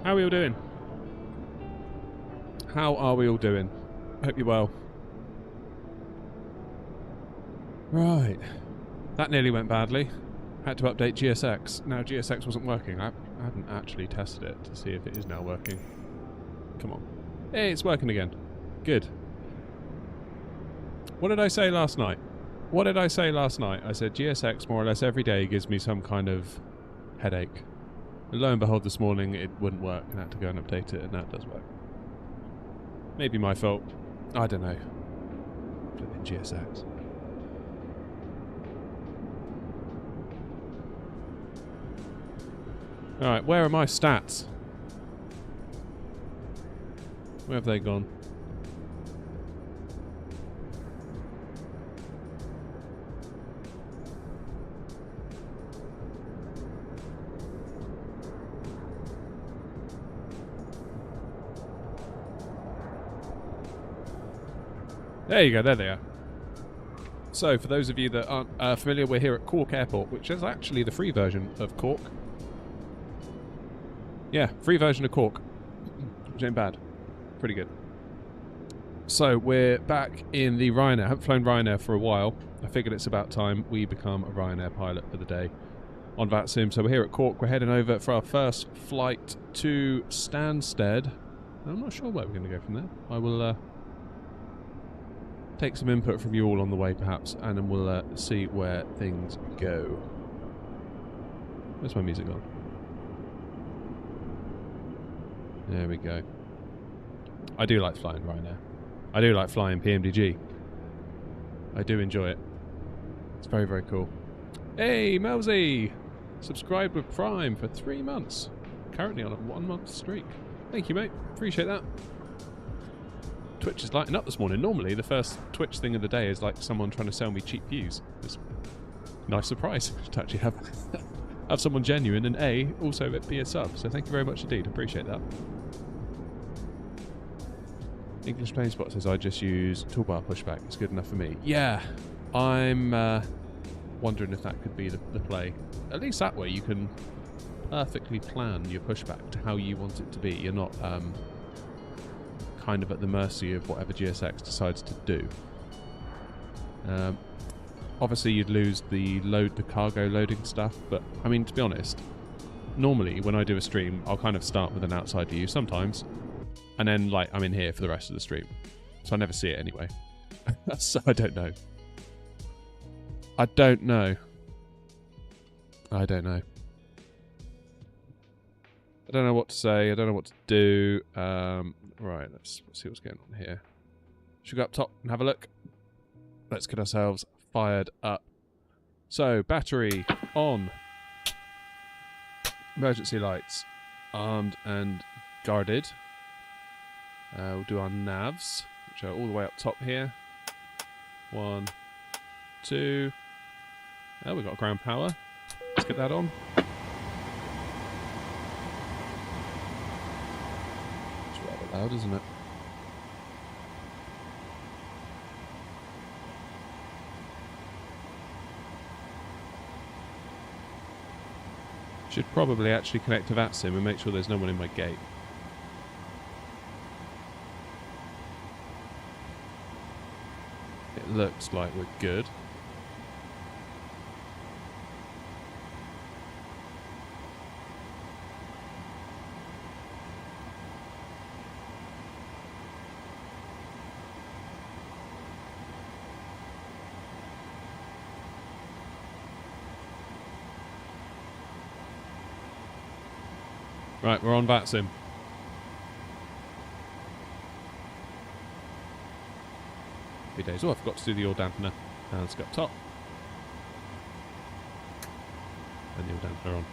How are we all doing? How are we all doing? Hope you're well. Right. That nearly went badly. Had to update GSX. Now GSX wasn't working. I hadn't actually tested it to see if it is now working. Come on. Hey, it's working again. Good. What did I say last night? What did I say last night? I said GSX more or less every day gives me some kind of headache. And lo and behold, this morning it wouldn't work and I had to go and update it, and now it does work. Maybe my fault. I don't know. Flipping GSX. Alright, where are my stats? Where have they gone? There you go, there they are. So, for those of you that aren't familiar, we're here at Cork Airport, which is actually the free version of Cork. Yeah, free version of Cork. Which ain't bad. Pretty good. So, we're back in the Ryanair. I haven't flown Ryanair for a while. I figured it's about time we become a Ryanair pilot for the day on VATSIM. So, we're here at Cork. We're heading over for our first flight to Stansted. I'm not sure where we're going to go from there. I will take some input from you all on the way, perhaps, and then we'll see where things go. Where's my music gone? There we go. I do like flying Ryanair. I do like flying PMDG. I do enjoy it. It's very, very cool. Hey, Melzy! Subscribed with Prime for 3 months. Currently on a 1-month streak. Thank you, mate. Appreciate that. Twitch is lighting up this morning. Normally, the first Twitch thing of the day is like someone trying to sell me cheap views. It's a nice surprise to actually have someone genuine and also be a sub. So thank you very much indeed. Appreciate that. English Plane Spot says I just use toolbar pushback. It's good enough for me. Yeah, I'm wondering if that could be the play. At least that way you can perfectly plan your pushback to how you want it to be. You're not kind of at the mercy of whatever GSX decides to do. Obviously you'd lose the cargo loading stuff, but I mean, to be honest, normally when I do a stream I'll kind of start with an outside view sometimes, and then like I'm in here for the rest of the stream, so I never see it anyway. So I don't know. I don't know. I don't know. I don't know what to say. I don't know what to do. Right, let's see what's going on here. Should we go up top and have a look? Let's get ourselves fired up. So, battery on. Emergency lights armed and guarded. We'll do our navs, which are all the way up top here. 1, 2. Oh, we've got ground power. Let's get that on. Loud, isn't it? Should probably actually connect to VATSIM and make sure there's no one in my gate. It looks like we're good. Right, we're on VATSIM. Happy days. Oh, I forgot to do the oil dampener. Let's go up top. And the oil dampener on.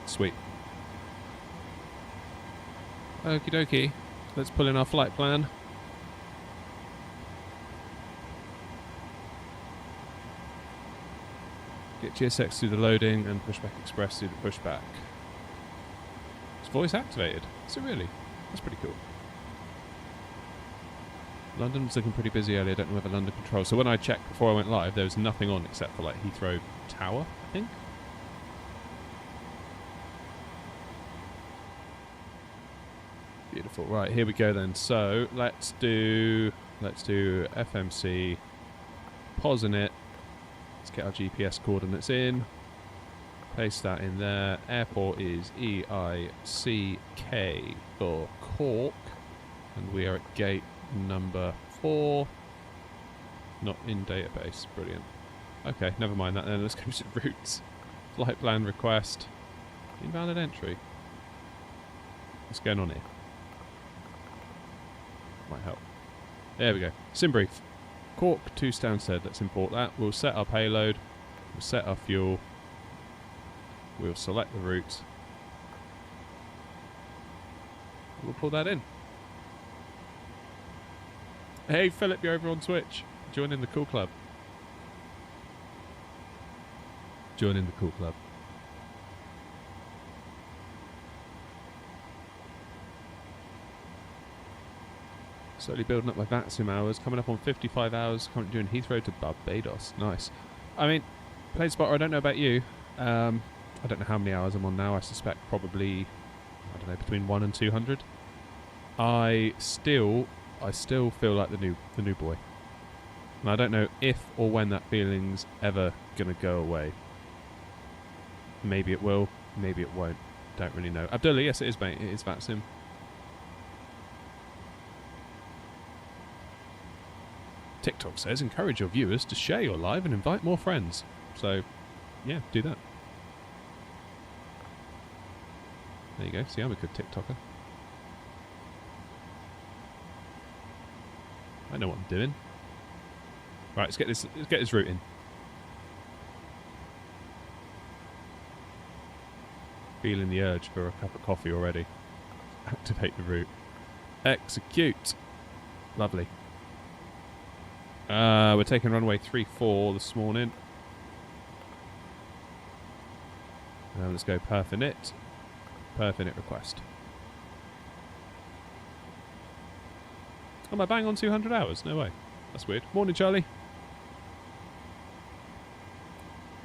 Sweet. Okie dokie. Let's pull in our flight plan. Get GSX through the loading and Pushback Express through the pushback. It's voice activated. Is it really? That's pretty cool. London was looking pretty busy earlier. I don't know whether London control. So when I checked before I went live, there was nothing on except for like Heathrow Tower, I think. Beautiful. Right, here we go then. So let's do FMC. Pausing it. Let's get our GPS coordinates in. Paste that in there. Airport is EICK for Cork. And we are at gate number 4. Not in database. Brilliant. Okay, never mind that then. Let's go to routes. Flight plan request. Invalid entry. What's going on here? Might help. There we go. Sim brief. Cork to Stansted. Let's import that. We'll set our payload. We'll set our fuel. We'll select the route. We'll pull that in. Hey Philip, you're over on Twitch. Join in the cool club. Join in the cool club. Slowly building up my VATSIM hours. Coming up on 55 hours. Currently doing Heathrow to Barbados. Nice. I mean, Plane Spotter, I don't know about you. I don't know how many hours I'm on now. I suspect probably, I don't know, between 1 and 200. I still feel like the new boy. And I don't know if or when that feeling's ever going to go away. Maybe it will, maybe it won't. Don't really know. Abdullah, yes it is, mate. It is VATSIM. TikTok says, encourage your viewers to share your live and invite more friends. So, yeah, do that. There you go. See, I'm a good TikToker. I know what I'm doing. Right, let's get this route in. Feeling the urge for a cup of coffee already. Activate the route. Execute. Lovely. We're taking runway 34 this morning. Let's go perf init. Perf init request. Am I bang on 200 hours? No way. That's weird. Morning, Charlie.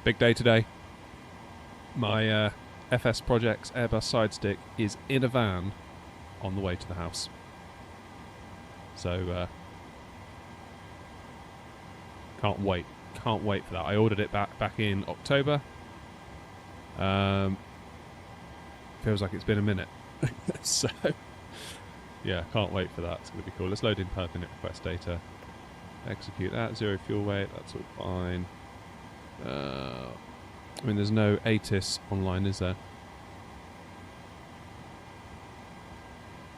Big day today. My FS Projects Airbus Sidestick is in a van on the way to the house. So, can't wait. Can't wait for that. I ordered it back in October. Feels like it's been a minute. So, yeah, can't wait for that. It's going to be cool. Let's load in perf init request data. Execute that. 0 fuel weight. That's all fine. I mean, there's no ATIS online, is there?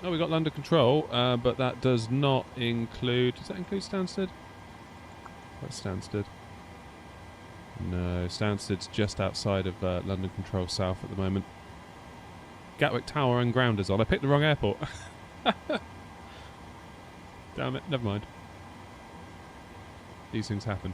Oh, we got London Control, but that does not include... Does that include Stansted? What's Stansted? No, Stansted's just outside of London Control South at the moment. Gatwick Tower and Grounders on. I picked the wrong airport. Damn it, never mind. These things happen.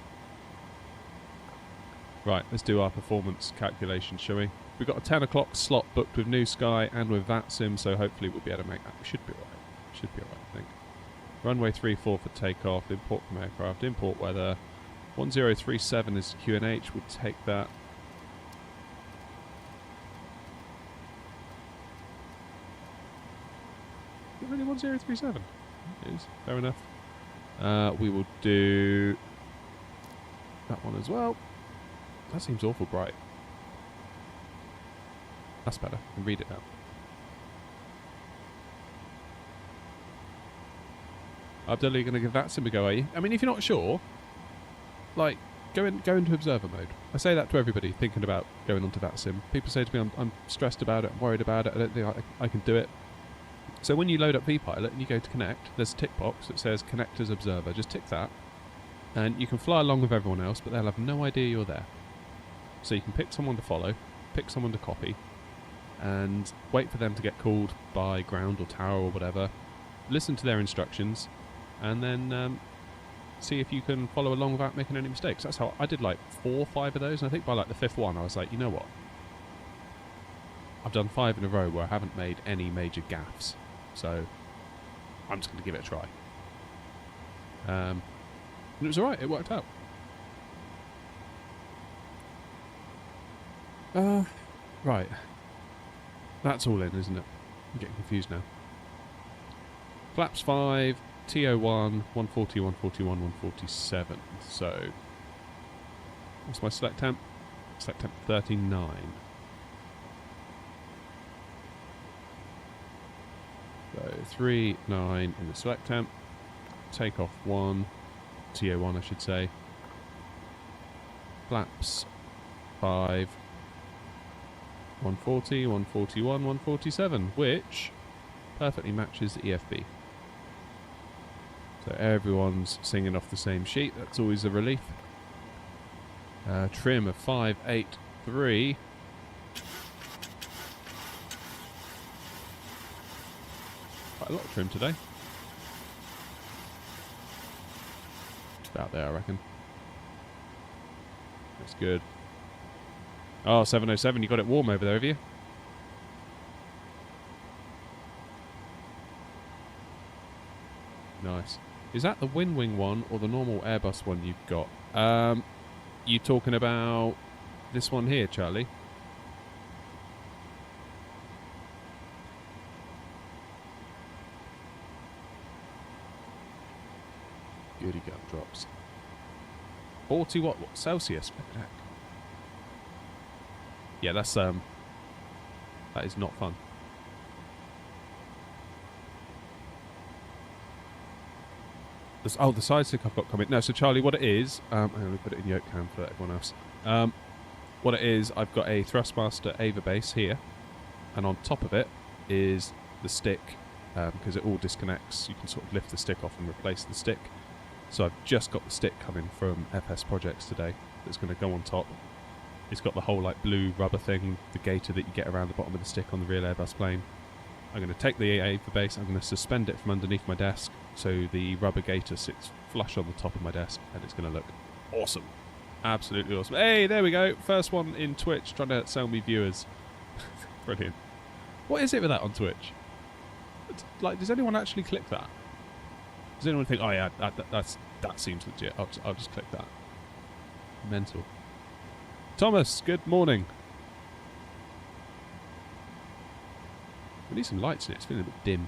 Right, let's do our performance calculation, shall we? We've got a 10 o'clock slot booked with New Sky and with VATSIM, so hopefully we'll be able to make that. We should be alright. Should be alright, I think. Runway 34 for takeoff, import from aircraft, import weather. 1037 is QNH, we'll take that. Is it really 1037? It is, fair enough. We will do that one as well. That seems awful bright. That's better. I can read it now. Abdullah, you're going to give VATSIM a go, are you? I mean, if you're not sure, like, go into observer mode. I say that to everybody thinking about going onto VATSIM. People say to me, I'm stressed about it, I'm worried about it, I don't think I can do it. So when you load up vPilot and you go to connect, there's a tick box that says connect as observer. Just tick that, and you can fly along with everyone else, but they'll have no idea you're there. So you can pick someone to follow, pick someone to copy, and wait for them to get called by ground or tower or whatever. Listen to their instructions, and then see if you can follow along without making any mistakes. That's how I did like 4 or 5 of those, and I think by like the 5th one I was like, you know what? I've done 5 in a row where I haven't made any major gaffes, so I'm just going to give it a try. And it was alright, it worked out. Right. That's all in, isn't it? I'm getting confused now. Flaps 5, TO1, 140, 141, 147. So, what's my select temp? Select temp 39. So 3, 9 in the select temp. Takeoff 1, TO1 I should say. Flaps 5, 140, 141, 147, which perfectly matches the EFB. So everyone's singing off the same sheet. That's always a relief. Trim of 583. Quite a lot of trim today. About there, I reckon. That's good. Oh, 707. You got it warm over there, have you? Nice. Is that the Wing one or the normal Airbus one you've got? You talking about this one here, Charlie? Goody gun drops. 40 what Celsius? What the heck? Yeah, that's that is not fun. Oh, the side stick I've got coming. No, so Charlie, what it is, I'm going to put it in yoke cam for everyone else. What it is, I've got a Thrustmaster Ava base here, and on top of it is the stick, because it all disconnects. You can sort of lift the stick off and replace the stick. So I've just got the stick coming from FS Projects today that's going to go on top. It's got the whole like blue rubber thing, the gaiter that you get around the bottom of the stick on the real Airbus plane. I'm going to take the Ava base, I'm going to suspend it from underneath my desk so the rubber gaiter sits flush on the top of my desk, and it's going to look awesome. Absolutely awesome. Hey, there we go. First one in Twitch, trying to sell me viewers. Brilliant. What is it with that on Twitch? It's like, does anyone actually click that? Does anyone think, oh yeah, that seems legit, I'll just click that? Mental. Thomas, good morning. We need some lights in it, it's feeling a bit dim.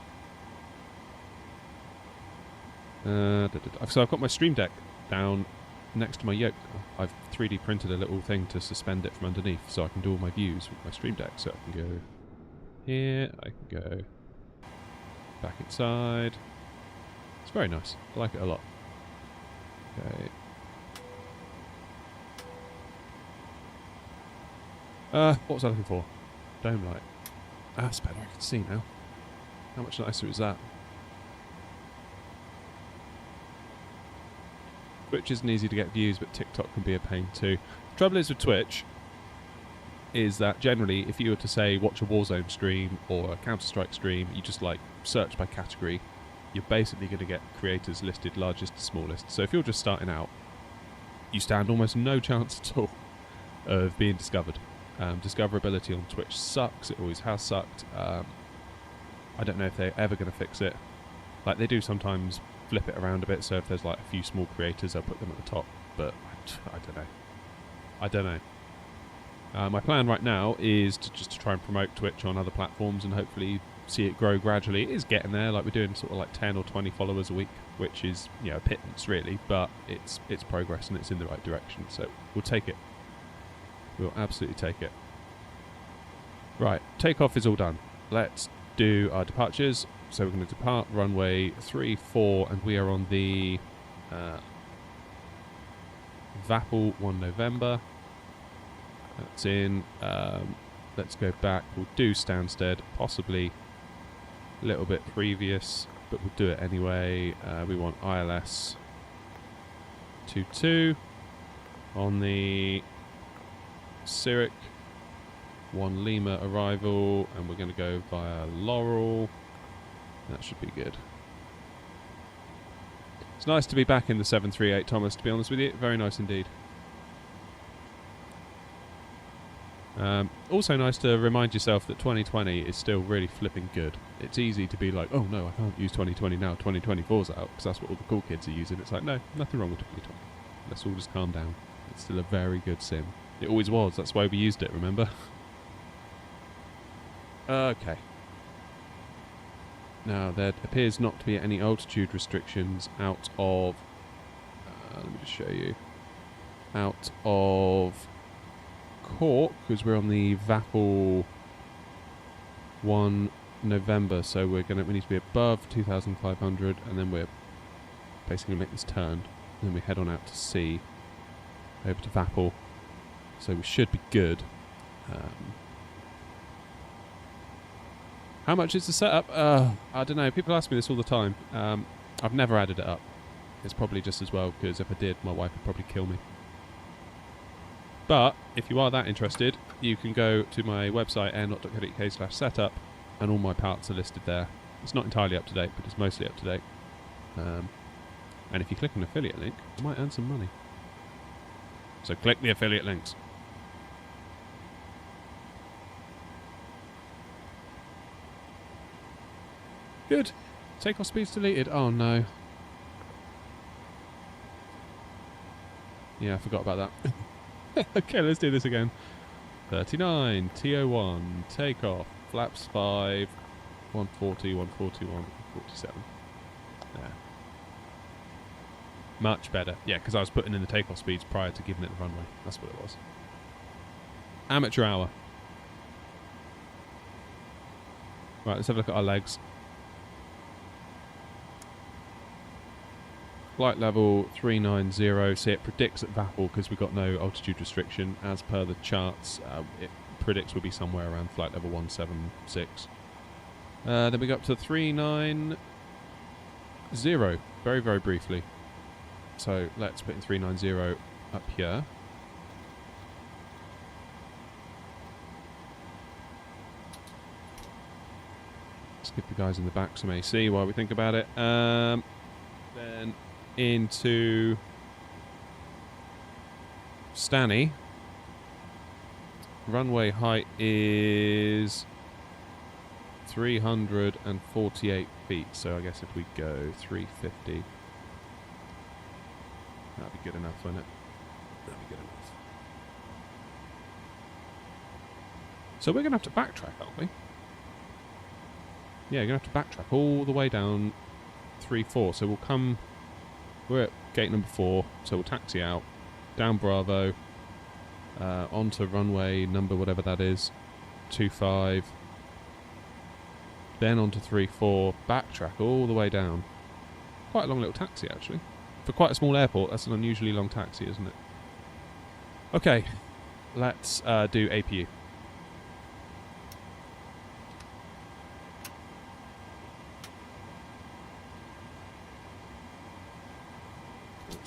So I've got my Stream Deck down next to my yoke. I've 3D printed a little thing to suspend it from underneath so I can do all my views with my Stream Deck. So I can go here, I can go back inside. It's very nice, I like it a lot. Okay. What was I looking for? Dome light. Ah, that's better, I can see now. How much nicer is that? Twitch isn't easy to get views, but TikTok can be a pain too. The trouble is with Twitch is that generally, if you were to say watch a Warzone stream or a Counter-Strike stream, you just like search by category, you're basically going to get creators listed largest to smallest. So if you're just starting out, you stand almost no chance at all of being discovered. Discoverability on Twitch sucks. It always has sucked. I don't know if they're ever going to fix it. Like, they do sometimes flip it around a bit, so if there's like a few small creators, they'll put them at the top, but I don't know. My plan right now is to just try and promote Twitch on other platforms and hopefully see it grow gradually. It is getting there, like we're doing sort of like 10 or 20 followers a week, which is, you know, a pittance really, but it's progress and it's in the right direction, so we'll take it. We'll absolutely take it. Right, takeoff is all done. Let's do our departures. So we're going to depart runway 34, and we are on the Vapple 1 November. That's in. Let's go back. We'll do Stansted, possibly a little bit previous, but we'll do it anyway. We want ILS 22 on the Zurich 1 Lima arrival, and we're going to go via Laurel. That should be good. It's nice to be back in the 738, Thomas, to be honest with you. Very nice indeed. Also nice to remind yourself that 2020 is still really flipping good. It's easy to be like, oh no, I can't use 2020 now, 2024's out, because that's what all the cool kids are using. It's like, no, nothing wrong with 2020. Let's all just calm down. It's still a very good sim. It always was, that's why we used it, remember? Okay. Now, there appears not to be any altitude restrictions out of... let me just show you. Out of Cork, because we're on the Vapple 1 November, so we need to be above 2,500, and then we're basically make this turn, and then we head on out to sea, over to Vapple, so we should be good. How much is the setup? I don't know. People ask me this all the time. I've never added it up. It's probably just as well, because if I did, my wife would probably kill me. But if you are that interested, you can go to my website, airnot.co.uk/setup, and all my parts are listed there. It's not entirely up to date, but it's mostly up to date. And if you click an affiliate link, you might earn some money. So click the affiliate links. Good. Takeoff speed's deleted. Oh no. Yeah, I forgot about that. Okay, let's do this again. 39, TO1, takeoff, flaps 5, 140, 141, 147. Yeah. Much better. Yeah, because I was putting in the takeoff speeds prior to giving it the runway. That's what it was. Amateur hour. Right, let's have a look at our legs. Flight level 390, so it predicts at Vapple, because we've got no altitude restriction, as per the charts, it predicts we'll be somewhere around flight level 176. Then we go up to 390, very, very briefly. So let's put in 390 up here. Let's give the guys in the back some AC while we think about it. Then into Stanny. Runway height is 348 feet, so I guess if we go 350, that'd be good enough, wouldn't it? That'd be good enough. So we're going to have to backtrack, aren't we? Yeah, you're going to have to backtrack all the way down 3-4, so we'll come... We're at gate number 4, so we'll taxi out, down Bravo, onto runway number whatever that is, 25, then onto 3-4, backtrack all the way down. Quite a long little taxi, actually. For quite a small airport, that's an unusually long taxi, isn't it? Okay, let's do APU.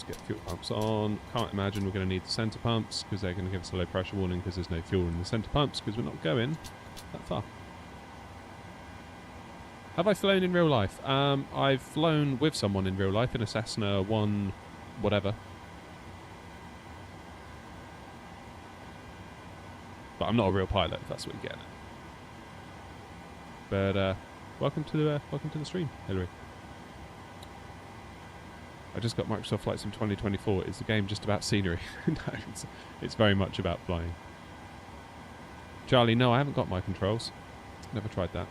Get fuel pumps on. Can't imagine we're going to need the centre pumps, because they're going to give us a low pressure warning because there's no fuel in the centre pumps, because we're not going that far. Have I flown in real life? I've flown with someone in real life in a Cessna 1 whatever. But I'm not a real pilot, if that's what you're getting at. But welcome to the stream, Hillary. I just got Microsoft Flight Sim 2024. Is the game just about scenery? No, it's very much about flying. Charlie, no, I haven't got my controls. Never tried that.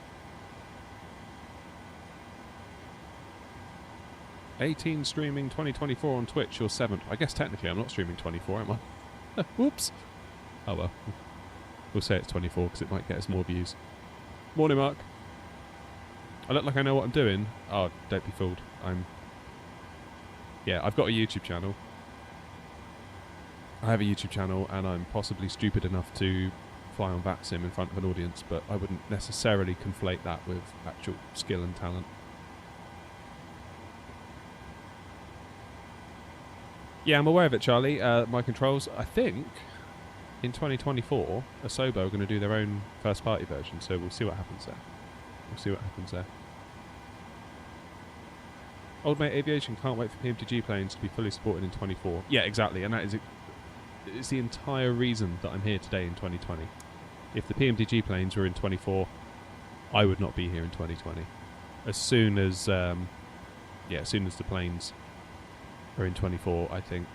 18 streaming 2024 on Twitch, or 7th. I guess technically I'm not streaming 24, am I? Whoops. Oh well. We'll say it's 24 because it might get us more views. Morning, Mark. I look like I know what I'm doing. Oh, don't be fooled. Yeah, I've got a YouTube channel. I have a YouTube channel, and I'm possibly stupid enough to fly on VATSIM in front of an audience, but I wouldn't necessarily conflate that with actual skill and talent. Yeah, I'm aware of it, Charlie. My controls, I think, in 2024, Asobo are going to do their own first-party version, so we'll see what happens there. We'll see what happens there. Old Mate Aviation can't wait for PMDG planes to be fully supported in 24. Yeah, exactly, and that is it's the entire reason that I'm here today in 2020. If the PMDG planes were in 24, I would not be here in 2020. As soon as, as soon as the planes are in 24, I think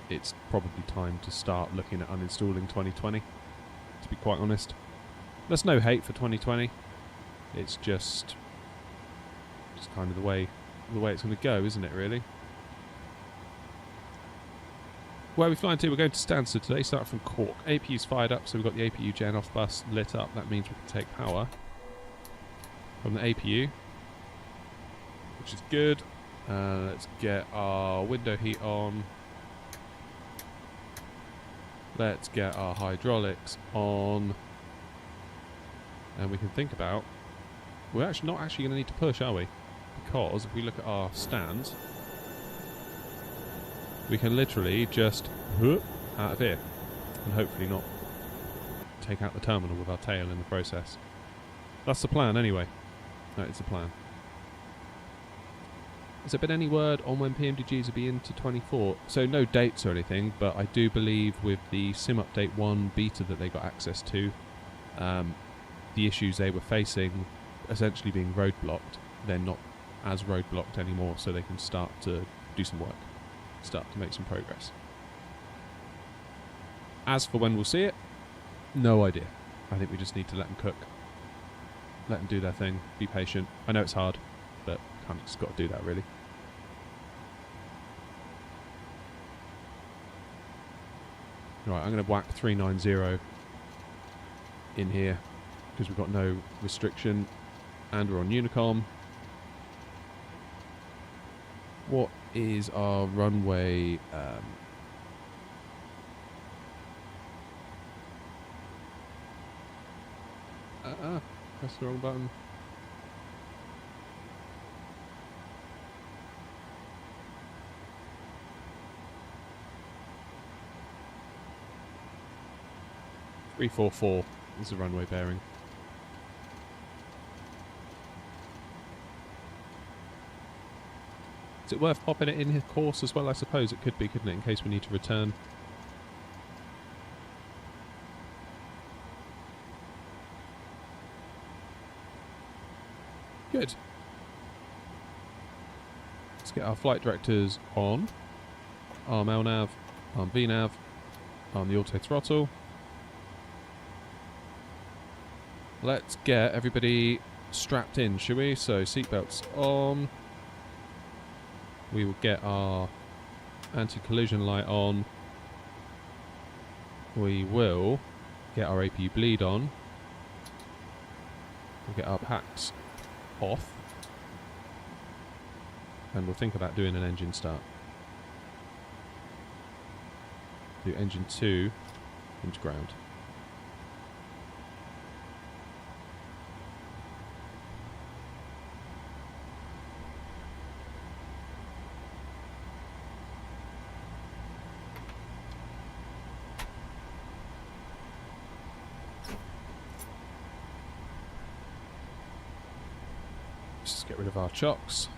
it's probably time to start looking at uninstalling 2020, to be quite honest. There's no hate for 2020. It's just It's kind of the way it's going to go, isn't it, really? Where are we flying to? We're going to Stansted today, starting from Cork. APU's fired up, so we've got the APU gen off bus lit up. That means we can take power from the APU, which is good. Let's get our window heat on. Let's get our hydraulics on. And we can think about... We're actually not actually going to need to push, are we? Because if we look at our stands, we can literally just out of here and hopefully not take out the terminal with our tail in the process. That's the plan anyway. That is the plan. Has there been any word on when PMDGs will be into 24? So no dates or anything, but I do believe with the Sim Update 1 beta that they got access to, the issues they were facing essentially being roadblocked, they're not as roadblocked anymore, so they can start to do some work, start to make some progress. As for when we'll see it, no idea. I think we just need to let them cook, let them do their thing, be patient. I know it's hard, but kind of just got to do that, really. Right, I'm going to whack 390 in here because we've got no restriction and we're on Unicom. What is our runway? Press the wrong button. .344 is the runway bearing. Is it worth popping it in his course as well? I suppose it could be, couldn't it, in case we need to return. Good. Let's get our flight directors on. Arm LNAV, arm VNAV, arm the auto throttle. Let's get everybody strapped in, shall we? So seatbelts on. We will get our anti-collision light on. We will get our APU bleed on. We'll get our packs off. And we'll think about doing an engine start. Do engine 2 into ground. Just get rid of our chocks.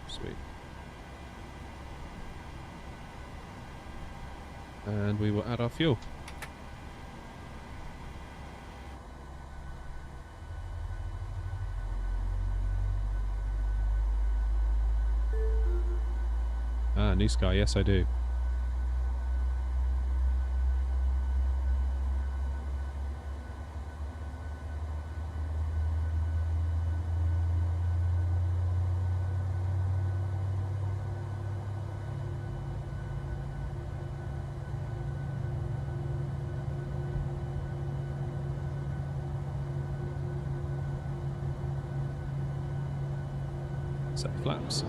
Sweet. And we will add our fuel. Ah, New Sky, yes I do. Set flaps.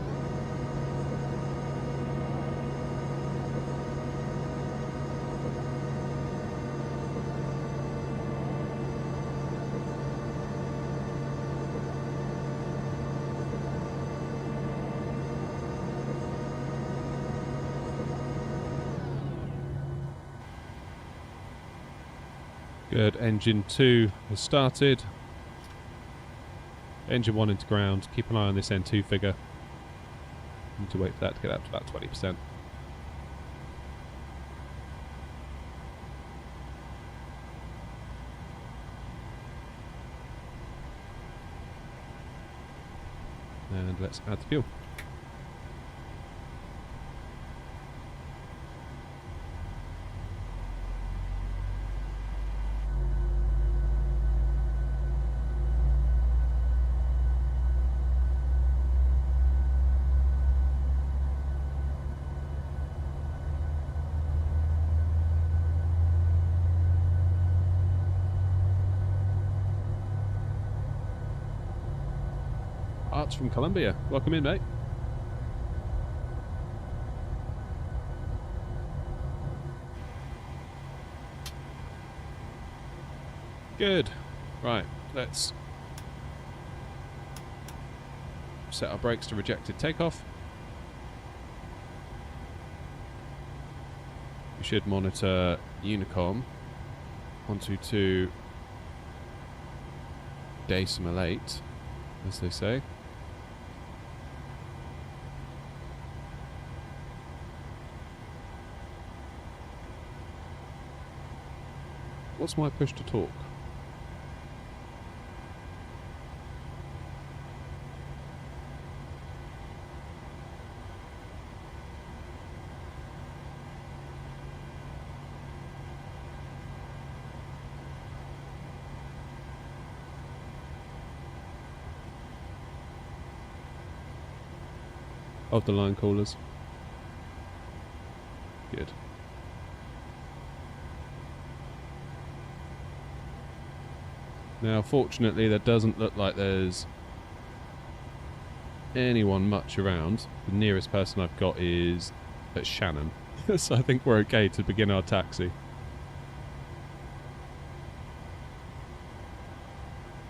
Good, engine 2 has started. Engine 1 into ground. Keep an eye on this N2 figure. Need to wait for that to get up to about 20%. And let's add the fuel. Arts from Colombia. Welcome in, mate. Good. Right, let's set our brakes to rejected takeoff. We should monitor Unicom 122 decimal 8, as they say. What's my push to talk? Of the line callers. Good. Now, fortunately, there doesn't look like there's anyone much around. The nearest person I've got is at Shannon. So I think we're okay to begin our taxi.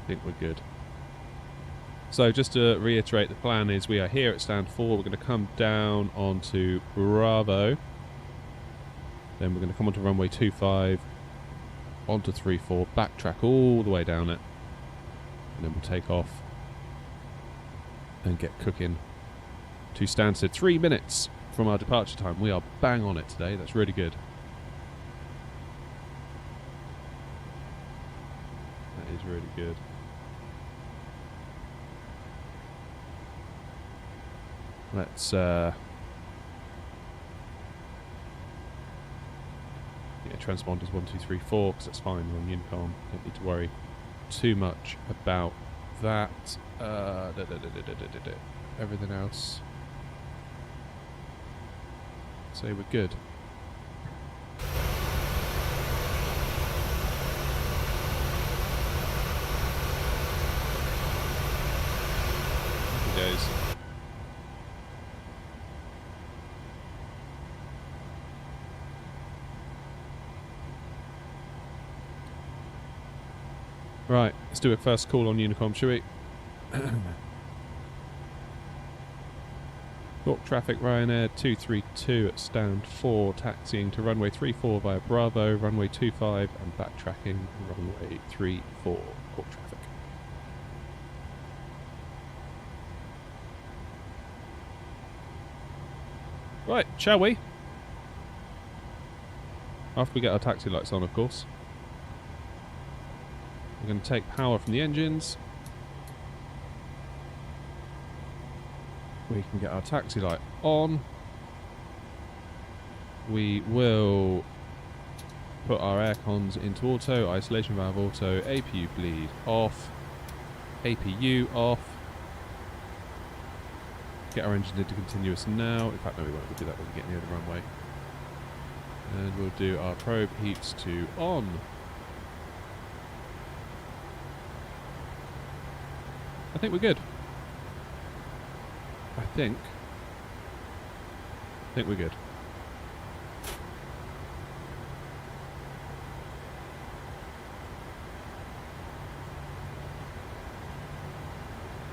I think we're good. So just to reiterate, the plan is we are here at stand 4. We're going to come down onto Bravo. Then we're going to come onto runway 25, onto 34, backtrack all the way down it. And then we'll take off and get cooking to Stansted. 3 minutes from our departure time. We are bang on it today. That's really good. That is really good. Let's yeah, transponders 1, 2, 3, 4, because that's fine. We're on Unicom. Don't need to worry too much about that. Everything else, say we're good. Happy days. Right, let's do a first call on Unicom, shall we? York traffic, Ryanair 232 at stand 4, taxiing to runway 34 via Bravo, runway 25, and backtracking runway 34, York traffic. Right, shall we? After we get our taxi lights on, of course. We're going to take power from the engines. We can get our taxi light on. We will put our air cons into auto, isolation valve auto, APU bleed off, APU off. Get our engine into continuous now. In fact, no, we won't. We'll do that when we get near the runway. And we'll do our probe heats to on. I think we're good. I think we're good.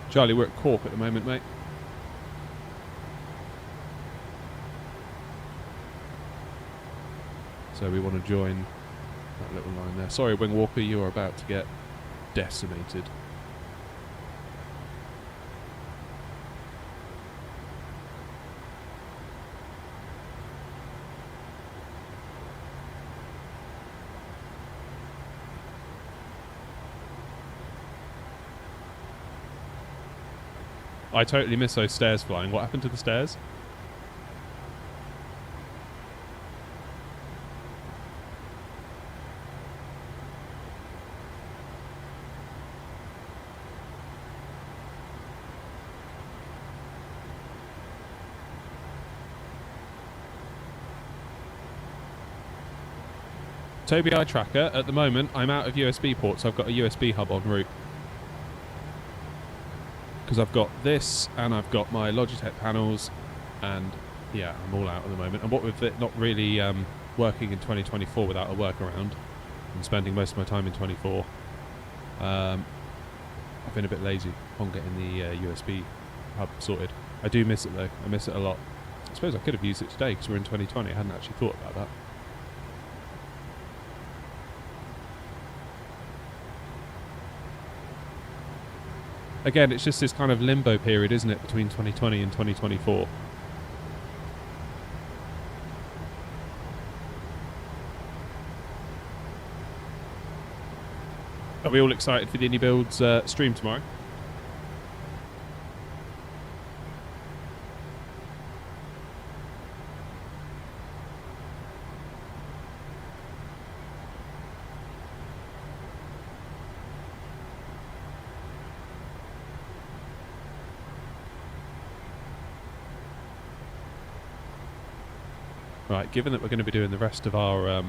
Charlie, we're at Cork at the moment, mate. So we want to join that little line there. Sorry, Wing Walker, you are about to get decimated. I totally miss those stairs flying. What happened to the stairs? Toby Eye Tracker, at the moment I'm out of USB ports, so I've got a USB hub en route. because I've got this and I've got my Logitech panels, and yeah, I'm all out at the moment. And what with it not really working in 2024 without a workaround and spending most of my time in 24, I've been a bit lazy on getting the USB hub sorted. I do miss it though. I miss it a lot. I suppose I could have used it today because we're in 2020. I hadn't actually thought about that. Again, it's just this kind of limbo period, isn't it, between 2020 and 2024. Are we all excited for the Indie Builds stream tomorrow? Right, given that we're going to be doing the rest of our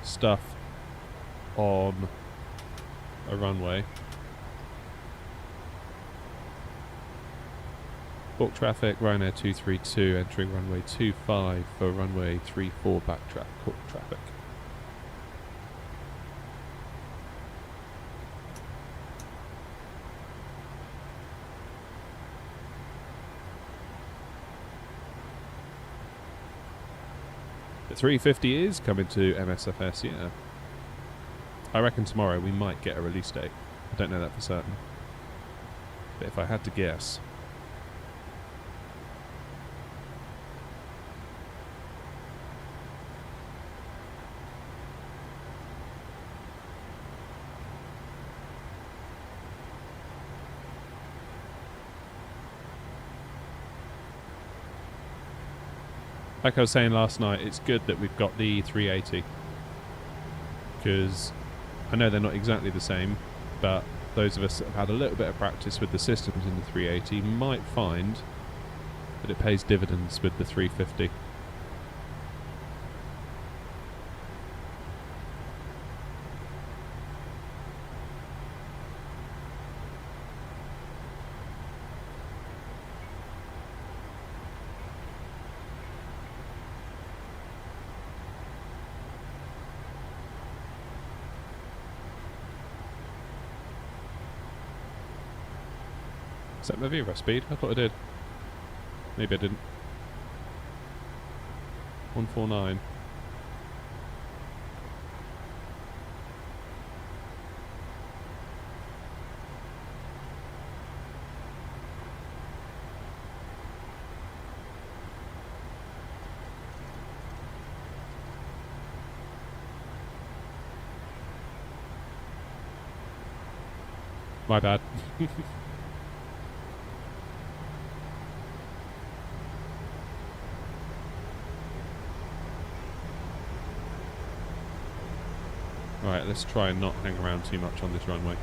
stuff on a runway. Book traffic, Ryanair 232, entering runway 25 for runway 34 backtrack, court traffic. The 350 is coming to MSFS, yeah. I reckon tomorrow we might get a release date. I don't know that for certain. But if I had to guess... Like I was saying last night, it's good that we've got the 380. Because I know they're not exactly the same, but those of us that have had a little bit of practice with the systems in the 380 might find that it pays dividends with the 350. Set Navigraph speed? I thought I did. Maybe I didn't. 149. My bad. Alright, let's try and not hang around too much on this runway.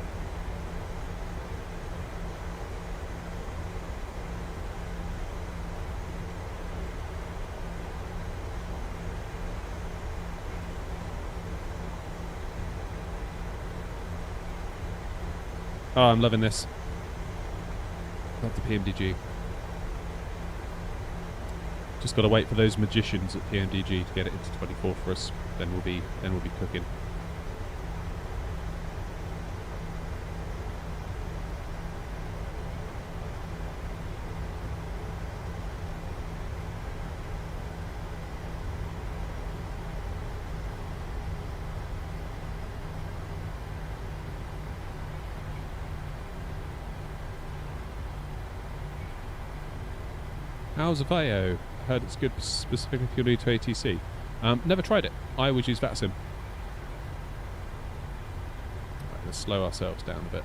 Oh, I'm loving this. Love the PMDG. Just got to wait for those magicians at PMDG to get it into 24 for us. Then we'll be cooking. How's Avio? I heard it's good specifically if you're new to ATC. Never tried it. I always use VATSIM. Right, let's slow ourselves down a bit.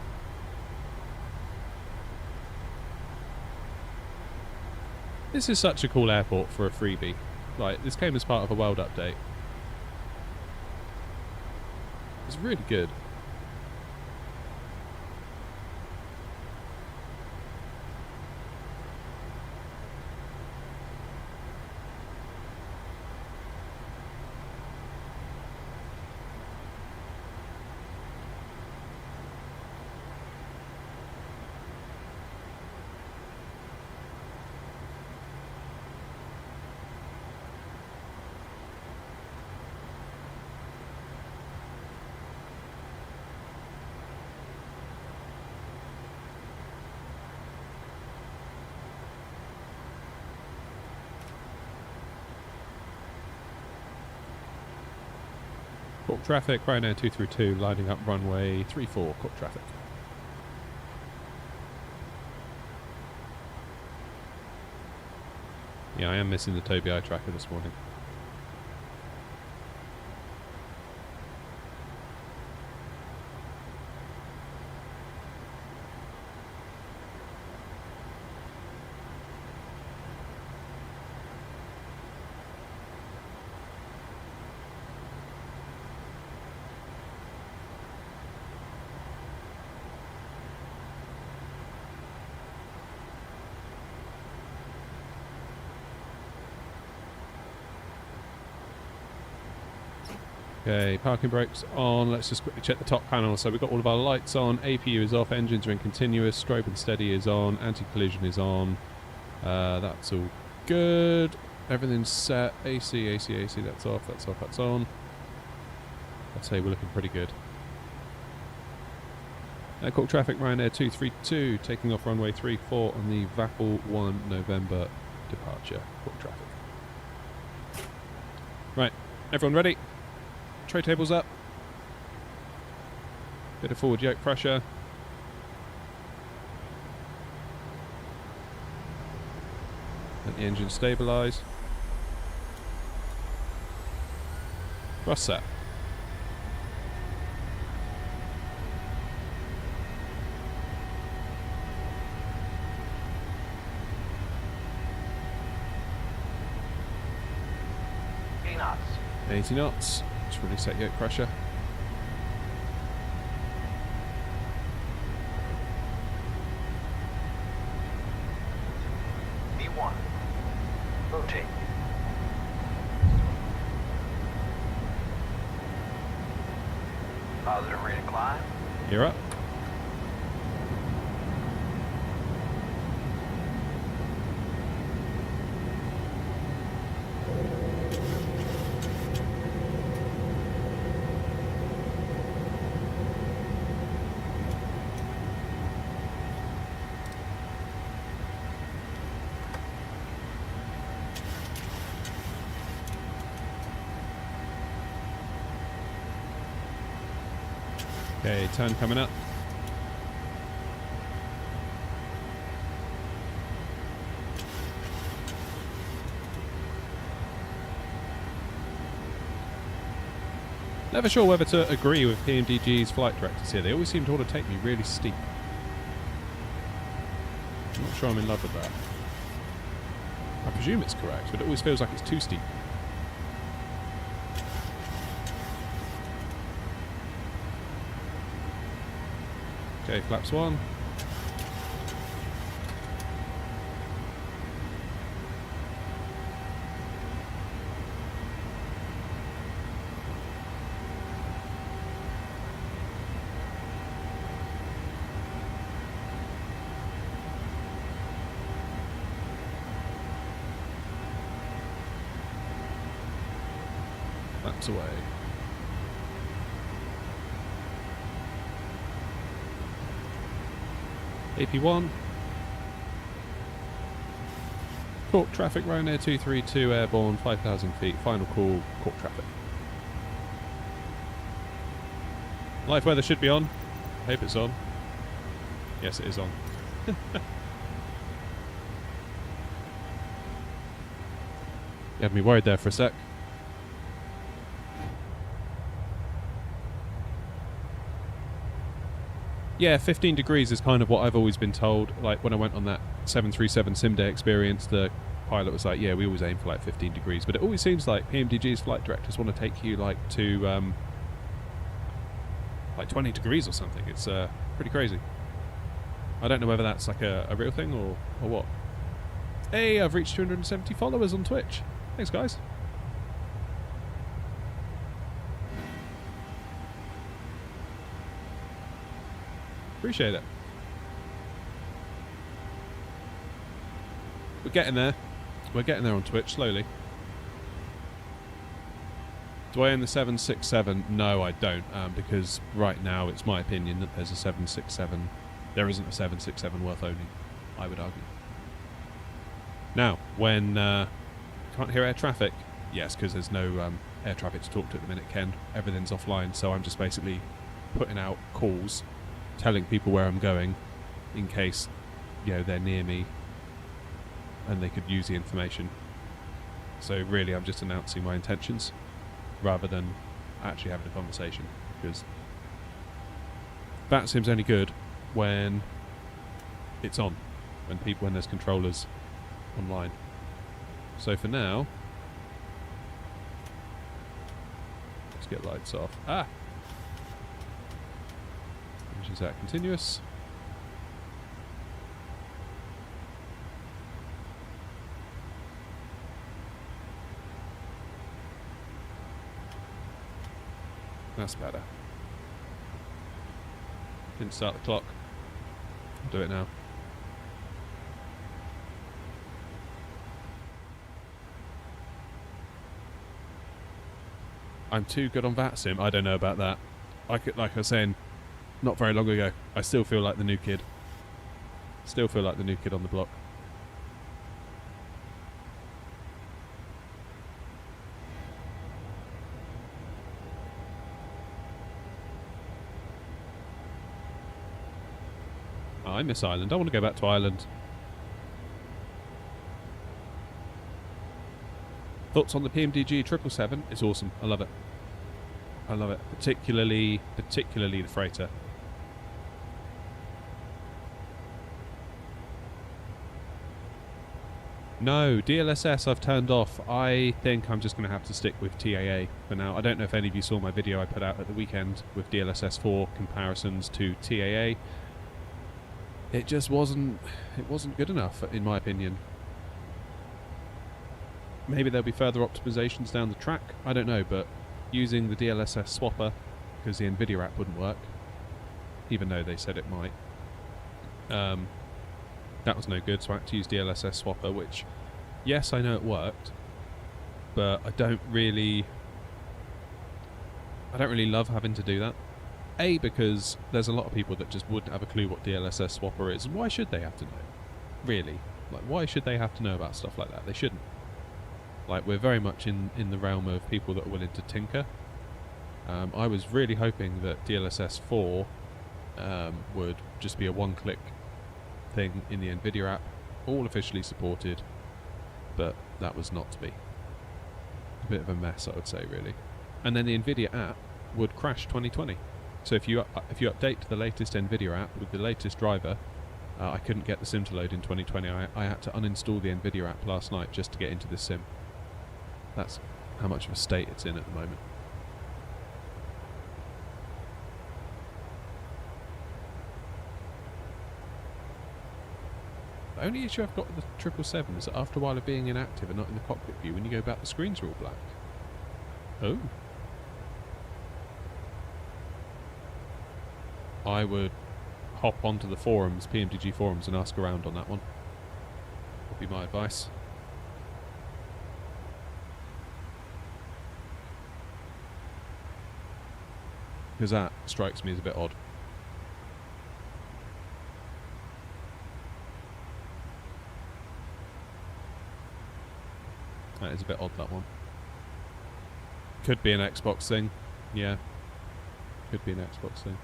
This is such a cool airport for a freebie. Like, this came as part of a world update. It's really good. Cork traffic, Ryanair 232, lining up runway 34, Cork traffic. Yeah, I am missing the Tobii eye tracker this morning. Okay, parking brakes on. Let's just quickly check the top panel. So we've got all of our lights on. APU is off. Engines are in continuous. Strobe and steady is on. Anti-collision is on. That's all good. Everything's set. AC, AC, AC. That's off. That's off. That's on. I'd say we're looking pretty good. Cork traffic, Ryanair 232, taking off runway 34 on the Vapel 1 November departure. Cork traffic. Right, everyone ready? Tray tables up. Bit of forward yoke pressure. Let the engine stabilise. Thrust set. knots. 80 knots. Just really set yoke pressure. V1. Rotate. Positive rate of climb. You're up. Okay, turn coming up. Never sure whether to agree with PMDG's flight directors here. They always seem to want to take me really steep. I'm not sure I'm in love with that. I presume it's correct, but it always feels like it's too steep. Okay, flaps 1. Flaps away. AP1. Cork traffic, Ryanair 232, airborne, 5,000 feet, final call, Cork traffic. Live weather should be on. I hope it's on. Yes, it is on. You had me worried there for a sec. Yeah, 15 degrees is kind of what I've always been told. Like when I went on that 737 sim day experience, the pilot was like, yeah, we always aim for like 15 degrees. But it always seems like PMDG's flight directors want to take you like to like 20 degrees or something. It's pretty crazy. I don't know whether that's like a real thing or what. Hey, I've reached 270 followers on Twitch. Thanks, guys. Appreciate it. We're getting there. We're getting there on Twitch, slowly. Do I own the 767? No, I don't, because right now it's my opinion that there's a 767. There isn't a 767 worth owning, I would argue. Now, when can't hear air traffic, yes, because there's no air traffic to talk to at the minute, Ken. Everything's offline, so I'm just basically putting out calls, telling people where I'm going, in case, you know, they're near me and they could use the information. So really, I'm just announcing my intentions rather than actually having a conversation, because that seems only good when it's on, when there's controllers online. So for now, let's get lights off. Which is that continuous. That's better. Didn't start the clock. I'll do it now. I'm too good on VATSIM. I don't know about that. Like I was saying not very long ago, I still feel like the new kid. Still feel like the new kid on the block. I miss Ireland. I want to go back to Ireland. Thoughts on the PMDG 777? It's awesome. I love it. I love it. Particularly the freighter. No, DLSS I've turned off. I think I'm just going to have to stick with TAA for now. I don't know if any of you saw my video I put out at the weekend with DLSS 4 comparisons to TAA. It just wasn't good enough, in my opinion. Maybe there'll be further optimizations down the track, I don't know, but using the DLSS swapper, because the NVIDIA app wouldn't work, even though they said it might, that was no good, so I had to use DLSS swapper, which, yes, I know it worked, but I don't really love having to do that. A, because there's a lot of people that just wouldn't have a clue what DLSS swapper is, and why should they have to know? Really? Like, why should they have to know about stuff like that? They shouldn't. Like, we're very much in the realm of people that are willing to tinker. I was really hoping that DLSS 4 would just be a one-click thing in the NVIDIA app, all officially supported, but that was not to be. A bit of a mess, I would say, really. And then the NVIDIA app would crash 2020. So if you update to the latest NVIDIA app with the latest driver, I couldn't get the sim to load in 2020. I had to uninstall the NVIDIA app last night just to get into this sim. That's how much of a state it's in at the moment. The only issue I've got with the 777 is that after a while of being inactive and not in the cockpit view, when you go back, the screens are all black. Oh. I would hop onto the forums, PMDG forums, and ask around on that one. Would be my advice. Because that strikes me as a bit odd. That is a bit odd, that one. Could be an Xbox thing. Yeah. Could be an Xbox thing.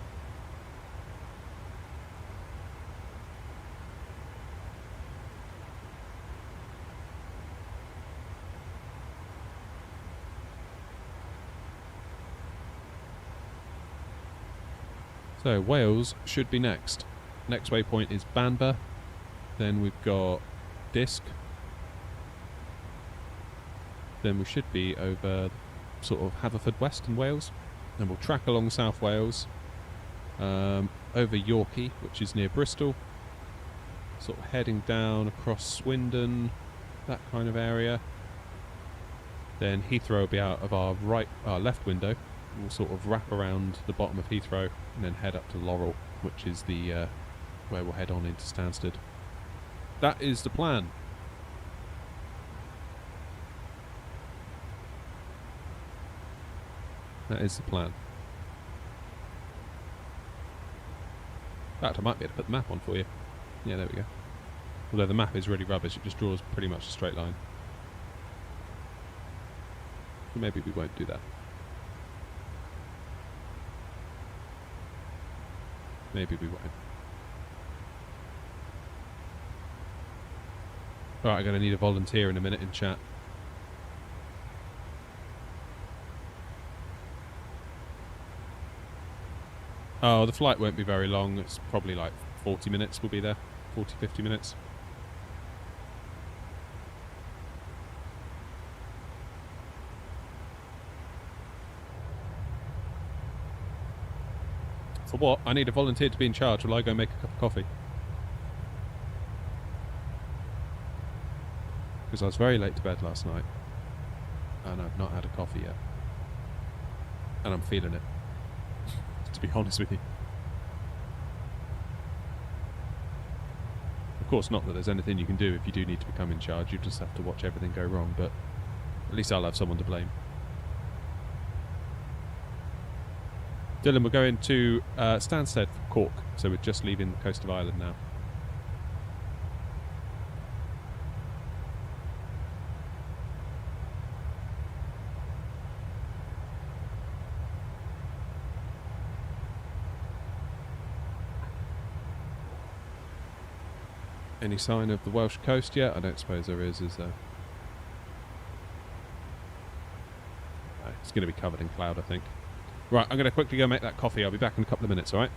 So, Wales should be next. Next waypoint is Banba. Then we've got Disk. Then we should be over sort of Haverfordwest in Wales. Then we'll track along South Wales. Over Yorkie, which is near Bristol. Sort of heading down across Swindon, that kind of area. Then Heathrow will be out of our left window. We'll sort of wrap around the bottom of Heathrow and then head up to Laurel, which is the where we'll head on into Stansted. That is the plan. That is the plan. In fact, I might be able to put the map on for you. Yeah, there we go. Although the map is really rubbish, it just draws pretty much a straight line. So maybe we won't do that. Maybe we won't. Alright, I'm going to need a volunteer in a minute in chat. Oh, the flight won't be very long. It's probably like 40 minutes we'll be there. 40, 50 minutes. For what? I need a volunteer to be in charge. Will I go make a cup of coffee? Because I was very late to bed last night. And I've not had a coffee yet. And I'm feeling it. To be honest with you. Of course, not that there's anything you can do if you do need to become in charge. You just have to watch everything go wrong. But at least I'll have someone to blame. Dylan, we're going to Stansted from Cork, so we're just leaving the coast of Ireland now. Any sign of the Welsh coast yet? I don't suppose there is there? No, it's going to be covered in cloud, I think. Right, I'm going to quickly go make that coffee. I'll be back in a couple of minutes, alright?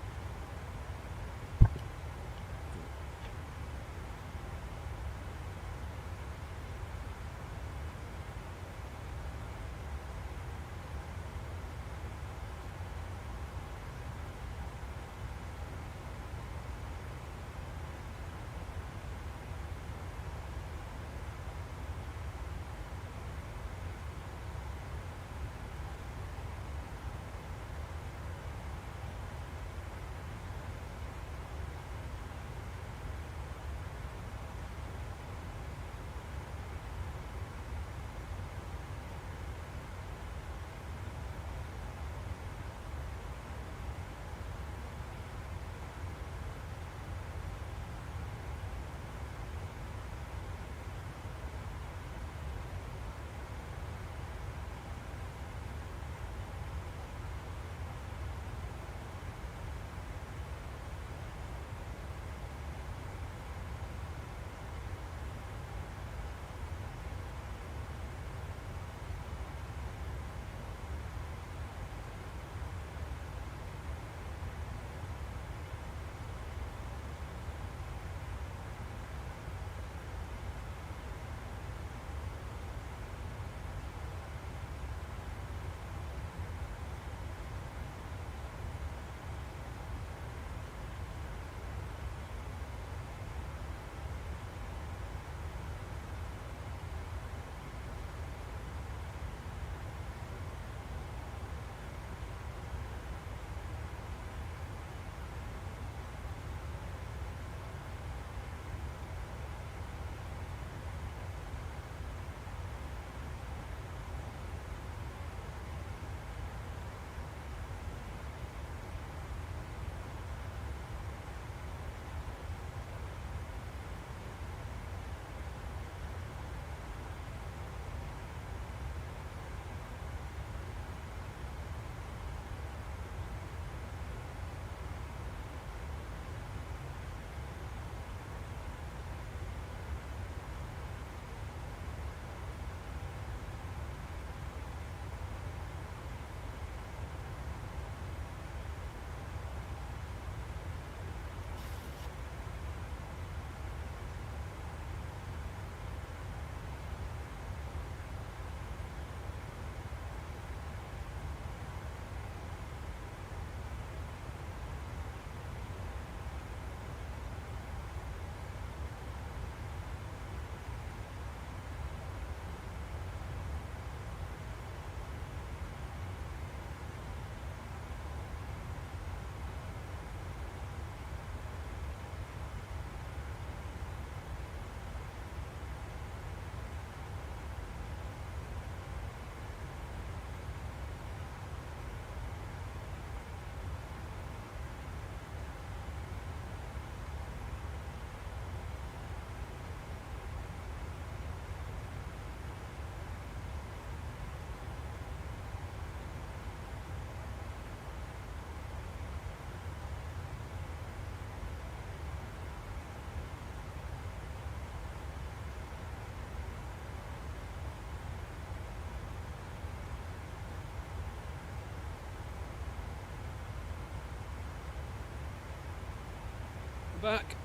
I'm back.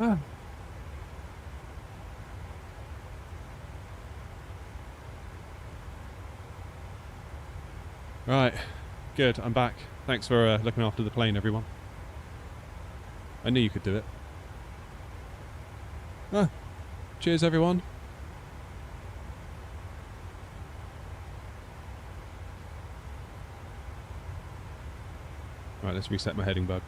Ah. Right, good, I'm back. Thanks for looking after the plane, everyone. I knew you could do it. Ah, cheers, everyone. Right, let's reset my heading bug.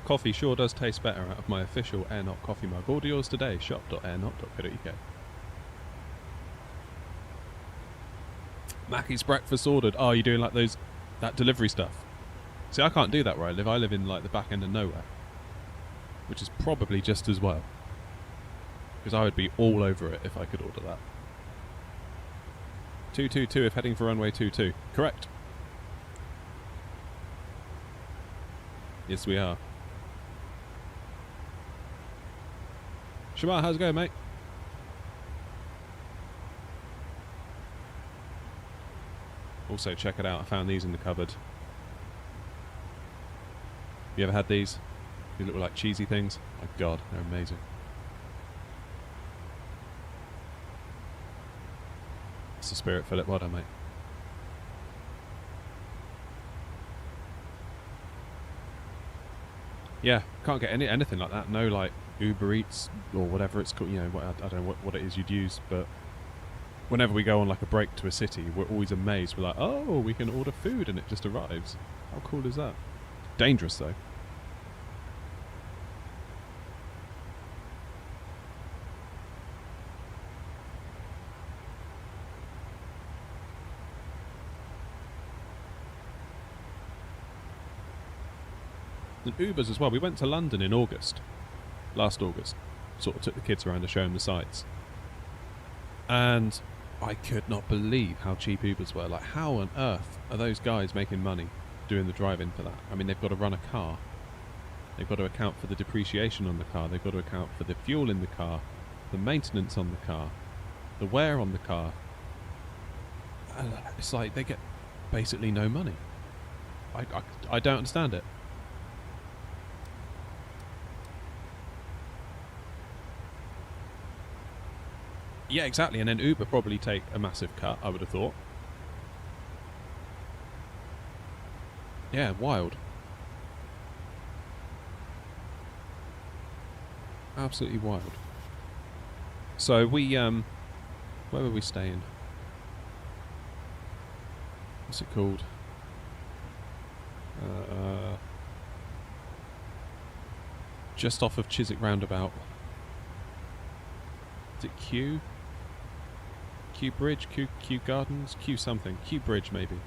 Coffee sure does taste better out of my official Airknot coffee mug. Order yours today, shop.airknot.co.uk. Mackie's breakfast ordered. Oh, you're doing like that delivery stuff? See, I can't do that where I live. I live in like the back end of nowhere, which is probably just as well, because I would be all over it if I could order that. 222 if heading for runway 22. Correct. Yes, we are. Shamar, how's it going, mate? Also, check it out. I found these in the cupboard. You ever had these? These look like cheesy things. My God, they're amazing. It's the spirit, Philip. Well done, mate. Yeah, can't get anything like that. No, like Uber Eats or whatever it's called. You know, I don't know what it is you'd use, but whenever we go on like a break to a city, we're always amazed. We're like, oh, we can order food and it just arrives. How cool is that? Dangerous though. And Ubers as well. We went to London in August. Last August. Sort of took the kids around to show them the sights. And I could not believe how cheap Ubers were. Like, how on earth are those guys making money doing the driving for that? I mean, they've got to run a car. They've got to account for the depreciation on the car. They've got to account for the fuel in the car, the maintenance on the car, the wear on the car. It's like they get basically no money. I don't understand it. Yeah, exactly. And then Uber probably take a massive cut, I would have thought. Yeah, wild. Absolutely wild. So we, where were we staying? What's it called? Just off of Chiswick Roundabout. Is it Q? Q Bridge, Q Gardens, Q something, Q Bridge maybe.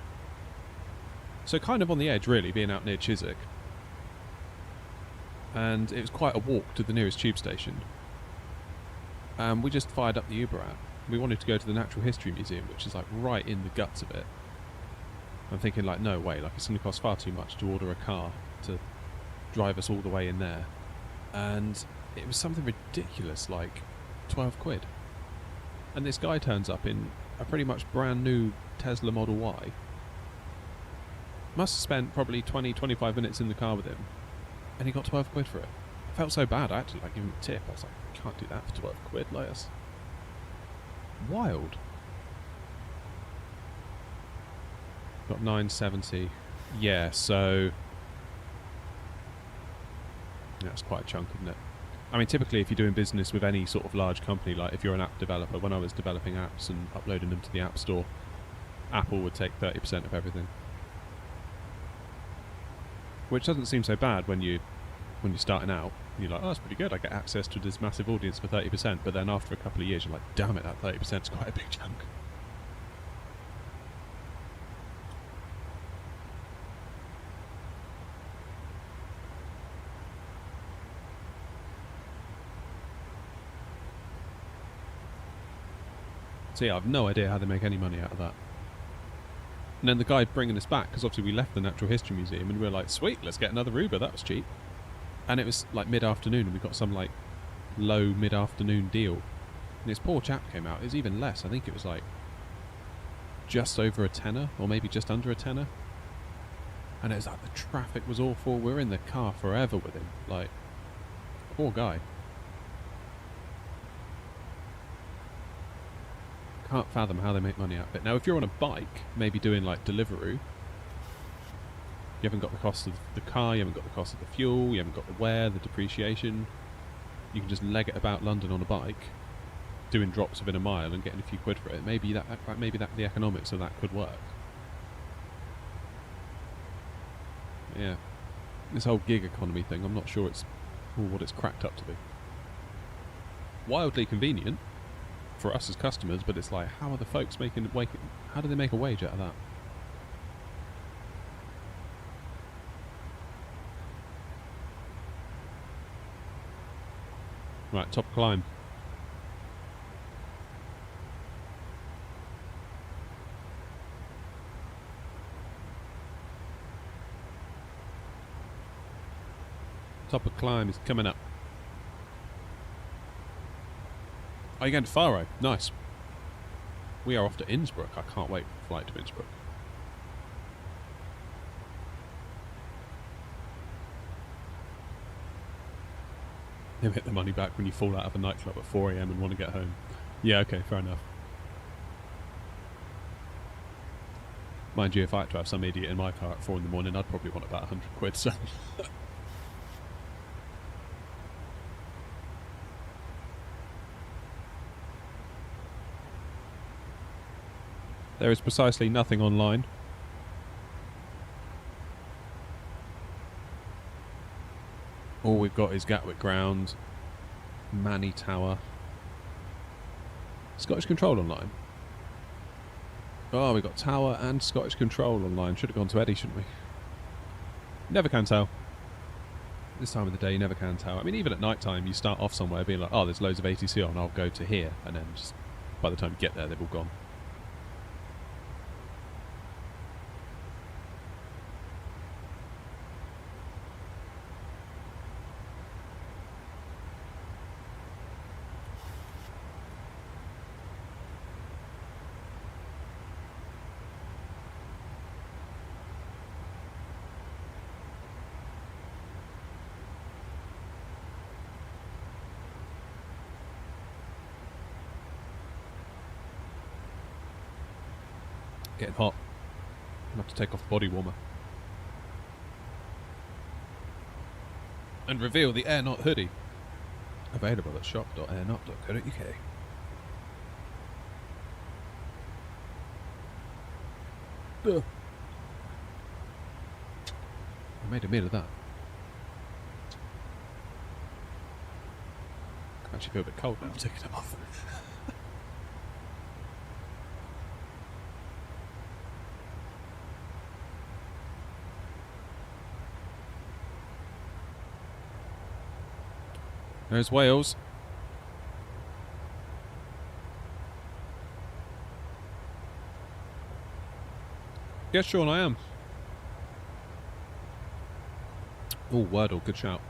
So kind of on the edge really, being out near Chiswick. And it was quite a walk to the nearest tube station. We just fired up the Uber app. We wanted to go to the Natural History Museum, which is like right in the guts of it. I'm thinking like, no way, like it's going to cost far too much to order a car to drive us all the way in there. And it was something ridiculous, like 12 quid. And this guy turns up in a pretty much brand new Tesla Model Y. Must have spent probably 20-25 minutes in the car with him, and he got 12 quid for it. I felt so bad, I had to like give him a tip. I was like, I can't do that for 12 quid, like that's wild. Got 970. Yeah, so yeah, that's quite a chunk, isn't it? I mean, typically if you're doing business with any sort of large company, like if you're an app developer, when I was developing apps and uploading them to the App Store, Apple would take 30% of everything. Which doesn't seem so bad when you're starting out. You're like, oh, that's pretty good, I get access to this massive audience for 30%, but then after a couple of years you're like, damn it, that 30% is quite a big chunk. So yeah, I've no idea how they make any money out of that. And then the guy bringing us back, because obviously we left the Natural History Museum and we were like, sweet, let's get another Uber, that was cheap. And it was like mid-afternoon, and we got some like low mid-afternoon deal. And this poor chap came out. It was even less. I think it was like just over a tenner, or maybe just under a tenner. And it was like the traffic was awful. We were in the car forever with him. Like, poor guy. Can't fathom how they make money out of it. Now, if you're on a bike, maybe doing like Deliveroo, you haven't got the cost of the car, you haven't got the cost of the fuel, you haven't got the wear, the depreciation. You can just leg it about London on a bike, doing drops within a mile and getting a few quid for it. Maybe that the economics of that could work. Yeah, this whole gig economy thing, I'm not sure it's what it's cracked up to be. Wildly convenient for us as customers, but it's like, how are the folks how do they make a wage out of that? Right, top climb. Top of climb is coming up. Are you going to Faro? Nice. We are off to Innsbruck. I can't wait for the flight to Innsbruck. You get the money back when you fall out of a nightclub at 4 AM and want to get home. Yeah, okay, fair enough. Mind you, if I had to have some idiot in my car at 4 in the morning, I'd probably want about 100 quid, so... There is precisely nothing online. All we've got is Gatwick Ground, Manny Tower, Scottish Control online. Oh, we've got Tower and Scottish Control online. Should have gone to Eddie, shouldn't we? Never can tell. This time of the day, you never can tell. I mean, even at night time, you start off somewhere being like, oh, there's loads of ATC on, I'll go to here. And then just by the time you get there, they've all gone. Getting hot. I'm going to have to take off the body warmer. And reveal the Airnaut hoodie. Available at shop.airnaut.co.uk. I made a meal of that. I actually feel a bit cold now. I'm taking it off. There's Wales. Yes, Sean, I am. Oh, Wordle, good shout.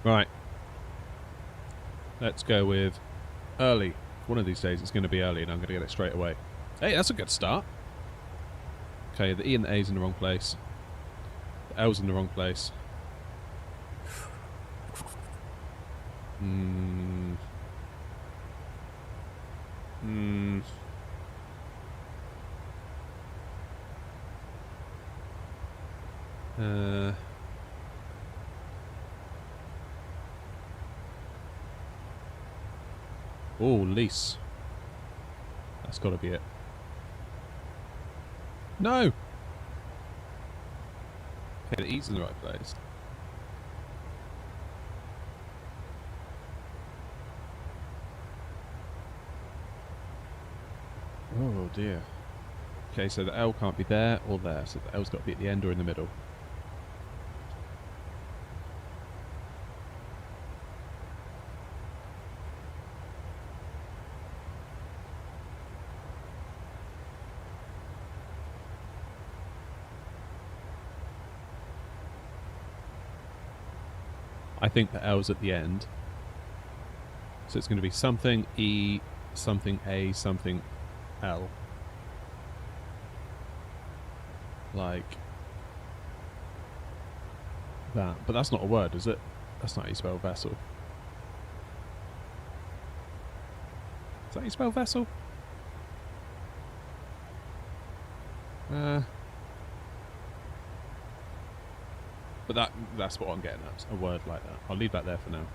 Right. Let's go with early. One of these days it's going to be early and I'm going to get it straight away. Hey, that's a good start. Okay, the E and the A's in the wrong place. The L's in the wrong place. Oh, lease. That's got to be it. No! Okay, the E's in the right place. Oh dear. Okay, so the L can't be there or there, so the L's got to be at the end or in the middle. I think the L's at the end. So it's going to be something E, something A, something L. Like that. But that's not a word, is it? That's not how you spell vessel. Is that how you spell vessel? But that's what I'm getting at. A word like that. I'll leave that there for now.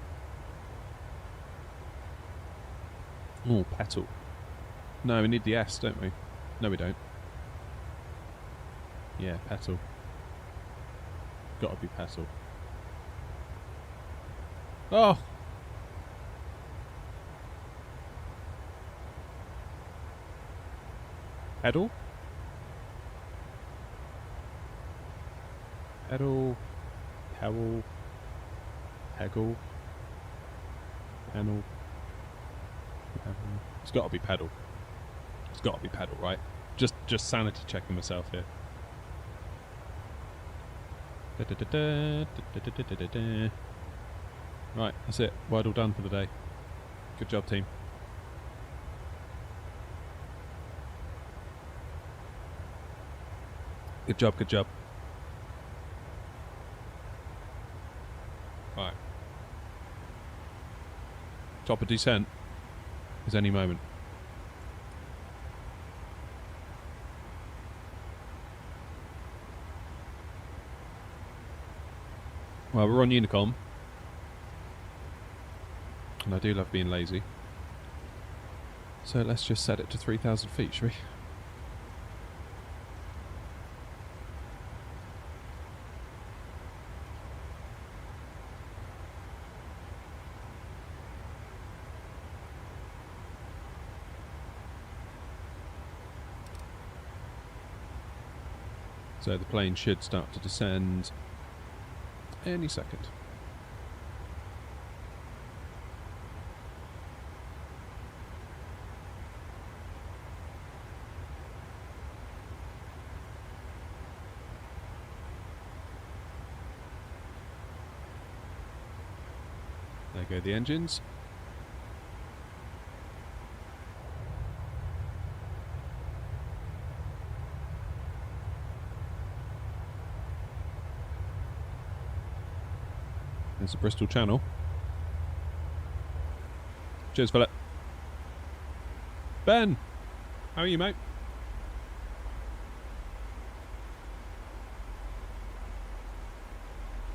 Oh, petal. No, we need the S, don't we? No, we don't. Yeah, petal. Gotta be petal. Oh! Pedal? Pedal. Pewel. Peggle. Panel. It's got to be pedal. It's got to be pedal, right? Just sanity checking myself here. Right, that's it. Word all done for the day. Good job, team. Good job, good job. Right. Top of descent is any moment. Well, we're on Unicom. And I do love being lazy. So let's just set it to 3,000 feet, shall we? So the plane should start to descend any second. There go the engines. There's the Bristol Channel. Cheers, Philip. Ben! How are you, mate?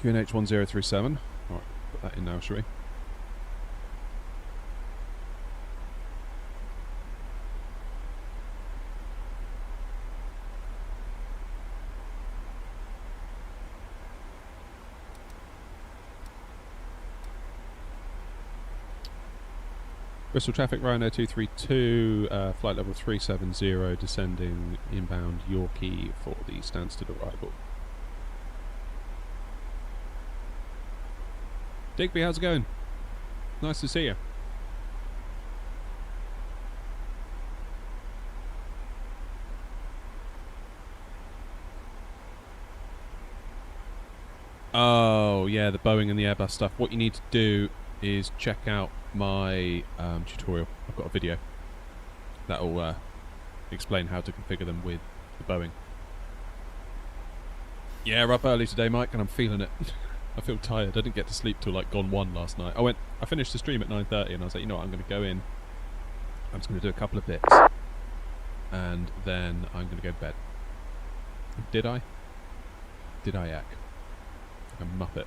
QNH 1037. Alright, put that in now, shall we? Bristol traffic, Ryanair 232, flight level 370, descending inbound Yorkie for the Stansted arrival. Digby, how's it going? Nice to see you. Oh, yeah, the Boeing and the Airbus stuff. What you need to do is check out my tutorial. I've got a video that will explain how to configure them with the Boeing. Yeah, we're up early today, Mike, and I'm feeling it. I feel tired. I didn't get to sleep till like gone 1 last night. I finished the stream at 9:30 and I was like, you know what, I'm going to go in, I'm just going to do a couple of bits and then I'm going to go to bed. Did I? Did I yak? Like a muppet.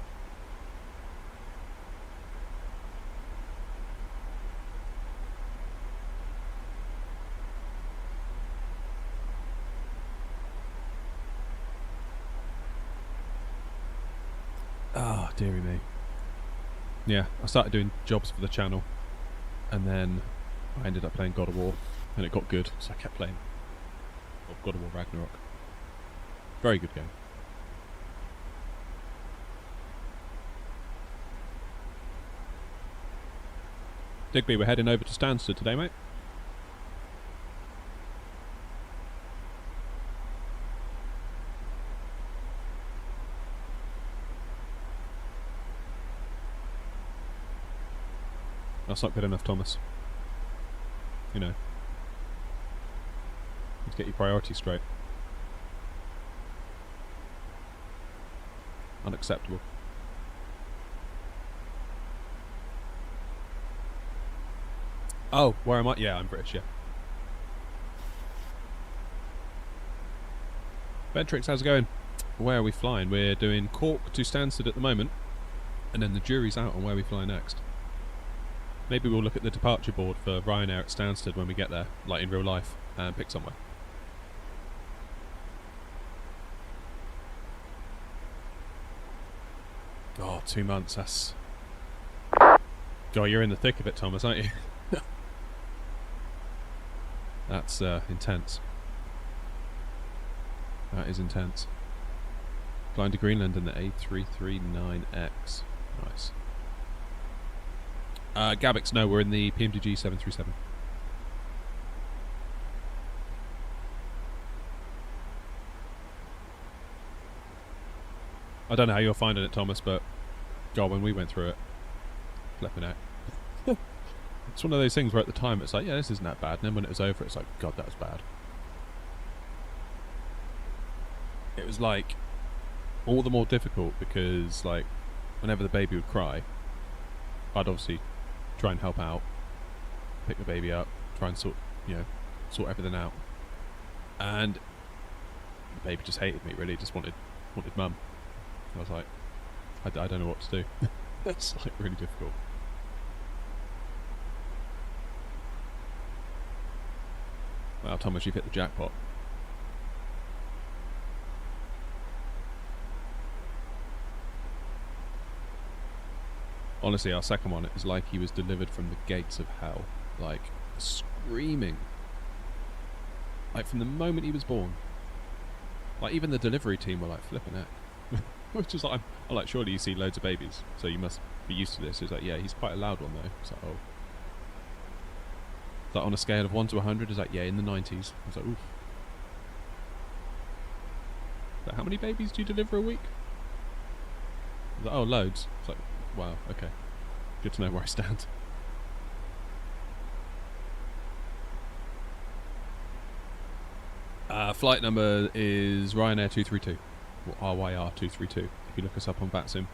Oh, dearie me. Yeah, I started doing jobs for the channel and then I ended up playing God of War and it got good, so I kept playing God of War Ragnarok. Very good game. Digby, we're heading over to Stansted today, mate. That's not good enough, Thomas. You know. Let's get your priorities straight. Unacceptable. Oh, where am I? Yeah, I'm British, yeah. Bentrix, how's it going? Where are we flying? We're doing Cork to Stansted at the moment, and then the jury's out on where we fly next. Maybe we'll look at the departure board for Ryanair at Stansted when we get there, like in real life, and pick somewhere. Oh, 2 months, that's... God, you're in the thick of it, Thomas, aren't you? That's intense. That is intense. Flying to Greenland in the A339X. Nice. Gabix, no, we're in the PMDG 737. I don't know how you're finding it, Thomas, but God, when we went through it, flipping out. It's one of those things where at the time it's like, yeah, this isn't that bad, and then when it was over, it's like, God, that was bad. It was like all the more difficult because, like, whenever the baby would cry, I'd obviously try and help out, pick the baby up, try and sort everything out, and the baby just hated me. Really, just wanted mum. I was like, I don't know what to do. That's like really difficult. Wow, Thomas, you've hit the jackpot. Honestly, our second one is like he was delivered from the gates of hell. Like, screaming. Like, from the moment he was born. Like, even the delivery team were like, flipping it. Which is like, I'm like, surely you see loads of babies, so you must be used to this. It's like, yeah, he's quite a loud one though. It's like, oh. Like, on a scale of 1 to 100, it's like, yeah, in the 90s. I was like, oof. Like, how many babies do you deliver a week? I was like, oh, loads. It's like, wow, okay. Good to know where I stand. Flight number is Ryanair 232. Or RYR 232, if you look us up on VATSIM.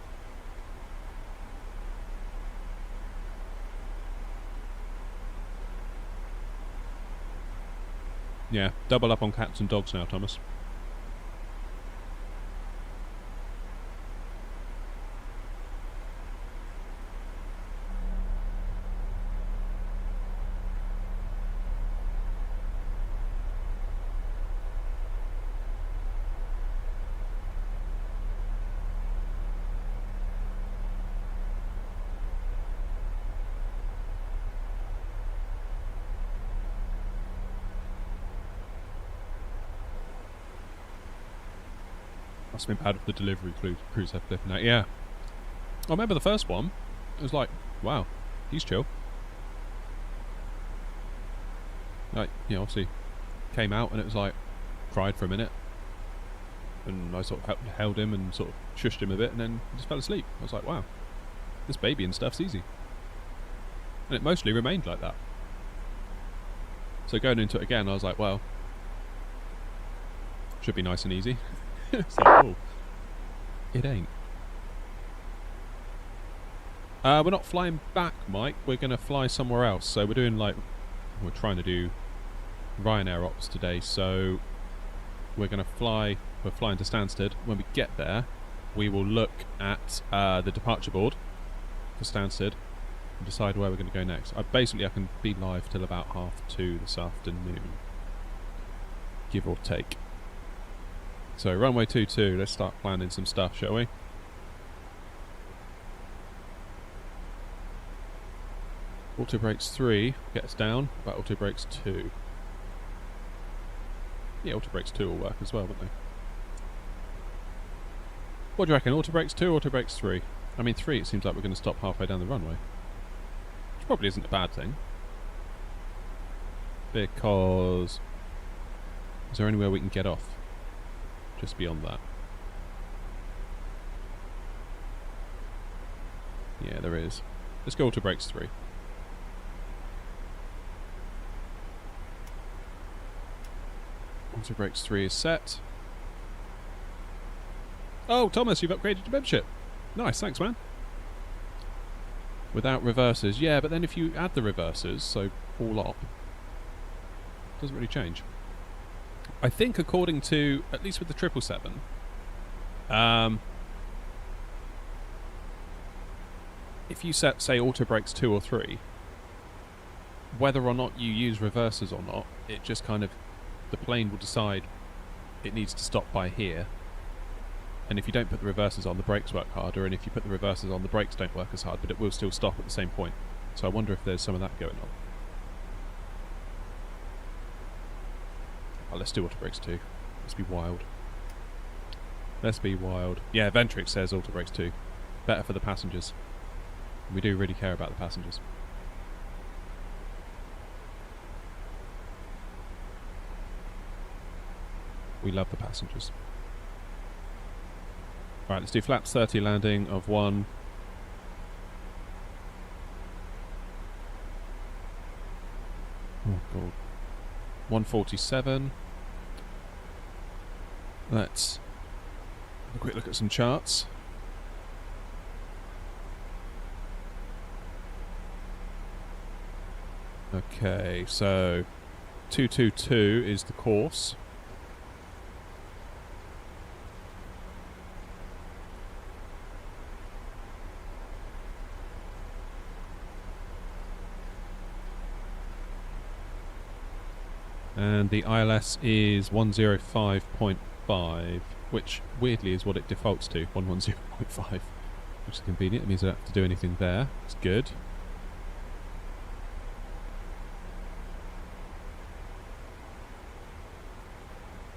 Yeah, double up on cats and dogs now, Thomas. Must have been bad if the delivery crews have flipping out. Yeah. I remember the first one. It was like, wow, he's chill. Like, you know, obviously came out and it was like, cried for a minute. And I sort of held him and sort of shushed him a bit and then he just fell asleep. I was like, wow, this baby and stuff's easy. And it mostly remained like that. So going into it again, I was like, well, should be nice and easy. It's like, oh, it ain't. We're not flying back, Mike. We're going to fly somewhere else. So we're doing like, we're trying to do Ryanair ops today. So we're going to fly, we're flying to Stansted. When we get there, we will look at the departure board for Stansted and decide where we're going to go next. I can be live till about 2:30 this afternoon, give or take. So runway 22, let's start planning some stuff, shall we? Auto brakes 3 get us down, but auto brakes 2. Yeah, auto brakes 2 will work as well, won't they? What do you reckon, auto brakes 2 or auto brakes 3? I mean 3, it seems like we're going to stop halfway down the runway. Which probably isn't a bad thing. Because... is there anywhere we can get off? Just beyond that. Yeah, there is. Let's go auto brakes 3. Auto brakes 3 is set. Oh, Thomas, you've upgraded your membership. Nice, thanks, man. Without reversers. Yeah, but then if you add the reversers, so all up, doesn't really change. I think according to, at least with the 777, if you set, say, auto brakes 2 or 3, whether or not you use reversers or not, it just kind of, the plane will decide it needs to stop by here. And if you don't put the reversers on, the brakes work harder, and if you put the reversers on, the brakes don't work as hard, but it will still stop at the same point. So I wonder if there's some of that going on. Oh, let's do auto brakes 2. Let's be wild. Let's be wild. Yeah, Ventrix says auto brakes 2. Better for the passengers. We do really care about the passengers. We love the passengers. Right, let's do flaps 30 landing of 1. Oh god. 147. Let's have a quick look at some charts. Okay, so 222 is the course. And the ILS is 105.5, which weirdly is what it defaults to, 110.5, which is convenient. It means I don't have to do anything there. It's good.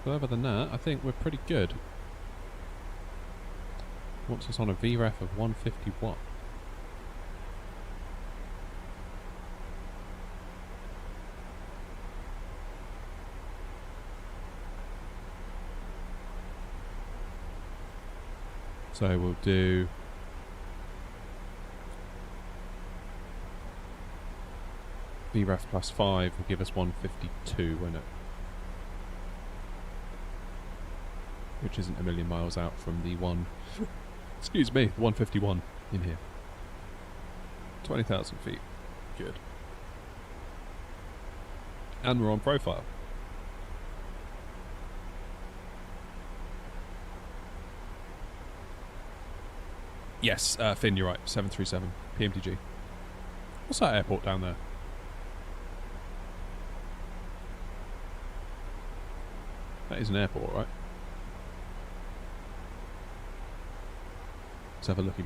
But other than that, I think we're pretty good. Wants us on a VREF of 151. So we'll do VREF plus 5 will give us 152, won't it? Which isn't a million miles out from the excuse me, 151 in here. 20,000 feet. Good. And we're on profile. Yes, Finn, you're right. 737 PMDG. What's that airport down there? That is an airport, right? Let's have a looky.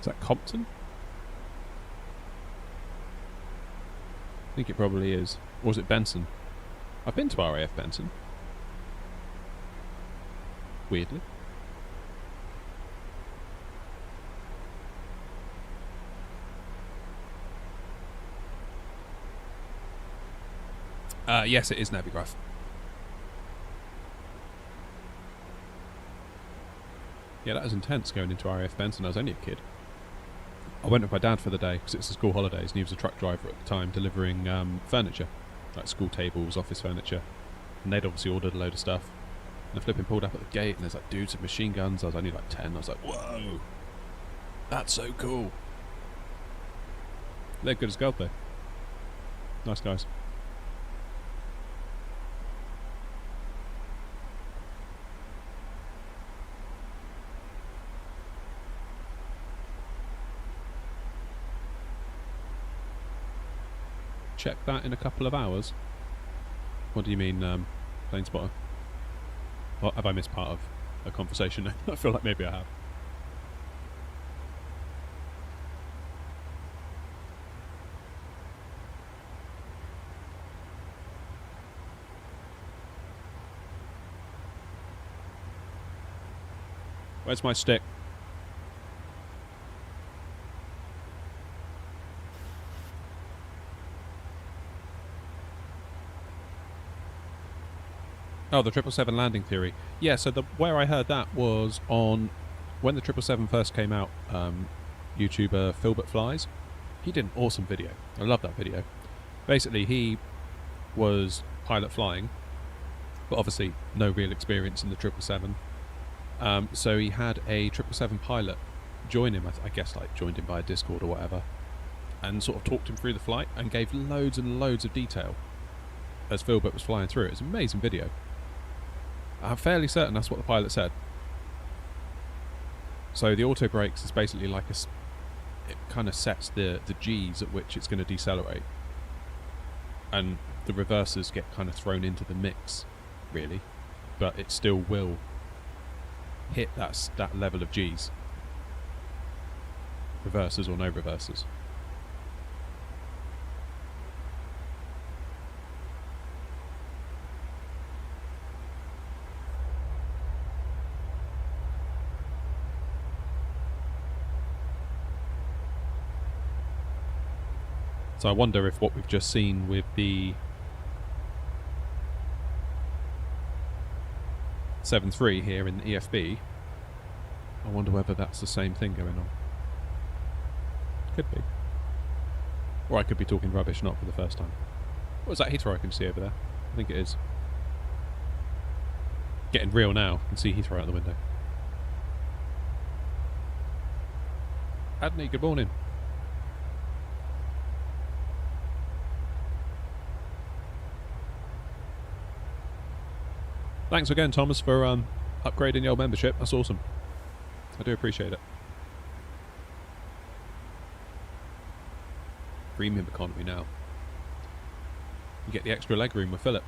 Is that Compton? I think it probably is. Or was it Benson? I've been to RAF Benson. Weirdly. Yes, it is Navigraph. Yeah, that was intense going into RAF Benson. I was only a kid. I went with my dad for the day because it's the school holidays and he was a truck driver at the time delivering furniture, like school tables, office furniture, and they'd obviously ordered a load of stuff. And the flipping pulled up at the gate and there's like dudes with machine guns. I was only like 10. I was like, whoa, that's so cool. They're good as gold though. Nice guys. Check that in a couple of hours. What do you mean, plane spotter? Well, have I missed part of a conversation? I feel like maybe I have. Where's my stick? Oh, the 777 landing theory. Yeah, so where I heard that was on when the 777 first came out. YouTuber Philbert Flies. He did an awesome video. I love that video. Basically, he was pilot flying, but obviously no real experience in the 777. So he had a 777 pilot join him, I guess, like joined him by Discord or whatever, and sort of talked him through the flight and gave loads and loads of detail as Philbert was flying through it. It's an amazing video. I'm fairly certain that's what the pilot said. So the auto brakes is basically like it kind of sets the G's at which it's going to decelerate, and the reversers get kind of thrown into the mix, really, but it still will hit that level of G's, reversers or no reversers. So I wonder if what we've just seen with the 7.3 here in the EFB, I wonder whether that's the same thing going on. Could be. Or I could be talking rubbish, not for the first time. What was that Heathrow I can see over there? I think it is. Getting real now. I can see Heathrow out the window. Adney, good morning. Thanks again, Thomas, for upgrading your membership. That's awesome. I do appreciate it. Premium economy now. You get the extra legroom with Philip.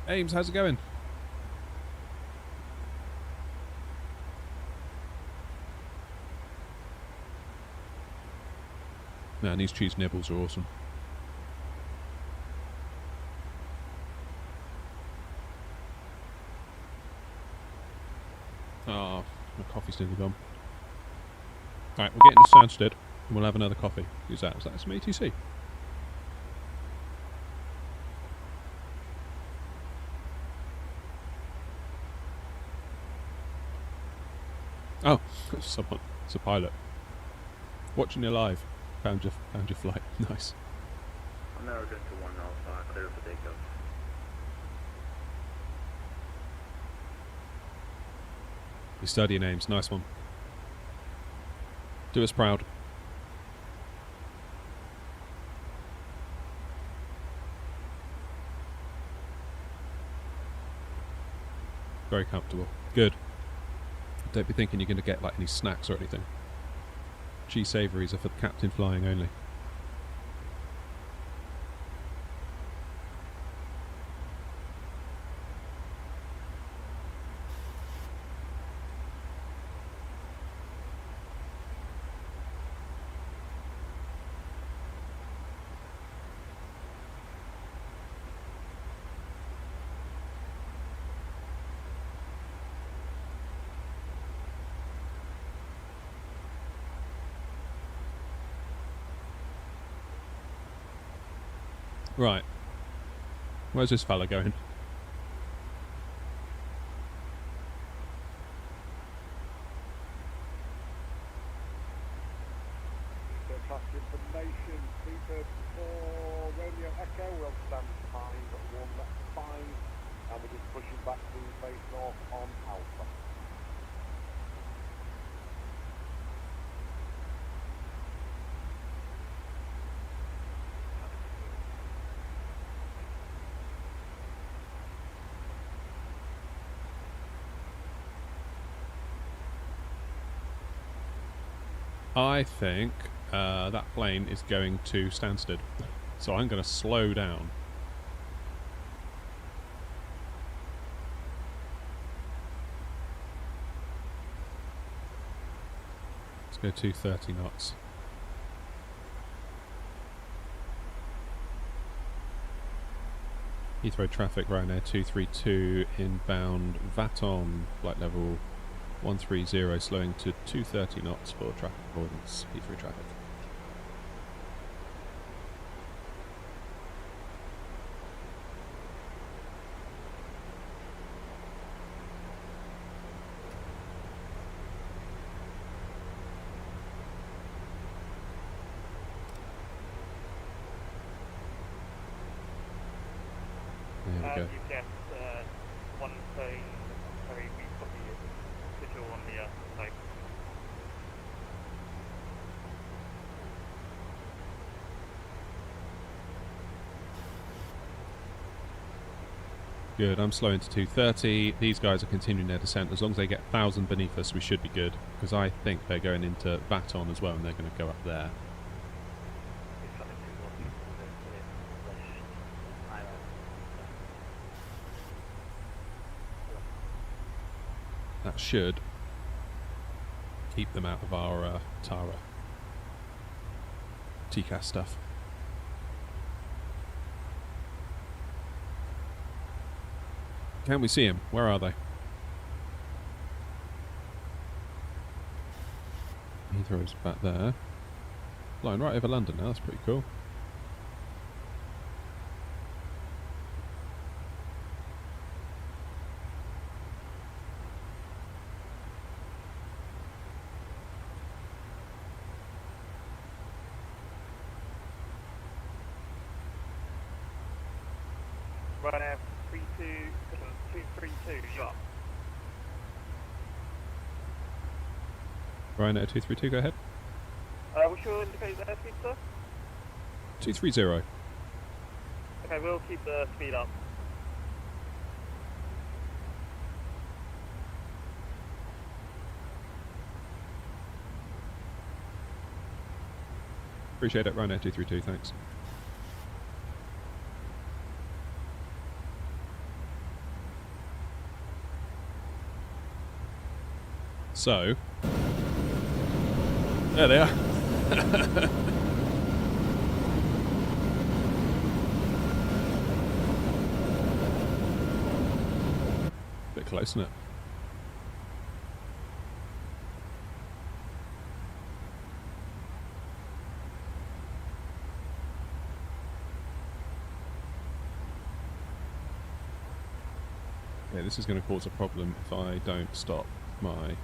Ames, how's it going? Man, these cheese nibbles are awesome. Oh, my coffee's nearly gone. Alright, we'll get into Stansted and we'll have another coffee. Who's that? Is that some ATC? Oh, someone. It's a pilot. Watching you live. Found your flight. Nice. I'm now going to 105, clear for takeoff. You study your names. Nice one. Do us proud. Very comfortable. Good. Don't be thinking you're going to get like any snacks or anything. Cheese savouries are for the captain flying only. Right. Where's this fella going? Class information, 334 Romeo Echo, we'll stand 515, and we're just pushing back to face north on Alpha. I think that plane is going to Stansted, so I'm going to slow down. Let's go 230 knots. Heathrow traffic, Ryanair 232 inbound Vaton, flight level 130 slowing to 230 knots for traffic avoidance, P3 traffic. There we go. You get one thing, sorry, we've got the visual on the site. Good, I'm slowing to 230. These guys are continuing their descent. As long as they get 1,000 beneath us, we should be good. Because I think they're going into Baton as well, and they're going to go up there. That should keep them out of our Tara TCAS stuff. Can we see him? Where are they? Heathrow's back there. Flying right over London now, that's pretty cool. Ryanair 232, shot. Ryanair 232, go ahead. What's your indicated airspeed, sir? 230. Okay, we'll keep the speed up. Appreciate it, Ryanair 232, thanks. So, there they are. Bit close, isn't it? Yeah, this is going to cause a problem if I don't stop my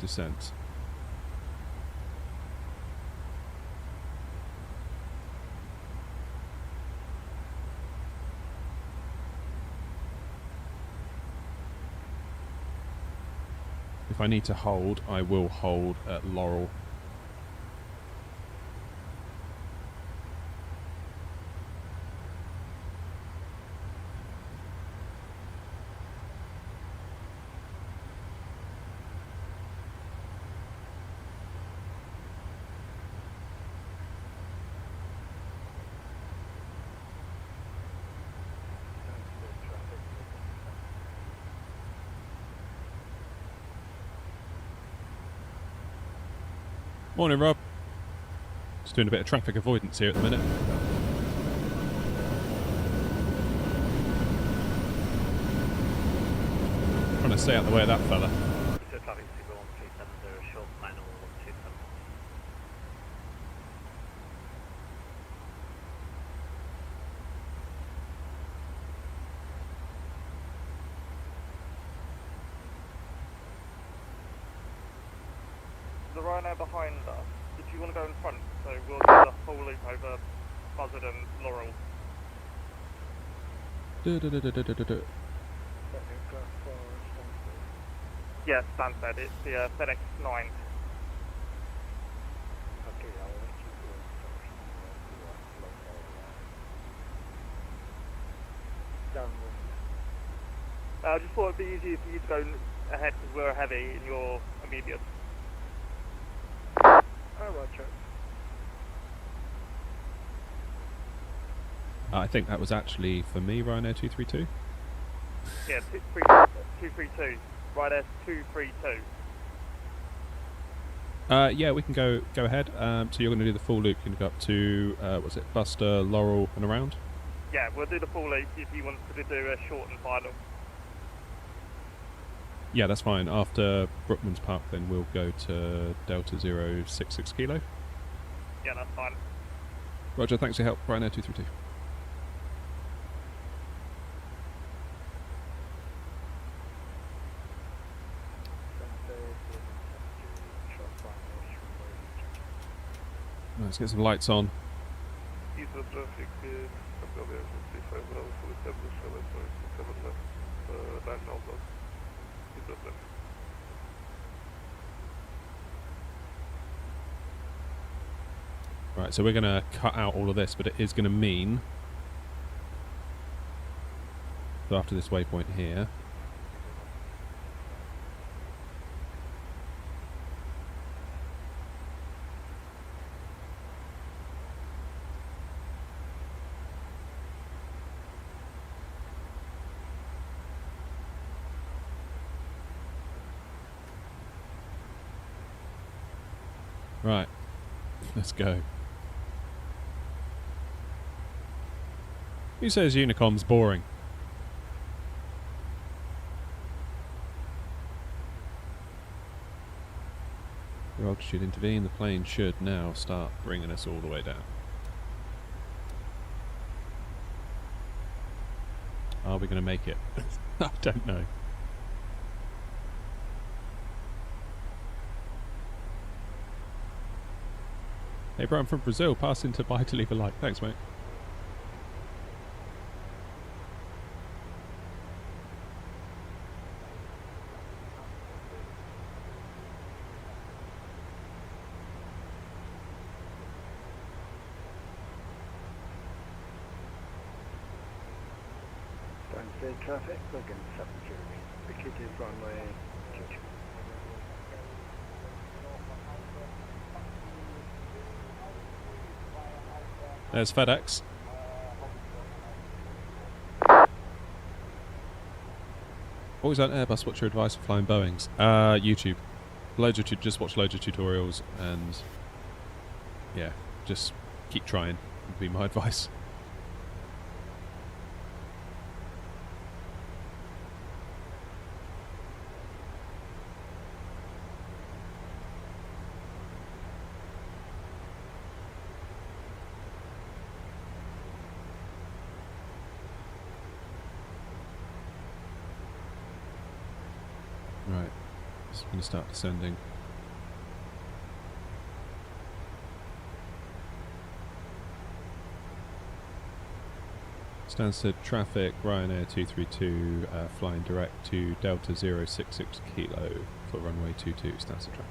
descent. If I need to hold, I will hold at Laurel. Morning, Rob. Just doing a bit of traffic avoidance here at the minute. Trying to stay out the way of that fella. The Ryanair behind us, if you want to go in front, so we'll do the whole loop over Buzzard and Laurel. Yeah, Stansted, it's the FedEx 9. Okay, I'll let you go first. Downwind. I just thought it'd be easier for you to go ahead because we're heavy and you're immediate. Oh, roger. I think that was actually for me, Ryanair 232. Yeah, 232. Ryanair 232. Yeah, we can go ahead. So you're going to do the full loop. You can go up to, what's it, Buster, Laurel and around? Yeah, we'll do the full loop if you want to do a short and final. Yeah, that's fine. After Brookman's Park, then we'll go to Delta 066 Kilo. Yeah, that's fine. Roger, thanks for your help. Ryanair 232. Right, let's get some lights on. East of traffic, aviation 35 Bravo, full established, 7 left, 9 northbound. East of left. Right, so we're going to cut out all of this, but it is going to mean... So after this waypoint here... Right, let's go. Who says Unicom's boring? The altitude intervene. The plane should now start bringing us all the way down. Are we going to make it? I don't know. Hey bro, I'm from Brazil. Pass into buy to leave a like. Thanks, mate. Stansted traffic, Logan 7 Jeremy. Vacated runway 22. There's FedEx. Always on Airbus. What's your advice for flying Boeings? YouTube. Just watch loads of tutorials and yeah, just keep trying would be my advice. Right, just going to start descending. Stansted traffic, Ryanair 232, flying direct to Delta 066 Kilo for runway 22, Stansted traffic.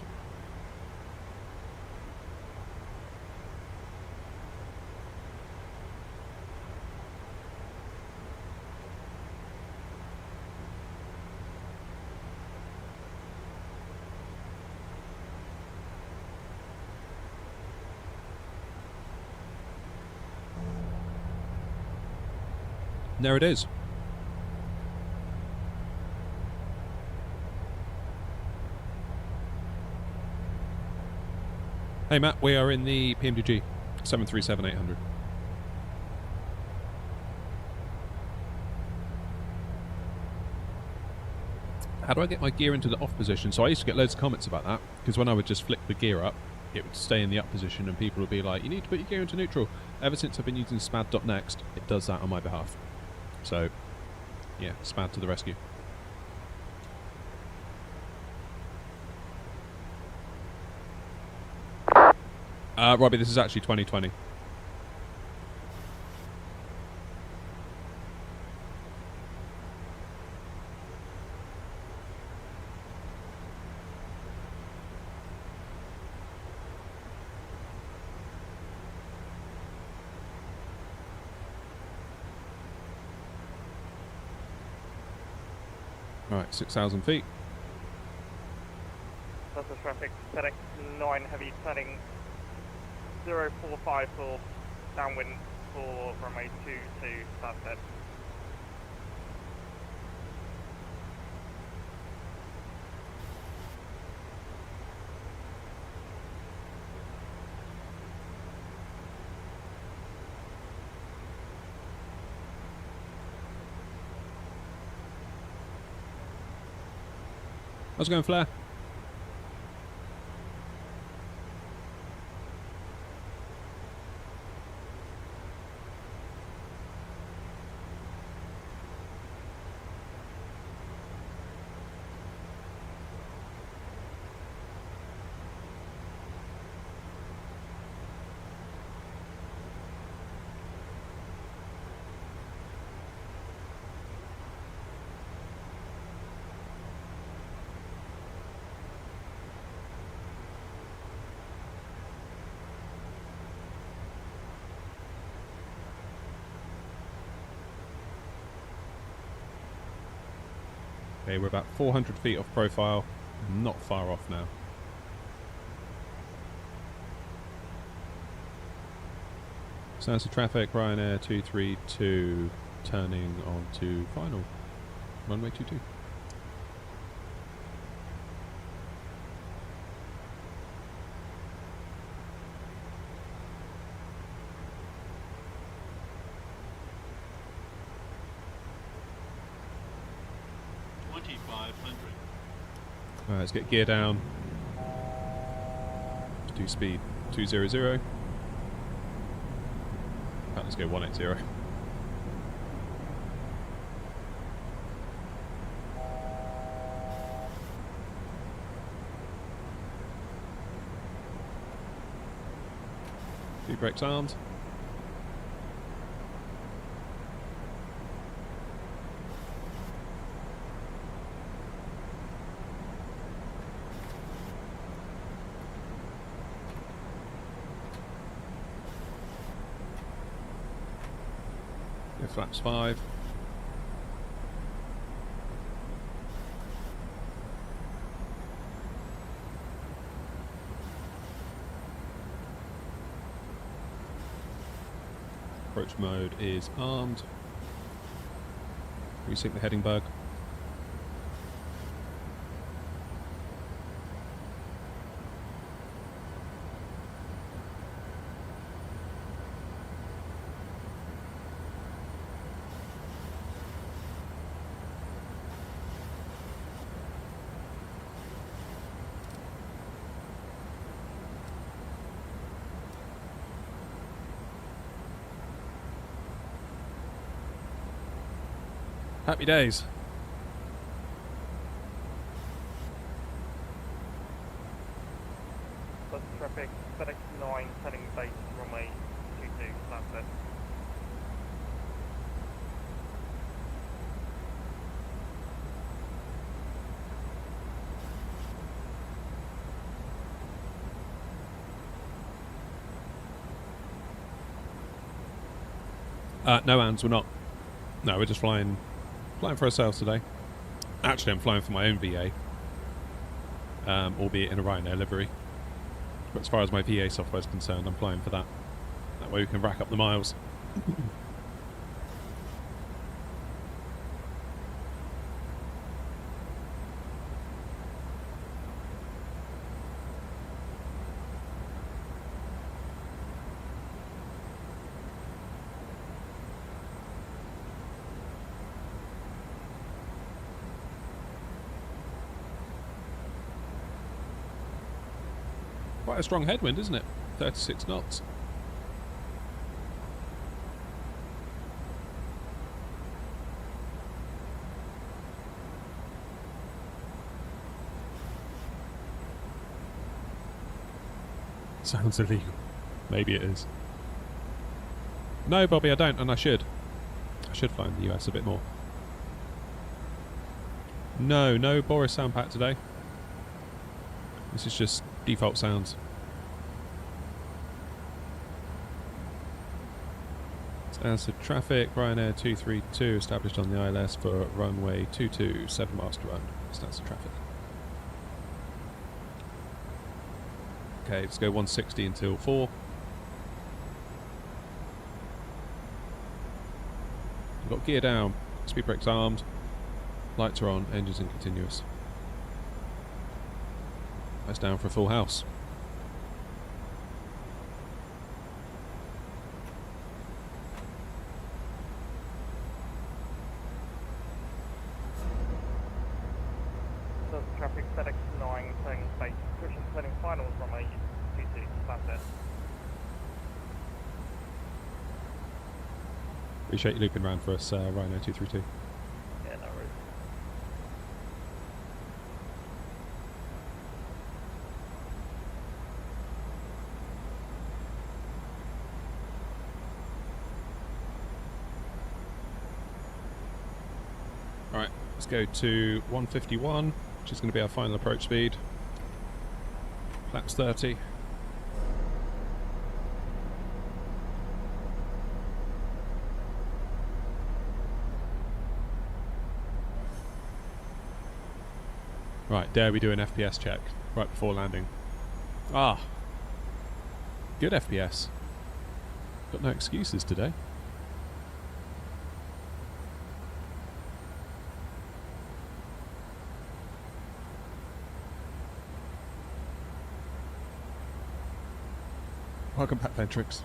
There it is. Hey Matt, we are in the PMDG 737-800. How do I get my gear into the off position? So I used to get loads of comments about that, because when I would just flick the gear up, it would stay in the up position and people would be like, you need to put your gear into neutral. Ever since I've been using spad.next, it does that on my behalf. So, yeah, SPAD to the rescue. Robbie, this is actually 2020. Right, 6,000 feet. Delta traffic, FedEx 9 heavy turning 045 for downwind for runway 22 Stansted. How's it going, Flair? Okay, we're about 400 feet off profile. Not far off now. Sounds of traffic, Ryanair 232, turning onto final. Runway 22. Alright, let's get gear down. Let's do speed 200. In fact, let's go 180. Speed brakes armed. Flaps 5. Approach mode is armed. Resync the heading bug. Happy days. Bus traffic, FedEx 9, turning base, runway 22, that's it. No, Ands, we're not. No, we're just flying for ourselves today. Actually, I'm flying for my own VA, albeit in a Ryanair livery. But as far as my VA software is concerned, I'm flying for that. That way we can rack up the miles. Quite a strong headwind, isn't it? 36 knots. Sounds illegal. Maybe it is. No, Bobby, I don't, and I should. I should fly in the US a bit more. No Boris sound pack today. This is just default sounds. As to traffic, Ryanair 232 established on the ILS for runway 22, 7 miles to run. That's the traffic. Okay, let's go 160 until 4. We've got gear down, speed brakes armed, lights are on, engines in continuous. That's down for a full house. So traffic runway 22, flat there. Appreciate you looping around for us, Rhino 232. Yeah, no worries. Alright, let's go to 151, which is going to be our final approach speed. Flaps 30. Right, dare we do an FPS check right before landing? Ah, good FPS. Got no excuses today. Welcome back, Ventrix.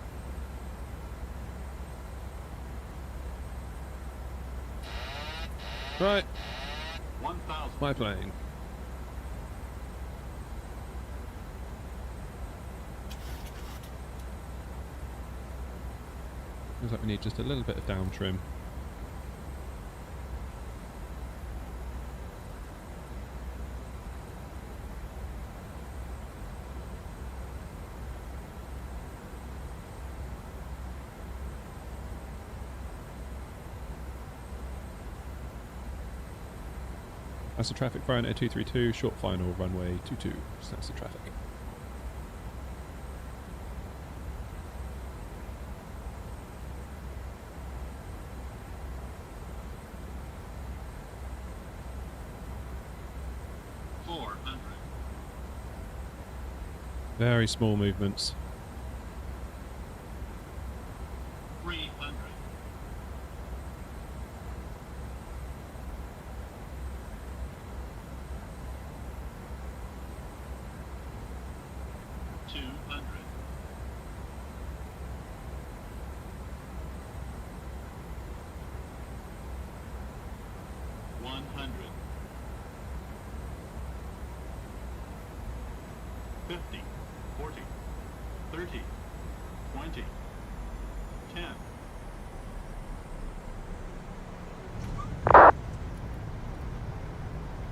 Right, 1,000. my plane. Looks like we need just a little bit of down trim. That's the traffic for Ryanair 232, short final runway 22. So that's the traffic. Very small movements. 300. 200. 100. 50. 40, 30, 20, 10.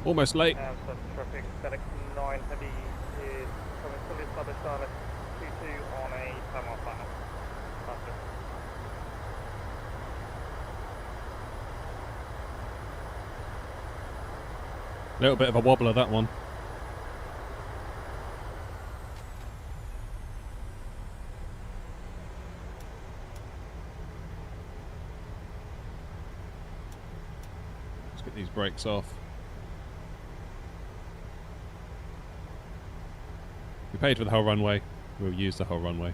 Almost late. So traffic, FedEx 9 Heavy is coming fully established RS 22 on a Panama final. That's it. Little bit of a wobbler, that one. Let's get these brakes off. We paid for the whole runway. We'll use the whole runway.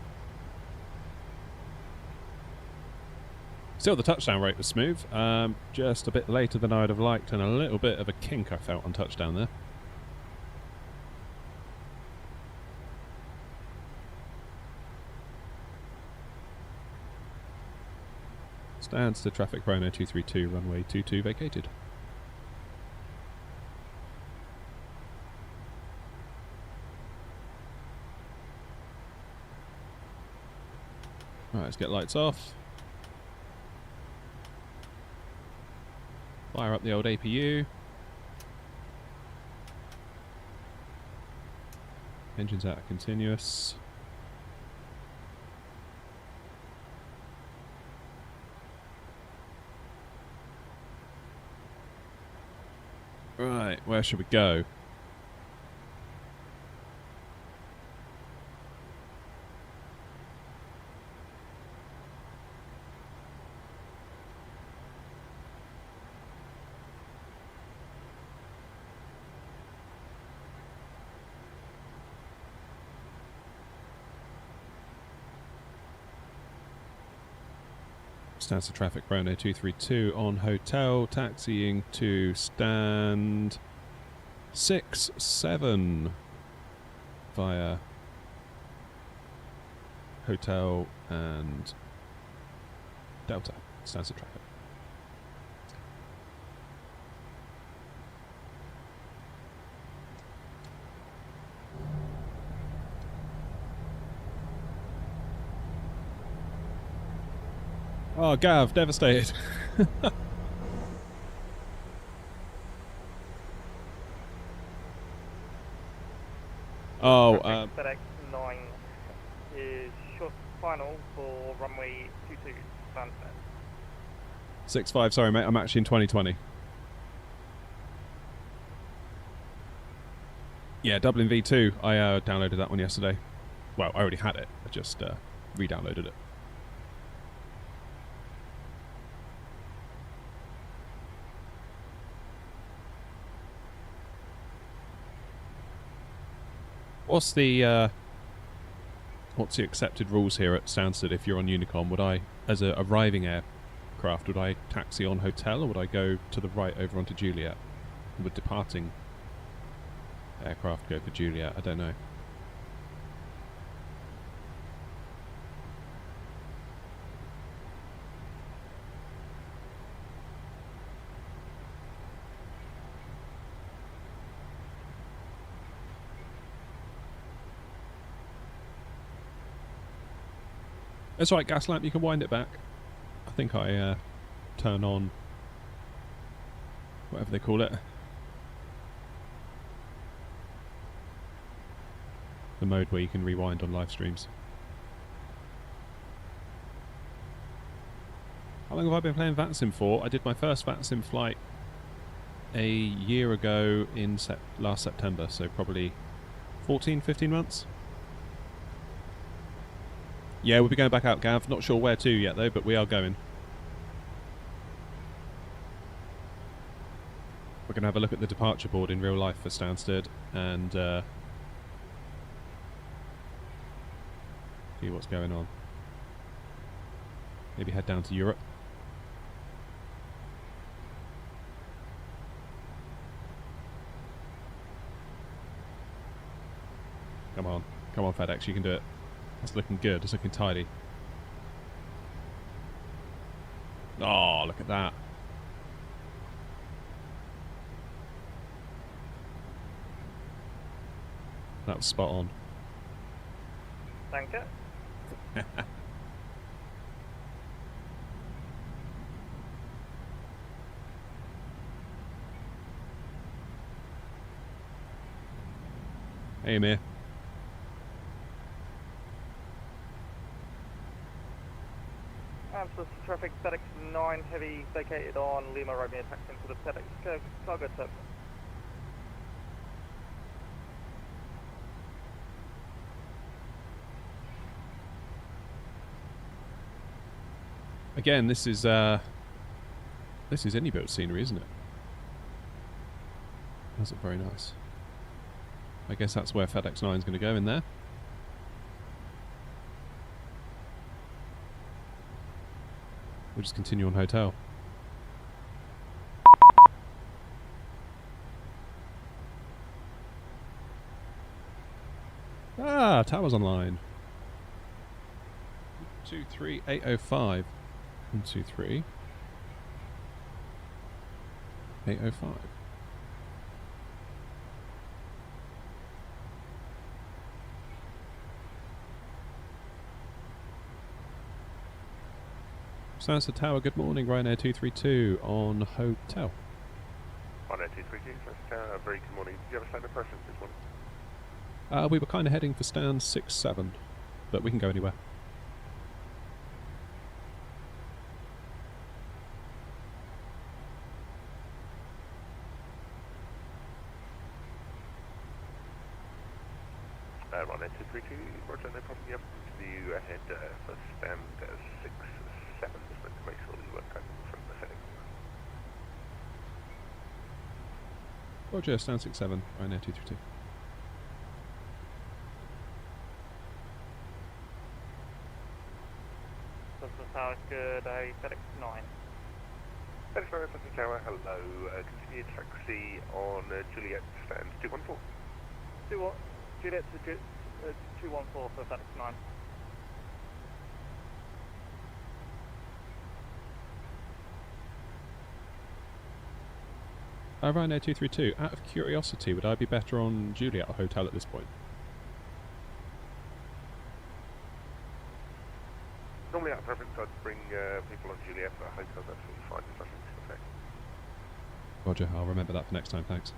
Still, the touchdown rate was smooth. Just a bit later than I'd have liked, and a little bit of a kink I felt on touchdown there. Stands to traffic Ryanair 232, runway 22 vacated. Right, let's get lights off. Fire up the old APU. Engines out of continuous. Right, where should we go? Stands to traffic Ryanair 232 on hotel, taxiing to stand 6-7 via hotel and Delta. Stands to traffic. Oh, Gav, devastated. Oh, FedEx 9 is short final for runway 22, stand set. 6-5, sorry mate, I'm actually in 2020. Yeah, Dublin V2, I downloaded that one yesterday. Well, I already had it, I just re-downloaded it. What's the accepted rules here at Stansted if you're on Unicom? Would I, as a arriving aircraft, would I taxi on hotel or would I go to the right over onto Juliet? Would departing aircraft go for Juliet? I don't know. That's right, gas lamp, you can wind it back. I think I turn on whatever they call it. The mode where you can rewind on live streams. How long have I been playing VATSIM for? I did my first VATSIM flight a year ago in last September, so probably 14, 15 months. Yeah, we'll be going back out, Gav. Not sure where to yet, though, but we are going. We're going to have a look at the departure board in real life for Stansted and see what's going on. Maybe head down to Europe. Come on, FedEx, you can do it. It's looking good, it's looking tidy. Oh, look at that. That was spot on. Thank you. Hey, Amir. Answers to traffic, FedEx 9 heavy vacated on Lima Romeo taxi into the FedEx cargo terminal. Again, this is any built scenery, isn't it? Does look very nice. I guess that's where FedEx 9 is going to go in there. We'll just continue on hotel. Ah, tower's online. 123-805. 123-805. Stansted Tower, good morning, Ryanair 232 on hotel. Ryanair 232, very good morning. Do you have a stand of preference this morning? We were kind of heading for stand 6-7, but we can go anywhere. Ryanair 232, roger, no problem. You have to do ahead for stand 6-7, just to make sure that you weren't going from the heading. Roger, stand 6-7, Ryanair 232. This tower, good day, FedEx 9. FedEx 9, Stansted Tower, hello. Continue taxi on Juliet stand 214. Juliet to 214 for FedEx 9. Ryanair 232, out of curiosity, would I be better on Juliet or hotel at this point? Normally out of preference I'd bring people on Juliet, but hotel's absolutely fine, there's nothing to affect. Roger, I'll remember that for next time, thanks.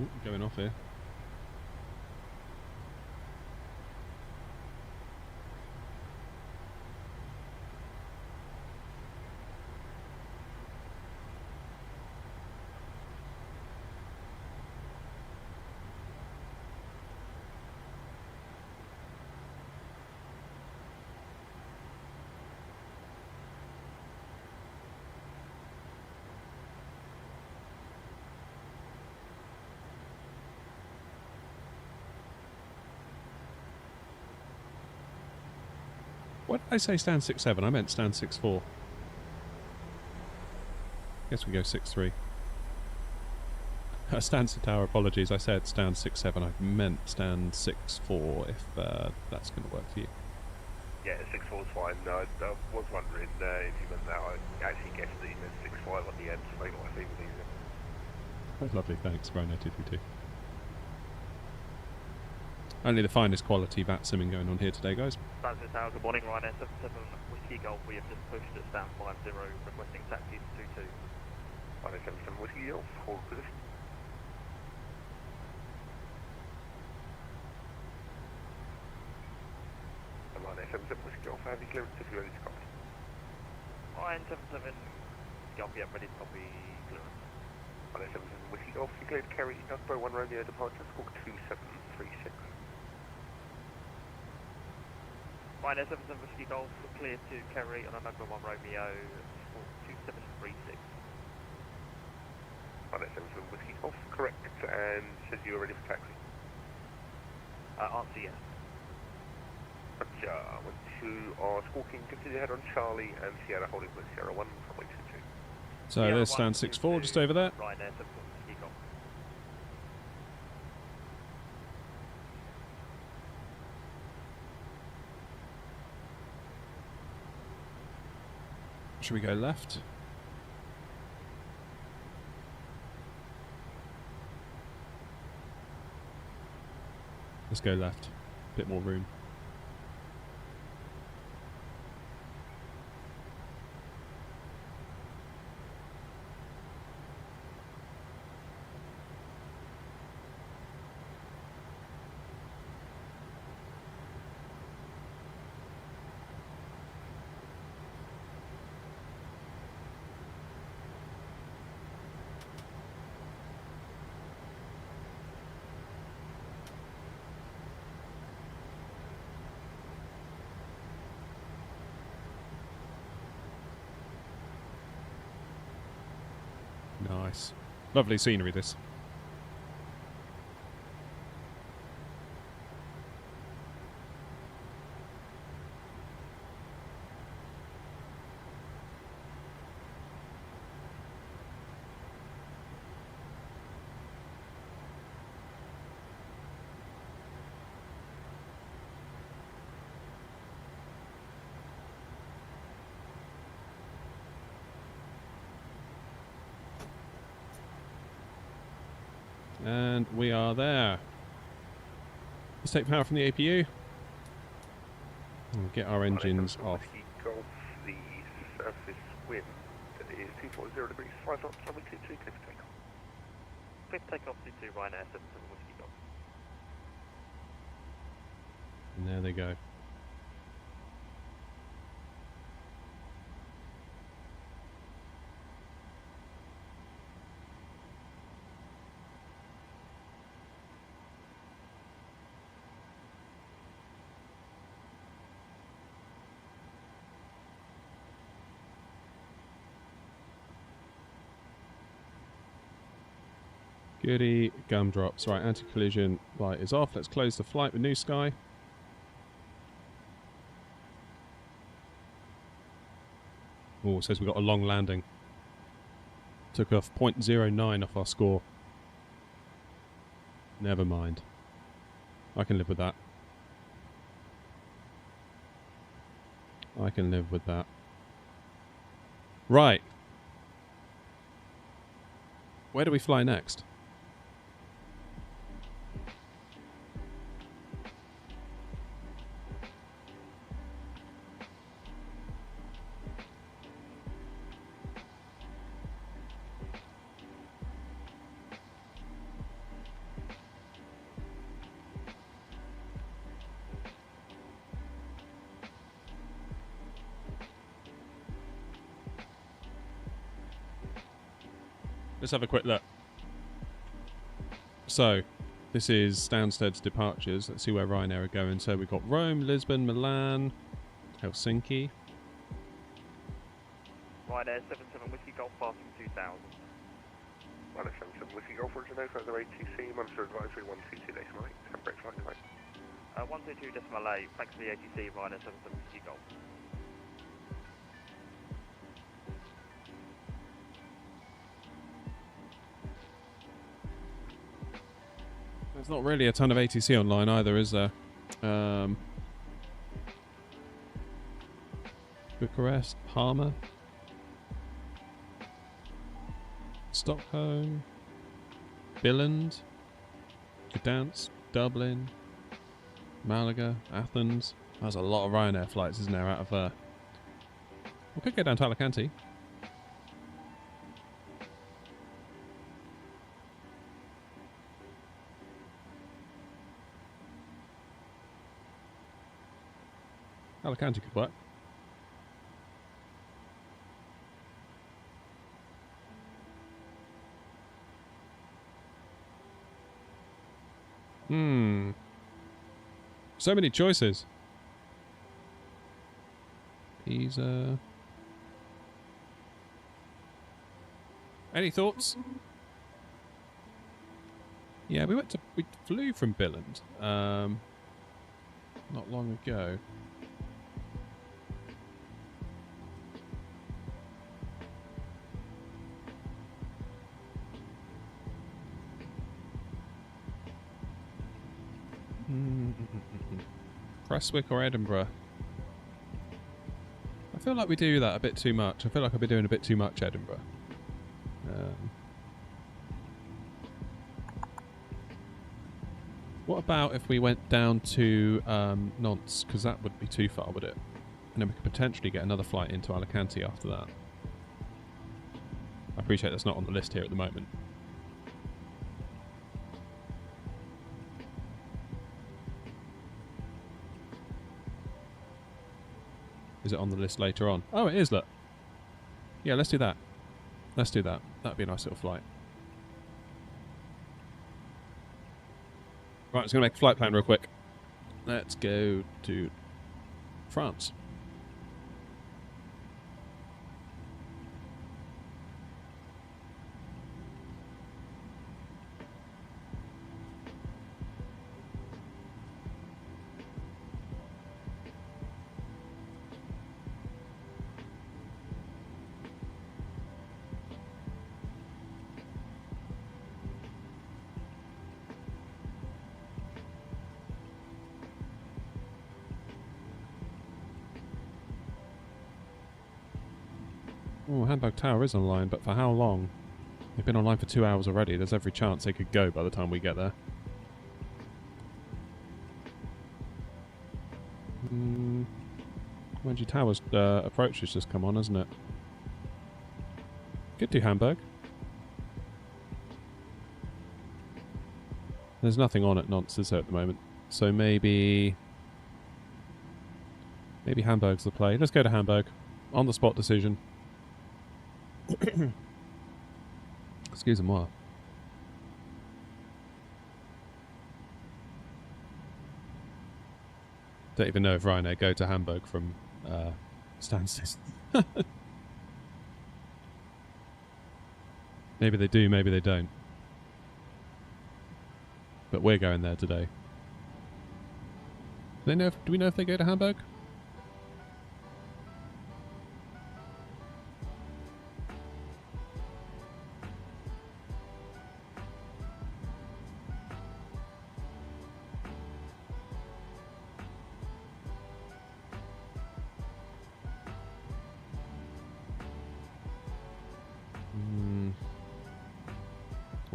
Ooh, going off here. What did I say stand 6.7? I meant stand 6.4. Guess we go 6.3. Stand to tower, apologies. I said stand 6.7. I meant stand 6.4 if that's going to work for you. Yeah, 6.4 is fine. I was wondering if you meant that. I actually guessed that you meant 6.5 on the end, so they got my feet easier. Oh, lovely, thanks, Ryanair 232. Only the finest quality VAT simming going on here today, guys. Stand to tower, good morning, Ryanair 77 Whiskey Golf. We have just pushed at stand 50, requesting taxi to 22. Ryanair 77 Whiskey Golf, hold position. Ryanair 77 Whiskey Golf, have you clearance if you're ready to copy? Ryanair 77 Golf, yeah, ready to copy clearance. Ryanair 77 Whiskey Golf, you cleared to carry Osprey 1 Romeo departure, squawk 2736. Ryanair 77 Whiskey Golf, clear to carry on a number 1 Romeo, 2736. Ryanair 77 Whiskey Golf, correct, and says you are ready for taxi. Answer yes. Roger, went to our squawking, continue ahead on Charlie and Sierra holding with Sierra 1 from 22. So Yeah, there's stand 6.4 just over there. Ryanair 77 Whiskey Golf. Should we go left? Let's go left. Bit more room. Nice. Lovely scenery, this. And we are there. Let's take power from the APU. And get our engines off. Whiskey Golf, the surface wind is 240 degrees, 5 knots, runway 22, clear for takeoff. Clear for takeoff to Ryanair 77 Whiskey Golf. And there they go. Goody gumdrops. Right, anti-collision light is off. Let's close the flight with New Sky. Oh, it says we got a long landing. Took off 0.09 off our score. Never mind. I can live with that. I can live with that. Right. Where do we fly next? Let's have a quick look. So, this is Stansted's departures. Let's see where Ryanair are going. So we've got Rome, Lisbon, Milan, Helsinki. Ryanair 77 Whiskey Golf passing 2000. Ryanair 77 Whiskey Golf for today, flight 0ATC, monitor advisory 122 decimal 8, temperate flight tonight. 122 decimal 8, thanks for the ATC, Ryanair 77 Whiskey Golf. There's not really a ton of ATC online either, is there? Bucharest, Parma, Stockholm, Billund, Gdansk, Dublin, Malaga, Athens. That's a lot of Ryanair flights, isn't there, out of there? We could go down to Alicante. Alicante could work. So many choices. Pisa. Any thoughts? Yeah, we flew from Billund not long ago. Prestwick or Edinburgh? I feel like we do that a bit too much. I feel like I've been doing a bit too much Edinburgh. What about if we went down to Nantes? Because that would be too far, would it? And then we could potentially get another flight into Alicante after that. I appreciate that's not on the list here at the moment. Is it on the list later on? Oh, it is, look. Yeah, let's do that. Let's do that. That'd be a nice little flight. Right, I'm just going to make a flight plan real quick. Let's go to France. Oh, Hamburg Tower is online, but for how long? They've been online for 2 hours already. There's every chance they could go by the time we get there. Wenji Tower's approach has just come on, hasn't it? Could do Hamburg. There's nothing on at Nantes, is there, at the moment? So maybe Hamburg's the play. Let's go to Hamburg. On the spot decision. Excusez-moi. Don't even know if Ryanair go to Hamburg from Stansted. Maybe they do, maybe they don't. But we're going there today. Do we know if they go to Hamburg?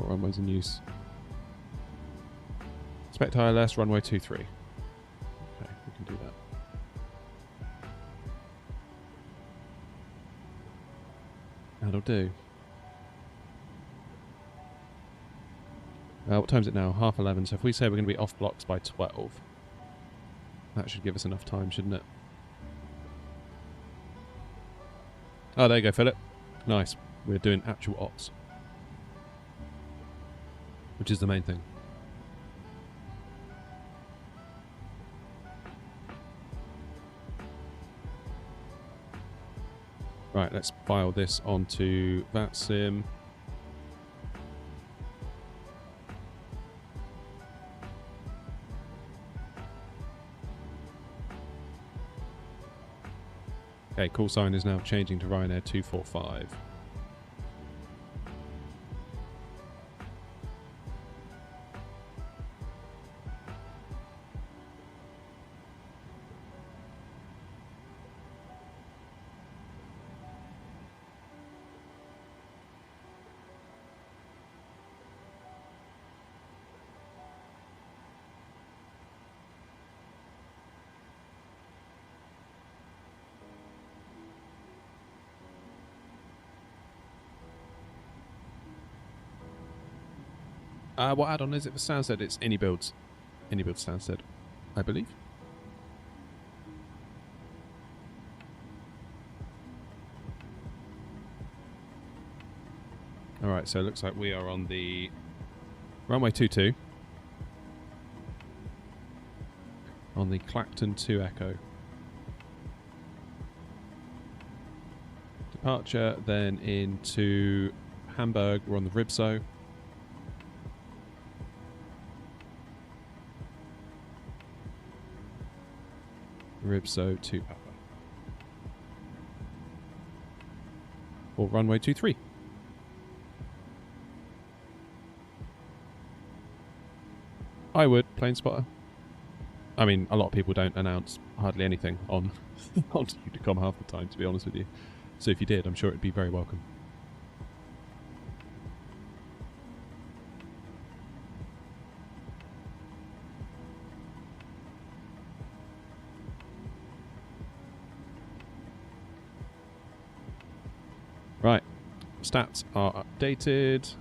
What runway's in use? Expect ILS, runway 23. Okay, we can do that. That'll do. What time is it now? 11:30. So if we say we're going to be off blocks by 12, that should give us enough time, shouldn't it? Oh, there you go, Philip. Nice. We're doing actual ops, which is the main thing. Right, let's file this onto VATSIM. Okay, call sign is now changing to Ryanair 245. What add-on is it for Stansted? It's AnyBuilds. AnyBuilds Stansted, I believe. Alright, so it looks like we are on the runway 22. On the Clacton 2 Echo. Departure, then into Hamburg. We're on the Ribso. Ribso to Papa. Or runway 23. I would, plane spotter. I mean, a lot of people don't announce hardly anything on on Unicom half the time, to be honest with you. So if you did, I'm sure it'd be very welcome. Right, stats are updated.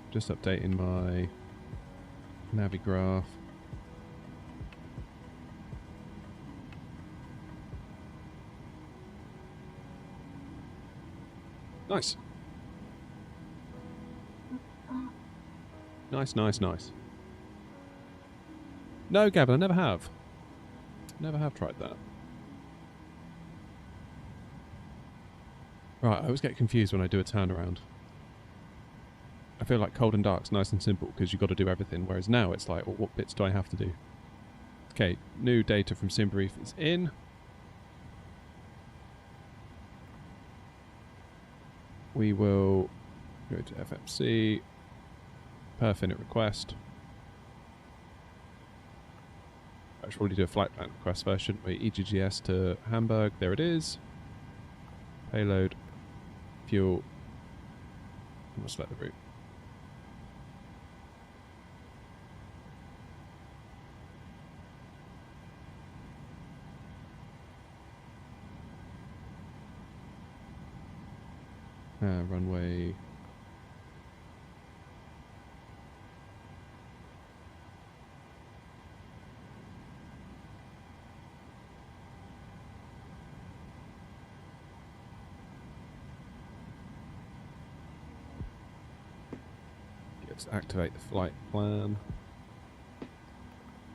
Just updating my Navigraph. Nice. Nice, nice, nice. No, Gavin, I never have. Never have tried that. Right, I always get confused when I do a turnaround. I feel like cold and dark's nice and simple because you've got to do everything, whereas now it's like, well, what bits do I have to do? Okay, new data from SimBrief is in. We will go to FFC, perf init request. I should probably do a flight plan request first, shouldn't we? EGGS to Hamburg, there it is. Payload, fuel, and we'll select the route. Runway. Let's activate the flight plan.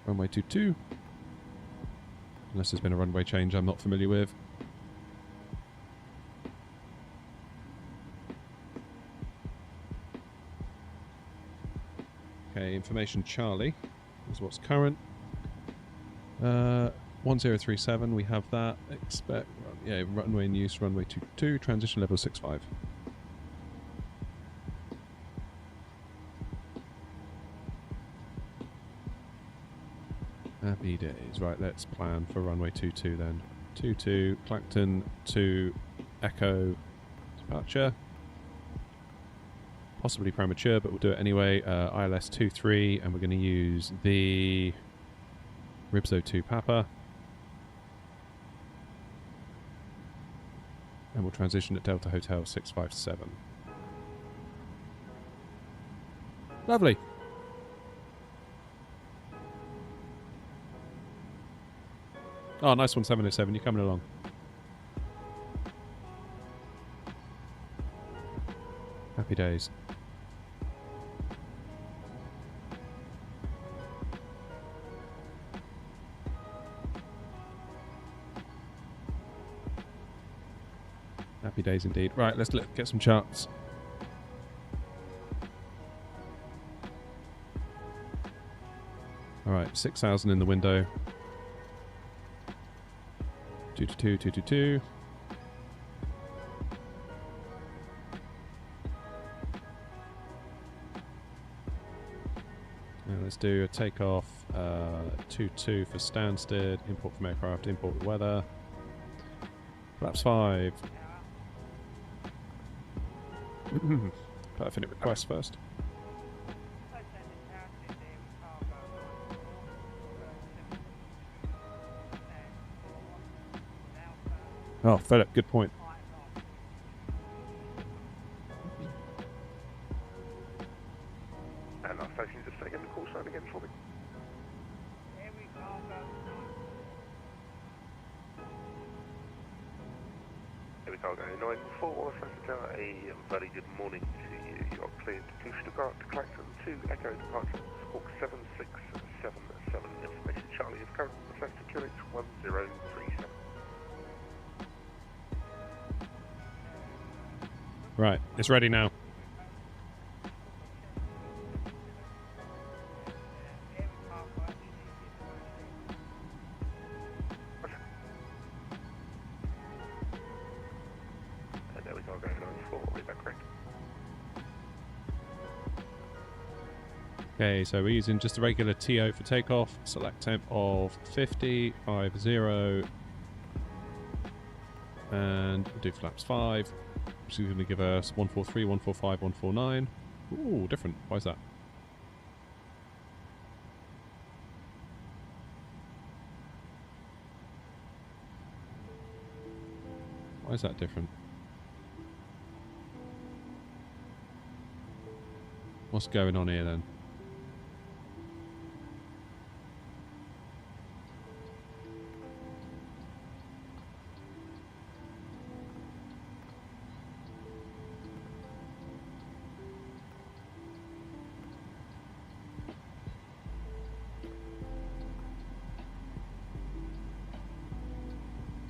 Runway 22. Unless there's been a runway change I'm not familiar with. Okay, information Charlie is what's current. 1037, we have that. Expect, yeah, runway in use, runway 22, transition level 65. Happy days. Right, let's plan for runway 22 then. 22, Clacton to Echo departure. Possibly premature, but we'll do it anyway. ILS 23, and we're going to use the Ribso 2 Papa. And we'll transition at Delta Hotel 657. Lovely. Oh, nice one, 707. You're coming along. Happy days. Happy days indeed. Right, let's get some charts. Alright, 6,000 in the window. 222, 222. And let's do a takeoff 22 for Stansted, import from aircraft, import with weather. Flaps 5. Put a finite request first. Oh, Philip, good point. And our station just taking the call sign again for me. Here we go, going 94, Sasaka, a very good morning to you. You are cleared to Stuttgart to Clacton to Echo departure, squawk 7677, information Charlie is current, request to QH 1037. Right, it's ready now. And there we go, going 94, is that correct? Okay, so we're using just a regular TO for takeoff. Select temp of 50, 50, and we'll do flaps 5. Which is going to give us 143, 145, 149. Ooh, different. Why is that? Why is that different? What's going on here then?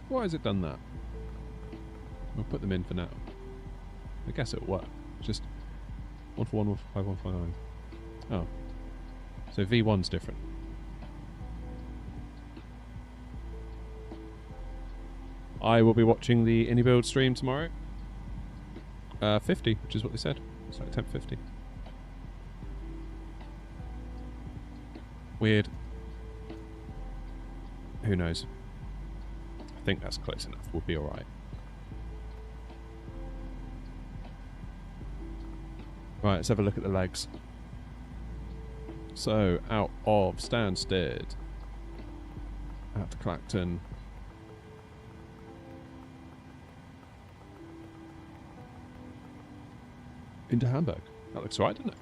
Why has it done that? We'll put them in for now. I guess it'll work. It's just 141, 145, 159. Oh. So V1's different. I will be watching the IndyBuild stream tomorrow. 50, which is what they said. It's like temp 50. Weird. Who knows? I think that's close enough. We'll be alright. Right, let's have a look at the legs. So, out of Stansted, out to Clacton, into Hamburg. That looks right, doesn't it?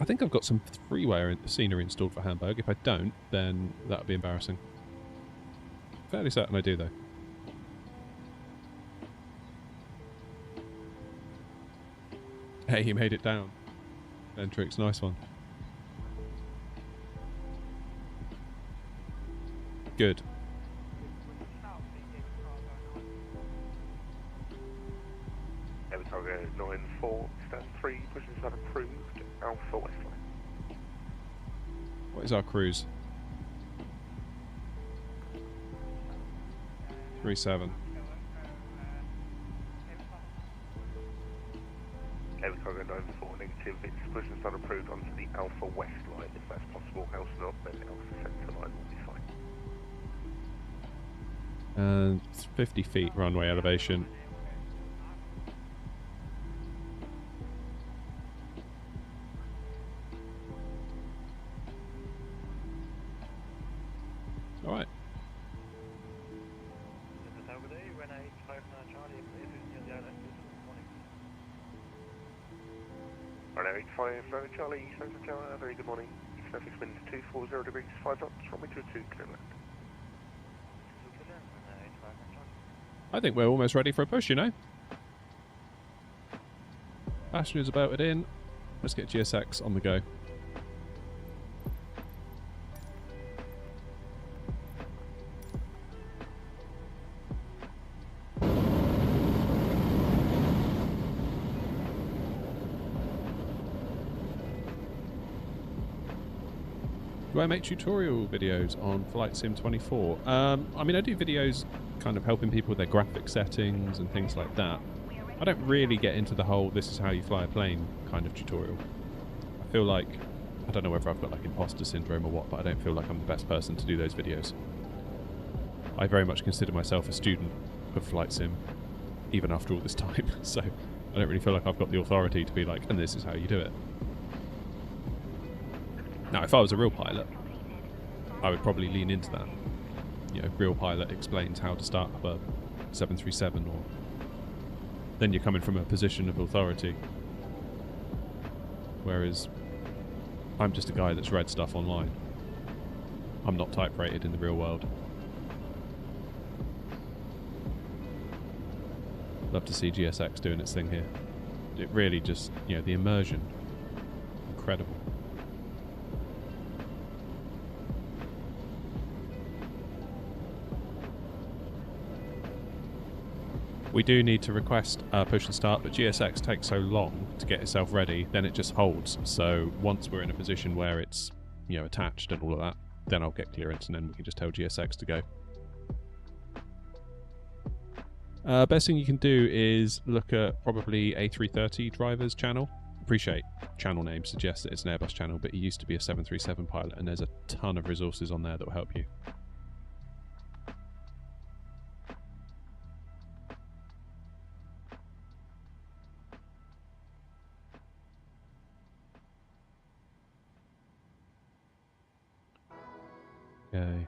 I think I've got some freeware scenery installed for Hamburg. If I don't, then that would be embarrassing. Fairly certain I do, though. Hey, you made it down. Ventrix, nice one. Good. There we go, 94, stand 3, pushing start approved, Alpha West line. What is our cruise? 37. There we go, 94, negative, it's pushing start approved onto the Alpha West line, if that's possible, else not, then Alpha Centre line will be fine. And it's 50 feet runway elevation. Alright. Ryanair 85 Charlie, Santa Clara, very good morning. Surface winds 240 degrees, 5 knots, runway 22, clear land. I think we're almost ready for a push, you know. Passengers about it in. Let's get GSX on the go. Do I make tutorial videos on Flight Sim 24? I mean, I do videos kind of helping people with their graphic settings and things like that. I don't really get into the whole this is how you fly a plane kind of tutorial. I feel like, I don't know whether I've got like imposter syndrome or what, but I don't feel like I'm the best person to do those videos. I very much consider myself a student of Flight Sim, even after all this time, so I don't really feel like I've got the authority to be like, and this is how you do it. Now, if I was a real pilot, I would probably lean into that. You know, real pilot explains how to start up a 737, or then you're coming from a position of authority. Whereas I'm just a guy that's read stuff online. I'm not type rated in the real world. Love to see GSX doing its thing here. It really just, you know, the immersion, incredible. We do need to request push and start, but GSX takes so long to get itself ready, then it just holds. So once we're in a position where it's, you know, attached and all of that, then I'll get clearance and then we can just tell GSX to go. Best thing you can do is look at probably A330 driver's channel. Appreciate channel name suggests that it's an Airbus channel, but he used to be a 737 pilot, and there's a ton of resources on there that will help you. Okay.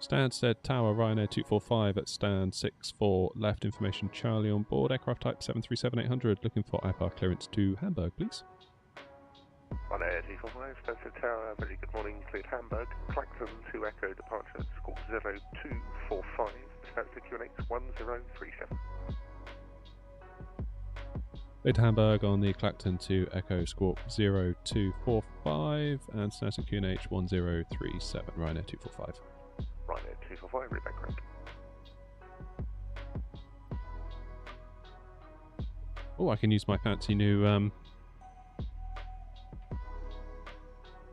Stansted Tower, Ryanair 245 at stand 64, left information Charlie on board, aircraft type 737-800, looking for IPAR clearance to Hamburg, please. Ryanair 245, Stansted Tower, very good morning, cleared Hamburg, Clacton to Echo, departure, squawk 0245, Stansted QNH 1037. Cleared Hamburg on the Clacton to Echo Squawk 0245 and Stansted QNH 1037, Ryanair 245. Ryanair 245, read back correct. Oh, I can use my fancy new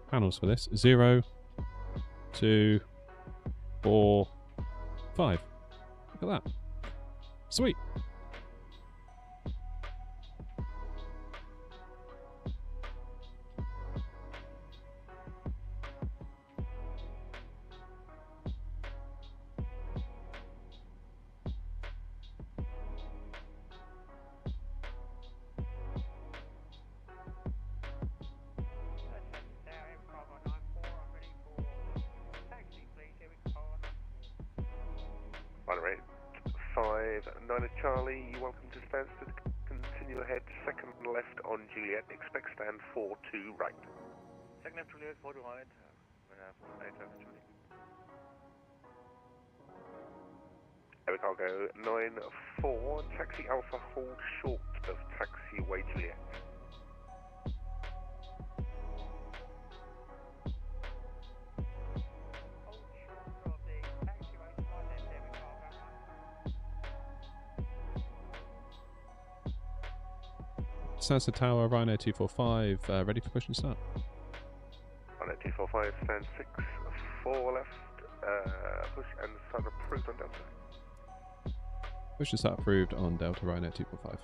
panels for this. 0, 2, 4, 5. Look at that. Sweet. Ryanair 59 Charlie, you're welcome to Stansted. Continue ahead, second left on Juliet. Expect stand 42 right. Second left Juliet, 4 to right. We have 8 left Juliet. Air Cargo 94, taxi Alpha, hold short of taxiway Juliet. Stansted Tower, Ryanair 245, ready for push and start. Ryanair 245, stand 6, 4 left, push and start approved on Delta. Push and start approved on Delta, Ryanair 245.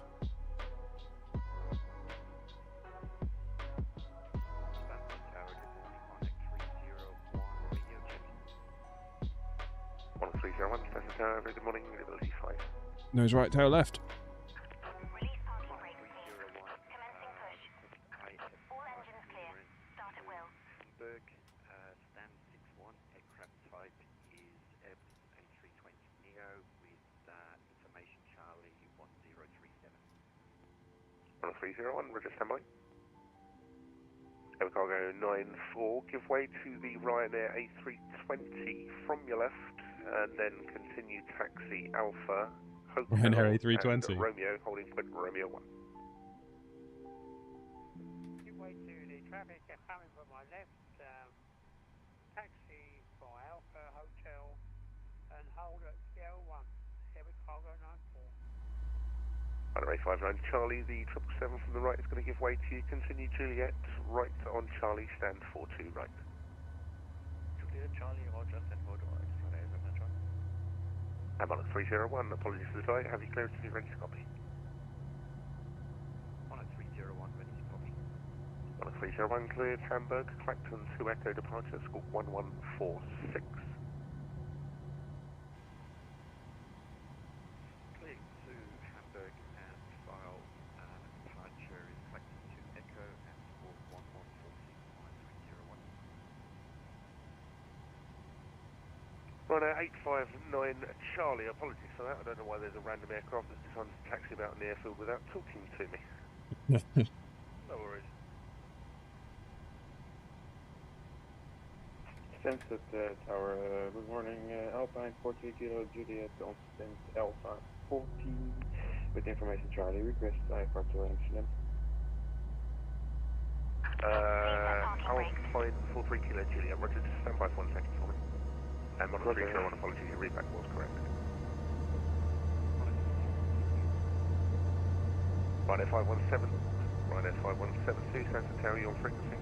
301, Cessna Tower, very good morning, visibility 5. Nose right, tail left. Release parking brake, please. Commencing push. All engines clear. Start at will. Hamburg, stand 61, aircraft type is Airbus A320neo with information Charlie 1037. 301, Roger, standby. Air Cargo 94, give way to the Ryanair A320 from your left, and then continue taxi Alpha, Hotel, Ryanair A320. and Romeo, holding point Romeo 1. Give way to the traffic coming from my left, taxi for Alpha Hotel, and hold at Sierra 1, Air Cargo 94. Ryanair A59 Charlie, the 777 from the right is going to give way to you, continue Juliet, right on Charlie, stand 42 right. Juliet, Charlie, Roger, stand 42 right. Ryanair A59. Hamburg 301, apologies for the delay, have you cleared to be ready to copy? 301, ready to copy. 301 cleared, Hamburg, Clacton 2 Echo departure, score 1146. Clear to Hamburg and file departure is Clacton 2 Echo and score 1146, 301. Ryanair 859 Charlie, apologies for that, I don't know why there's a random aircraft that's decided to taxi about in the airfield without talking to me. No worries. Stansted Tower, good morning, Alpine 43 Kilo Juliet on stand Alpha 14 with information Charlie, request IFR to incident. Alpine 43 Kilo Juliet, Roger, just stand by for 1 second for me. And 301, apologies, your readback was correct. Ryanair 517, Ryanair 5172, Stansted Tower, you on frequency?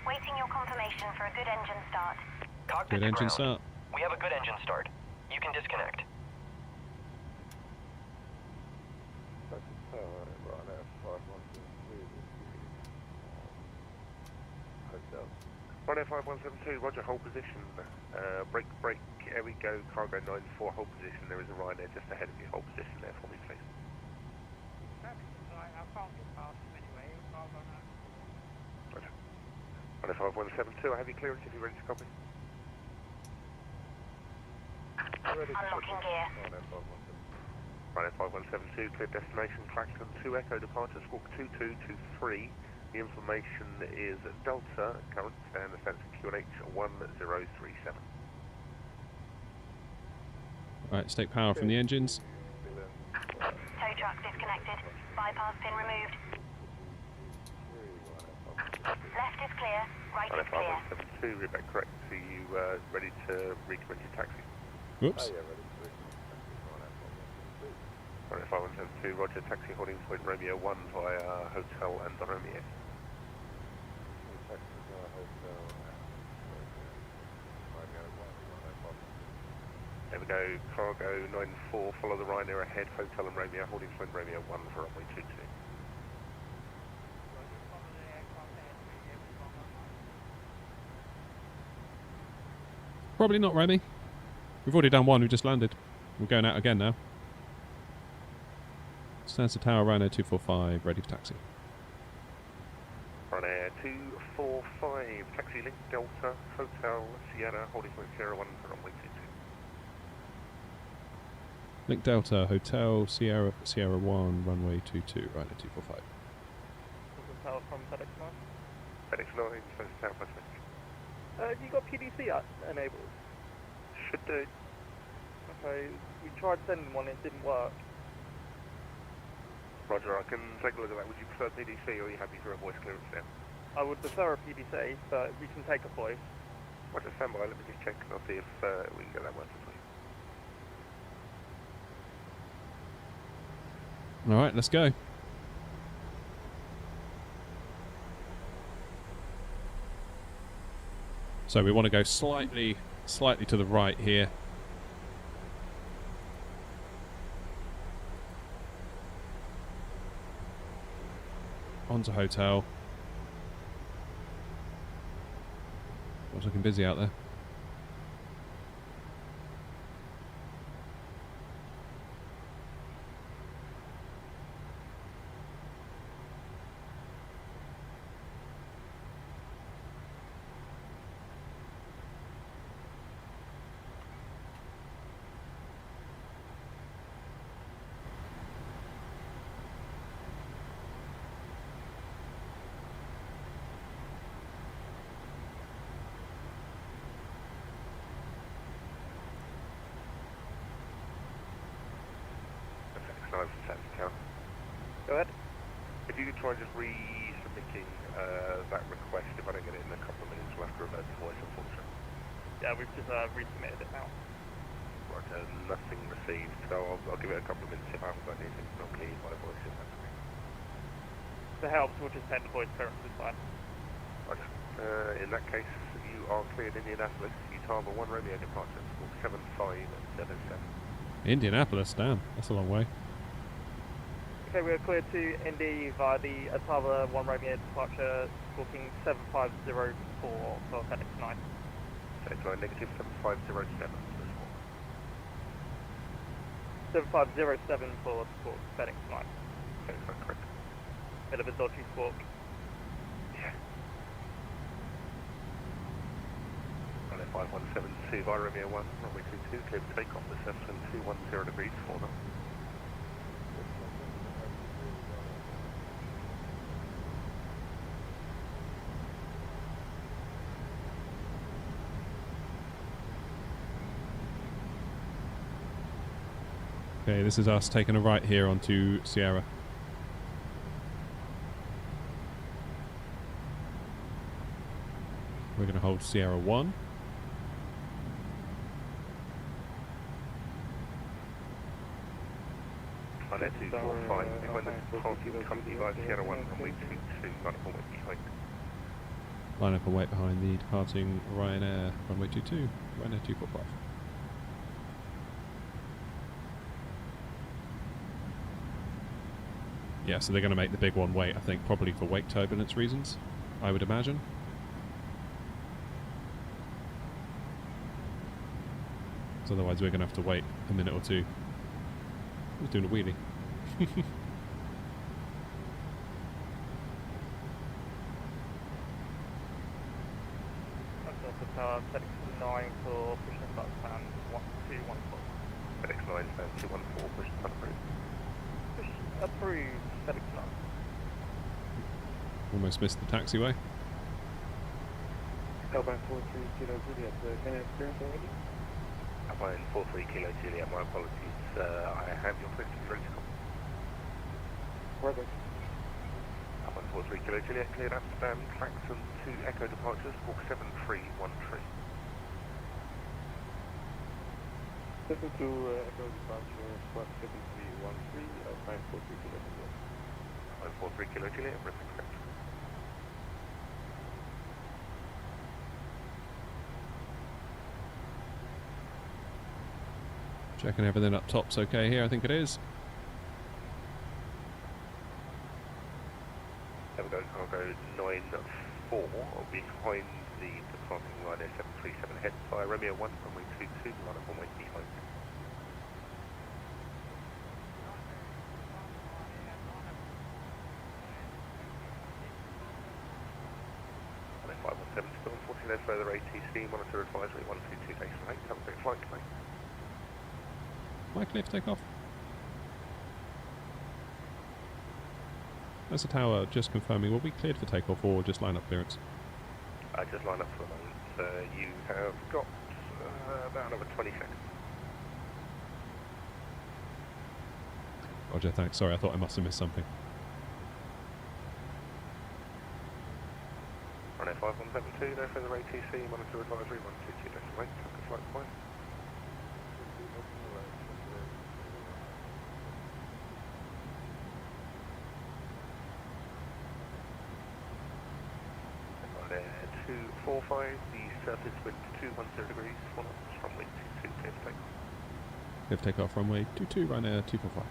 Waiting your confirmation for a good engine start. Cockpit Good engine ground. start. We have a good engine start. You can disconnect. Ryanair 5172, Roger, hold position, brake, here we go, cargo 94, hold position, there is a Ryanair just ahead of you, hold position there for me please. Traffic is right, I can't get past him anyway, Cargo 94. Roger. Ryanair 5172, I have you clearance if you're ready to copy. Unlocking gear. Ryanair 5172, clear destination, Clacton 2 Echo departure, squawk 2223. The information is Delta, current, and the sensor QNH 1037. Right, let's take power from the engines. Tow truck disconnected. Bypass pin removed. Left is clear. Right is clear. 5172, read back correct. So you ready to recommend your taxi? Whoops. Ryanair 5172, Roger, taxi holding point Romeo 1 via Hotel and Romeo. There we go, cargo 94, follow the Ryanair ahead, Hotel and Romeo, holding point Romeo 1 for runway 22. Probably not, Remy. We've already done one, we've just landed. We're going out again now. Stansted Tower, Ryanair 245, ready for taxi. Ryanair 245, taxi link Delta, Hotel, Sierra, holding point Sierra 1 for runway 22. Link Delta, Hotel, Sierra 1, runway 22, Ryanair 245. Power from FedEx 9. FedEx 9, Stansted Tower, Pacific. Have you got PDC enabled? Should do. Okay, we tried sending one, it didn't work. Roger, I can take a look at that. Would you prefer PDC or are you happy for a voice clearance now? I would prefer a PDC, but we can take a voice. Roger, stand by, let me just check and I'll see if we can get that working for you. Alright, let's go. So we want to go slightly to the right here. Onto Hotel. It's looking busy out there. Go ahead. If you could try just resubmitting that request, if I don't get it in a couple of minutes, we'll have to revert to voice, unfortunately. Yeah, we've just resubmitted it now. Right, nothing received, so I'll give it a couple of minutes if I haven't got anything, normally by voice, if that's okay. If it helps, we'll just take the voice clearance this time. Right, in that case, you are cleared Indianapolis, Utah 1 Romeo departure, squawk 7577. Indianapolis, damn, that's a long way. Okay, we're cleared to Indy via the Ottawa 1 Romeo departure, squawking 7504 for FedEx 9. FedEx 9 negative 7507 for the squawk. 7507 for squawk FedEx 9. FedEx 9, correct. Bit of a dodgy squawk. Yeah. 5172 via Romeo 1, runway 22, clear for takeoff, the 7210 degrees, 4 knots. Okay, this is us taking a right here onto Sierra. We're going to hold Sierra 1. Ryanair 245, behind the parking company via Sierra 1, runway 22, line up and wait behind. Line up and wait behind the departing Ryanair runway 22, Ryanair 245. Yeah, so they're going to make the big one wait, I think, probably for wake turbulence reasons, I would imagine. So otherwise we're going to have to wait a minute or two. Who's doing a wheelie? FedEx 9 for Pushback and 214. FedEx 9 stand 214, push the approved. Push approved, FedEx 9. Almost missed the taxiway. Alpine 43 Kilo Juliet, can I experience already? Alpine 43 Kilo Juliet, my apologies. I have your question ready to come. Perfect. Alpine 43 Kilo Juliet, cleared Amsterdam, Clacton to Echo departures, squawk 7313. Listen to Echo departure, squawk 7313, Alpine 43 Kilo Juliet. Alpine 43 Kilo Juliet, everything correct. Checking everything up top's okay here, I think it is. There we go, cargo 94, I'll be behind the departing Ryanair 737 head via Romeo 1, runway 22, line up and wait behind. Ryanair 517 still, 14 no further ATC, monitor advisory 122 days from 8, have a great flight tonight. Am I clear for takeoff? That's the tower, just confirming, will we cleared for takeoff or just line up clearance? Just line up for the moment. You have got about another 20 seconds. Roger, thanks. Sorry, I thought I must have missed something. Ryanair 5172, no further ATC, monitor advisory 122 days from 8, have a good flight tonight. Ryanair 245, the surface wind 210 degrees, 4 knots, runway 22, clear for takeoff. Clear for takeoff, runway 22, Ryanair 245.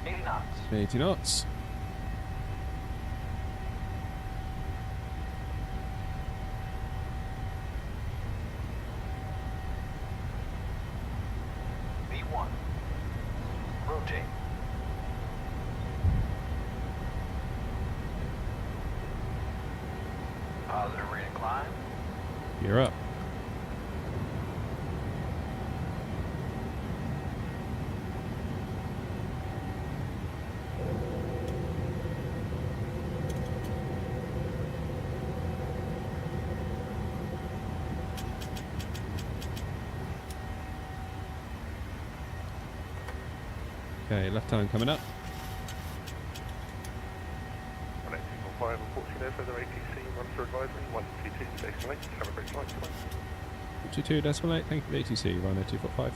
80 knots. 80 knots. V1. Rotate. Positive rate of climb. You're up. Okay, left hand coming up. 18245, unfortunately, no further ATC, run for advisory, 122, station 8, have a great flight, goodbye. 22.8, thank you for the ATC, Ryanair 245.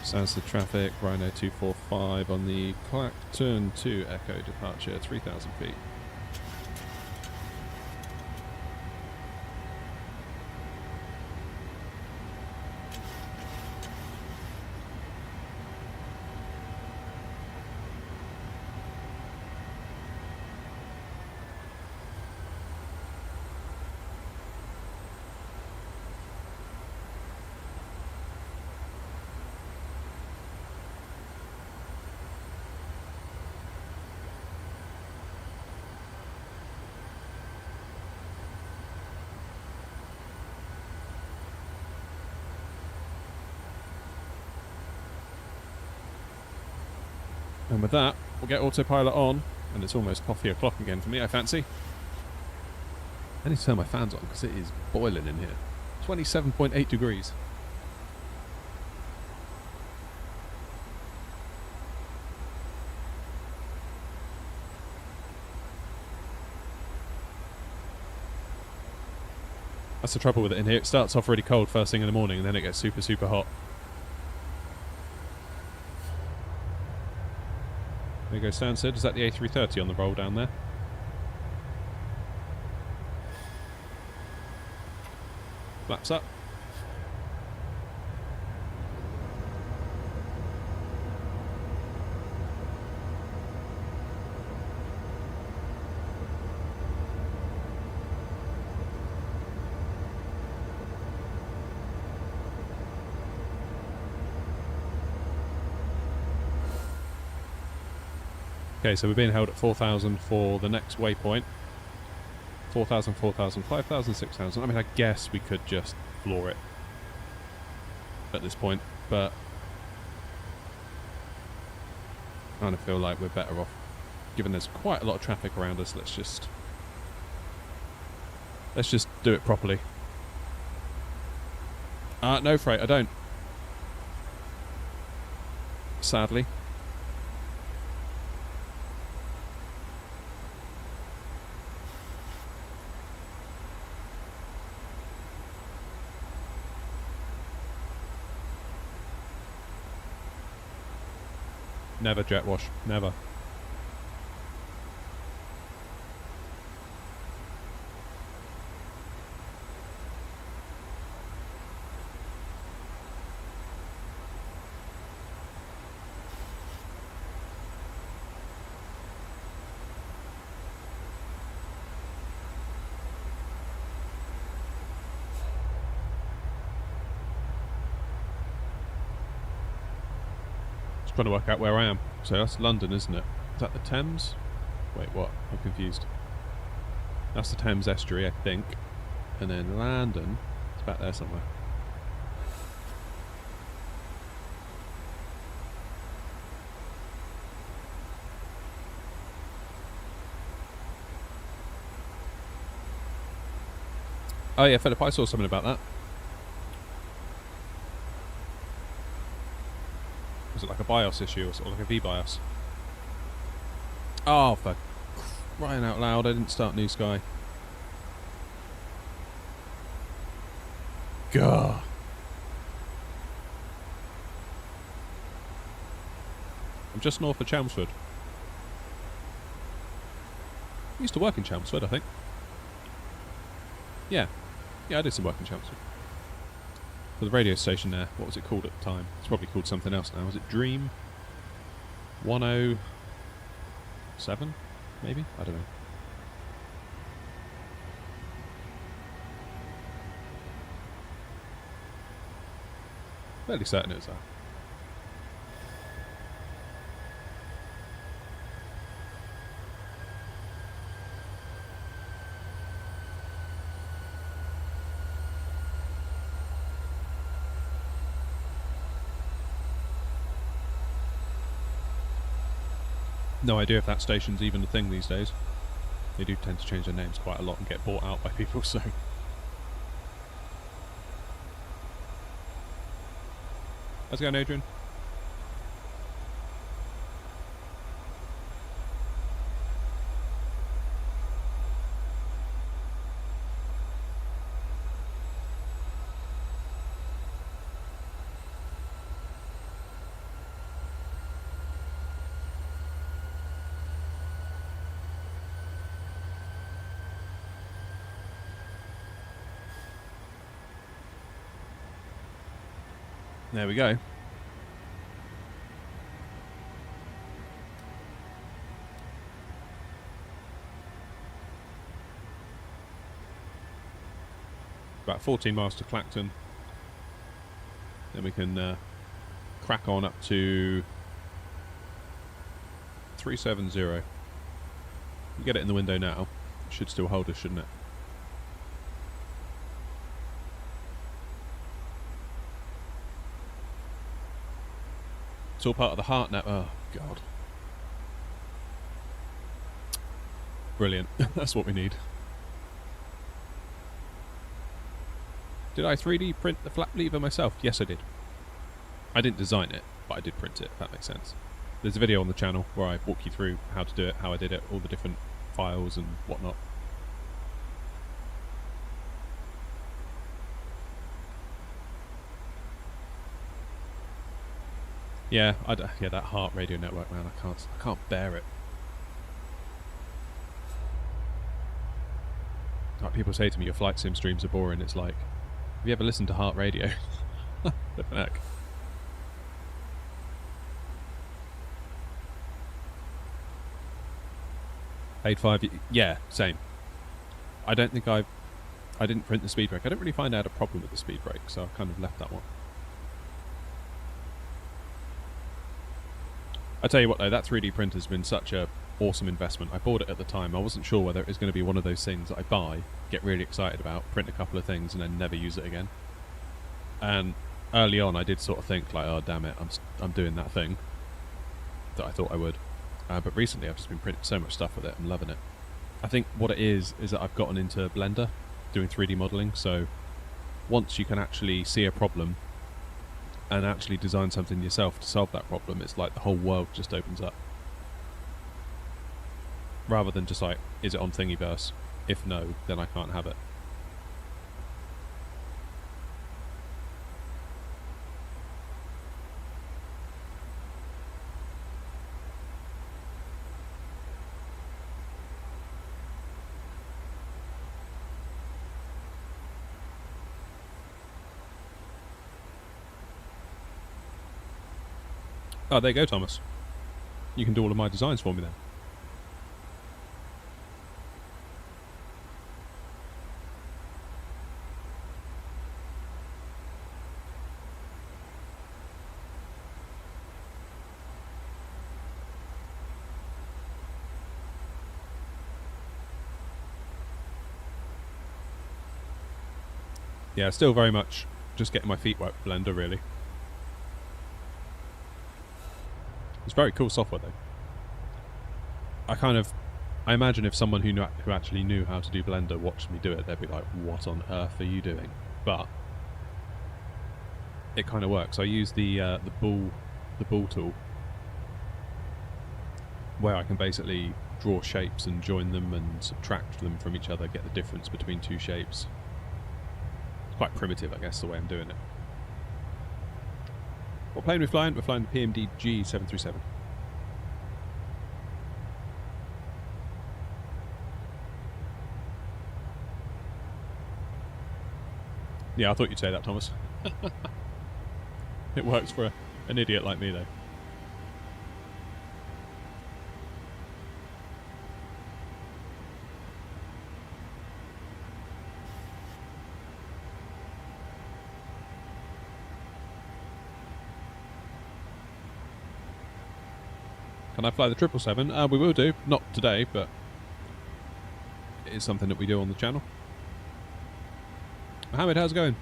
Sounds the traffic, Ryanair 245 on the Clacton to Echo departure, 3,000 feet. And with that, we'll get autopilot on, and it's almost coffee o'clock again for me, I fancy. I need to turn my fans on because it is boiling in here. 27.8 degrees. That's the trouble with it in here. It starts off really cold first thing in the morning, and then it gets super, super hot. There you go, Stansted. Is that the A330 on the roll down there? Flaps up. Okay, so we're being held at 4,000 for the next waypoint. 4,000, 4,000, 5,000, 6,000. I mean, I guess we could just floor it at this point, but I kind of feel like we're better off. Given there's quite a lot of traffic around us, let's just do it properly. No, Freight, I don't. Sadly. Never jet wash. Never. Trying to work out where I am. So that's London, isn't it? Is that the Thames? Wait, what? I'm confused. That's the Thames estuary, I think. And then London, it's back there somewhere. Oh yeah, Philip, I saw something about that. Was it like a BIOS issue or sort of like a V-BIOS? Oh, for crying out loud, I didn't start New Sky. Gah. I'm just north of Chelmsford. used to work in Chelmsford, I think. Yeah. Yeah, I did some work in Chelmsford. For the radio station there. What was it called at the time? It's probably called something else now. Was it Dream 107? Maybe? I don't know. Fairly certain it was that. No idea if that station's even a thing these days. They do tend to change their names quite a lot and get bought out by people, so... How's it going, Adrian? There we go. About 14 miles to Clacton. Then we can crack on up to 370. You get it in the window now. It should still hold us, shouldn't it? It's all part of the heart now. Oh, God. Brilliant. That's what we need. Did I 3D print the flap lever myself? Yes, I did. I didn't design it, but I did print it, if that makes sense. There's a video on the channel where I walk you through how to do it, how I did it, all the different files and whatnot. Yeah, yeah, that heart radio network, man, I can't bear it. Like people say to me, your flight sim streams are boring. It's like, have you ever listened to heart radio? Flippin' heck. Paid 5, yeah, same. I don't think I didn't print the speed brake. I didn't really find I had a problem with the speed brake, so I kind of left that one. I tell you what though, that 3D printer's been such a awesome investment. I bought it at the time. I wasn't sure whether it was going to be one of those things that I buy, get really excited about, print a couple of things, and then never use it again. And early on, I did sort of think like, oh damn it, I'm doing that thing that I thought I would. But recently, I've just been printing so much stuff with it. I'm loving it. I think what it is that I've gotten into Blender, doing 3D modeling. So once you can actually see a problem and actually design something yourself to solve that problem, it's like the whole world just opens up. Rather than just like, is it on Thingiverse? If no, then I can't have it. Oh, there you go, Thomas. You can do all of my designs for me then. Yeah, still very much just getting my feet wet with Blender, really. It's very cool software, though. I imagine if someone who actually knew how to do Blender watched me do it, they'd be like, what on earth are you doing? But it kind of works. I use the ball tool, where I can basically draw shapes and join them and subtract them from each other, get the difference between two shapes. It's quite primitive, I guess, the way I'm doing it. What plane are we flying? We're flying the PMDG 737. Yeah, I thought you'd say that, Thomas. It works for an idiot like me, though. Can I fly the 777? We will do. Not today, but it is something that we do on the channel. Mohammed, how's it going?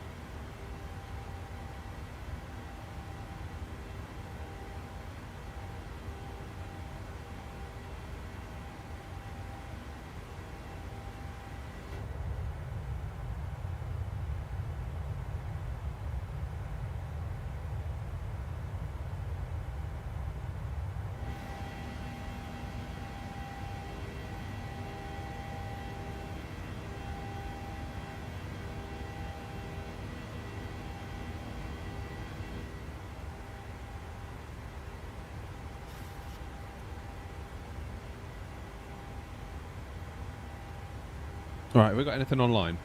Alright, have we got anything online?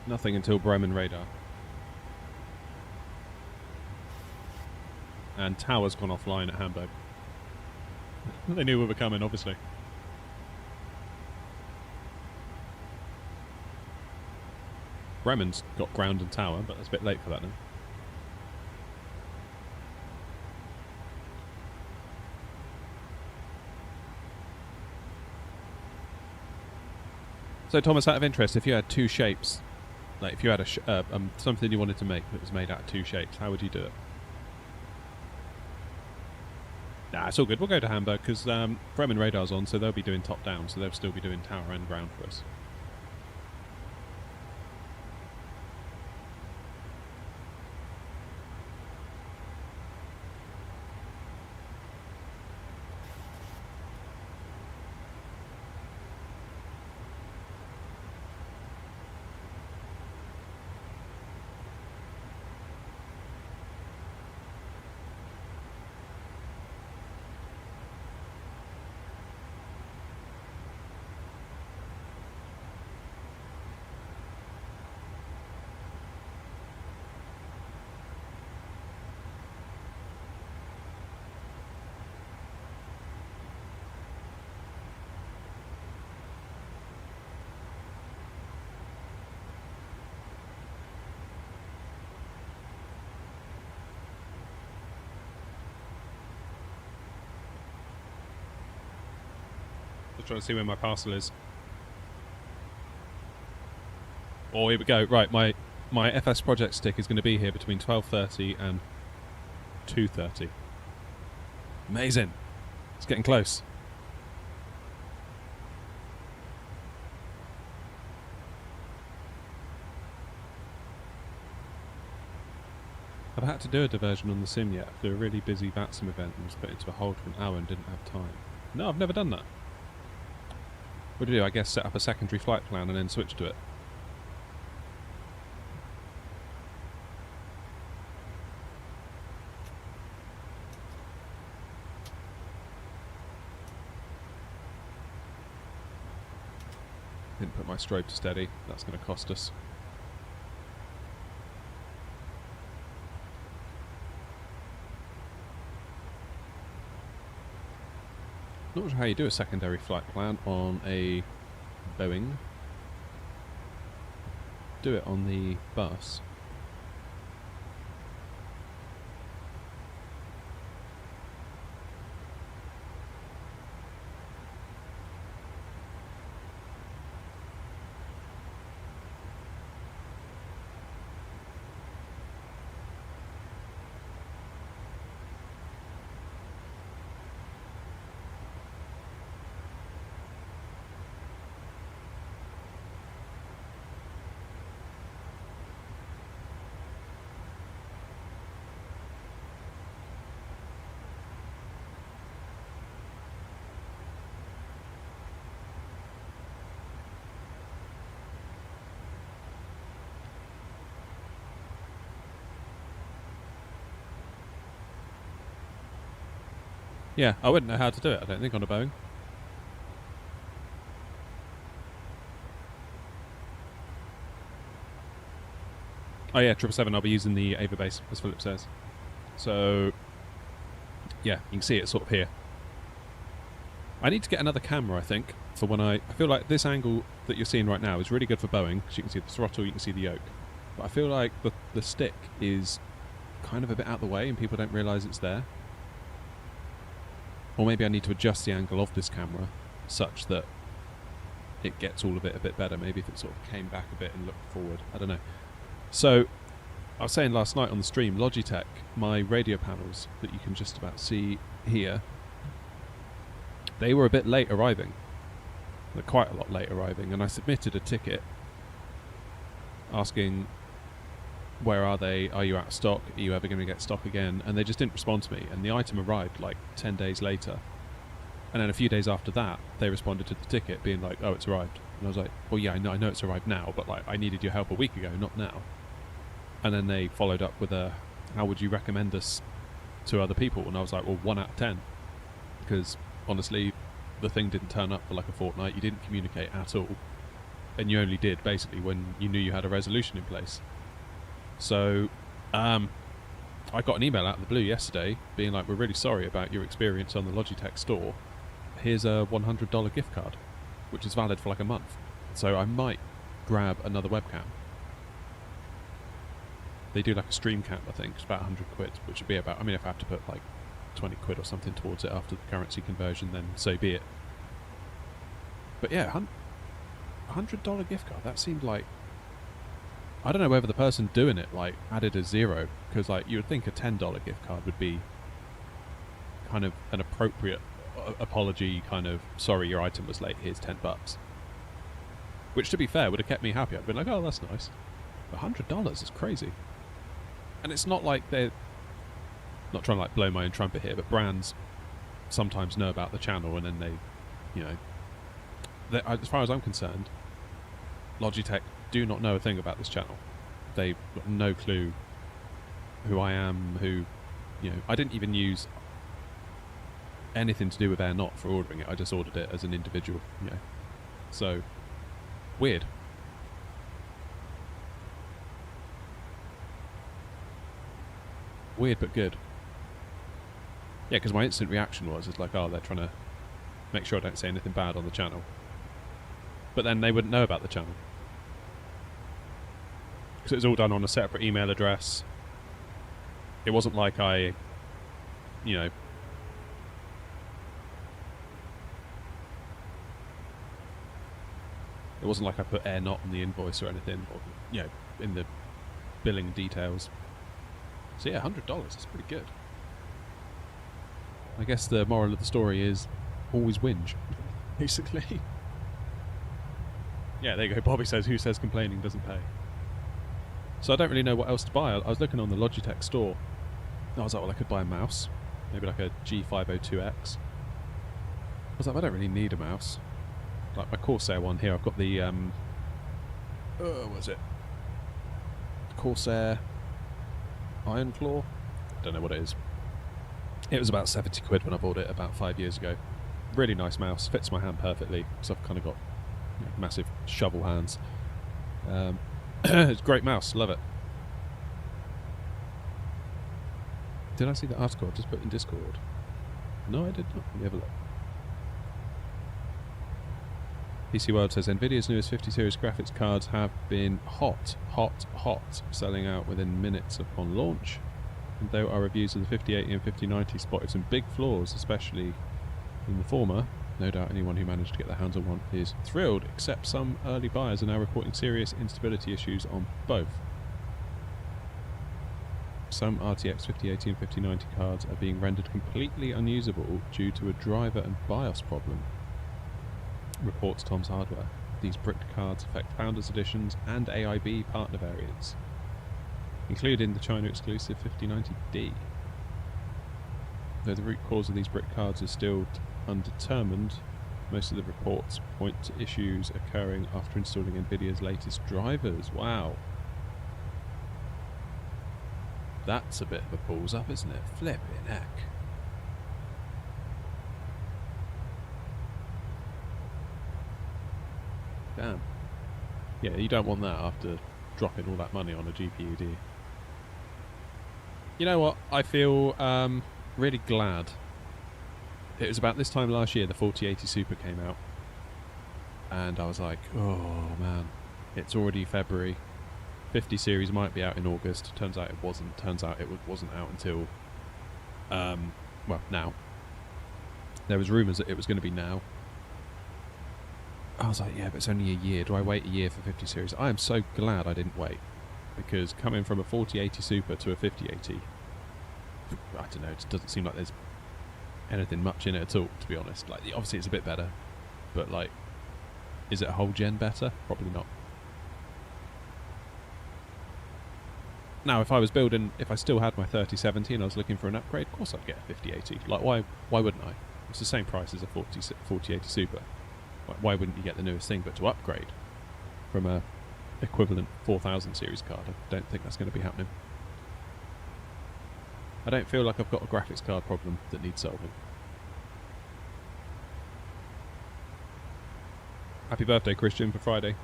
Nothing until Bremen radar. And tower's gone offline at Hamburg. They knew we were coming, obviously. Bremen's got ground and tower, but it's a bit late for that now. So Thomas, out of interest, if you had two shapes, like if you had a something you wanted to make that was made out of two shapes, how would you do it? Nah, it's all good. We'll go to Hamburg because Bremen radar's on, so they'll be doing top down, so they'll still be doing tower and ground for us. Trying to see where my parcel is. Oh, here we go. Right, my FS project stick is going to be here between 12:30 and 2:30. Amazing. It's getting close. I've had to do a diversion on the sim yet after a really busy VATSIM event and was put into a hold for an hour and didn't have time. No, I've never done that. What do you do? I guess set up a secondary flight plan and then switch to it. Didn't put my strobe to steady. That's going to cost us. Not sure how you do a secondary flight plan on a Boeing. Do it on the bus. Yeah, I wouldn't know how to do it, I don't think, on a Boeing. Oh yeah, 777, I'll be using the Ava base, as Philip says. So, yeah, you can see it sort of here. I need to get another camera, I think, for when I feel like this angle that you're seeing right now is really good for Boeing, because you can see the throttle, you can see the yoke. But I feel like the stick is kind of a bit out of the way and people don't realise it's there. Or maybe I need to adjust the angle of this camera such that it gets all of it a bit better. Maybe if it sort of came back a bit and looked forward. I don't know. So, I was saying last night on the stream, Logitech, my radio panels that you can just about see here, they were a bit late arriving. They're quite a lot late arriving, and I submitted a ticket asking, where are they? Are you out of stock? Are you ever going to get stock again? And they just didn't respond to me, and the item arrived like 10 days later. And then a few days after that, they responded to the ticket being like, oh, it's arrived. And I was like, well, yeah, I know it's arrived now, but like I needed your help a week ago, not now. And then they followed up with a, how would you recommend us to other people? And I was like, well, 1 out of 10. Because honestly, the thing didn't turn up for like a fortnight. You didn't communicate at all. And you only did basically when you knew you had a resolution in place. So, I got an email out of the blue yesterday being like, we're really sorry about your experience on the Logitech store. Here's a $100 gift card, which is valid for like a month. So I might grab another webcam. They do like a stream cam, I think. It's about 100 quid, which would be about, I mean, if I have to put like 20 quid or something towards it after the currency conversion, then so be it. But yeah, $100 gift card, that seemed like, I don't know whether the person doing it like added a zero, because like you would think a $10 gift card would be kind of an appropriate apology, kind of, sorry your item was late, here's $10. Which to be fair would have kept me happy. I'd been like, oh, that's nice. But $100 is crazy. And it's not like they're not trying to like blow my own trumpet here, but brands sometimes know about the channel and then they, you know, as far as I'm concerned, Logitech do not know a thing about this channel. They've got no clue who I am, who, you know, I didn't even use anything to do with Air Not for ordering it. I just ordered it as an individual, you know. So, weird. Weird but good. Yeah, because my instant reaction was, it's like, oh, they're trying to make sure I don't say anything bad on the channel. But then they wouldn't know about the channel. Because it was all done on a separate email address. It wasn't like I, you know, it wasn't like I put Air Not on the invoice or anything, or, you know, in the billing details. So yeah, $100 is pretty good. I guess the moral of the story is always whinge, basically. Yeah, there you go. Bobby says, who says complaining doesn't pay? So I don't really know what else to buy. I was looking on the Logitech store. I was like, well, I could buy a mouse. Maybe like a G502X. I was like, I don't really need a mouse. Like my Corsair one here, I've got the, what was it? Corsair Iron Claw? Don't know what it is. It was about 70 quid when I bought it about 5 years ago. Really nice mouse, fits my hand perfectly, because I've kind of got, you know, massive shovel hands. It's a great mouse, love it. Did I see the article I just put in Discord? No, I did not. Let me have a look. PC World says Nvidia's newest 50 series graphics cards have been hot, selling out within minutes upon launch. And though our reviews of the 5080 and 5090 spotted some big flaws, especially in the former, no doubt anyone who managed to get their hands on one is thrilled, except some early buyers are now reporting serious instability issues on both. Some RTX 5080 and 5090 cards are being rendered completely unusable due to a driver and BIOS problem, reports Tom's Hardware. These bricked cards affect Founders Editions and AIB partner variants, including the China-exclusive 5090D. Though the root cause of these brick cards is still undetermined, most of the reports point to issues occurring after installing Nvidia's latest drivers. Wow. That's a bit of a balls up, isn't it? Flipping heck. Damn. Yeah, you don't want that after dropping all that money on a GPU, do you? You know what? I feel really glad. It was about this time last year the 4080 Super came out. And I was like, oh man, it's already February. 50 series might be out in August. Turns out it wasn't. Turns out it wasn't out until, well, now. There was rumours that it was going to be now. I was like, yeah, but it's only a year. Do I wait a year for 50 series? I am so glad I didn't wait. Because coming from a 4080 Super to a 5080, I don't know, it doesn't seem like there's anything much in it at all, to be honest. Like, obviously it's a bit better, but like, is it a whole gen better? Probably not. Now, if I was building, if I still had my 3070 and I was looking for an upgrade, of course I'd get a 5080. Like, why wouldn't I? It's the same price as a 4080 Super. Like, why wouldn't you get the newest thing? But to upgrade from a equivalent 4000 series card, I don't think that's going to be happening. I don't feel like I've got a graphics card problem that needs solving. Happy birthday, Christian, for Friday.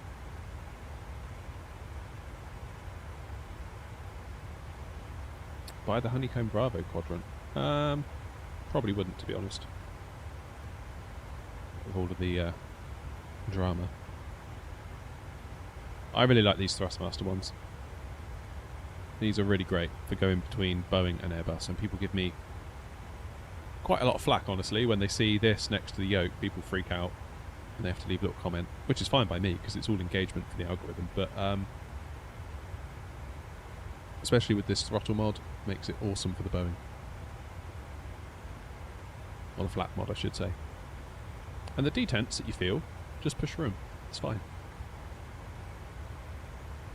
Buy the Honeycomb Bravo quadrant. Probably wouldn't, to be honest. With all of the drama. I really like these Thrustmaster ones. These are really great for going between Boeing and Airbus, and people give me quite a lot of flack, honestly, when they see this next to the yoke. People freak out and they have to leave a little comment, which is fine by me because it's all engagement for the algorithm, but especially with this throttle mod, makes it awesome for the Boeing. Or the flat mod, I should say. And the detents that you feel, just push through them. It's fine.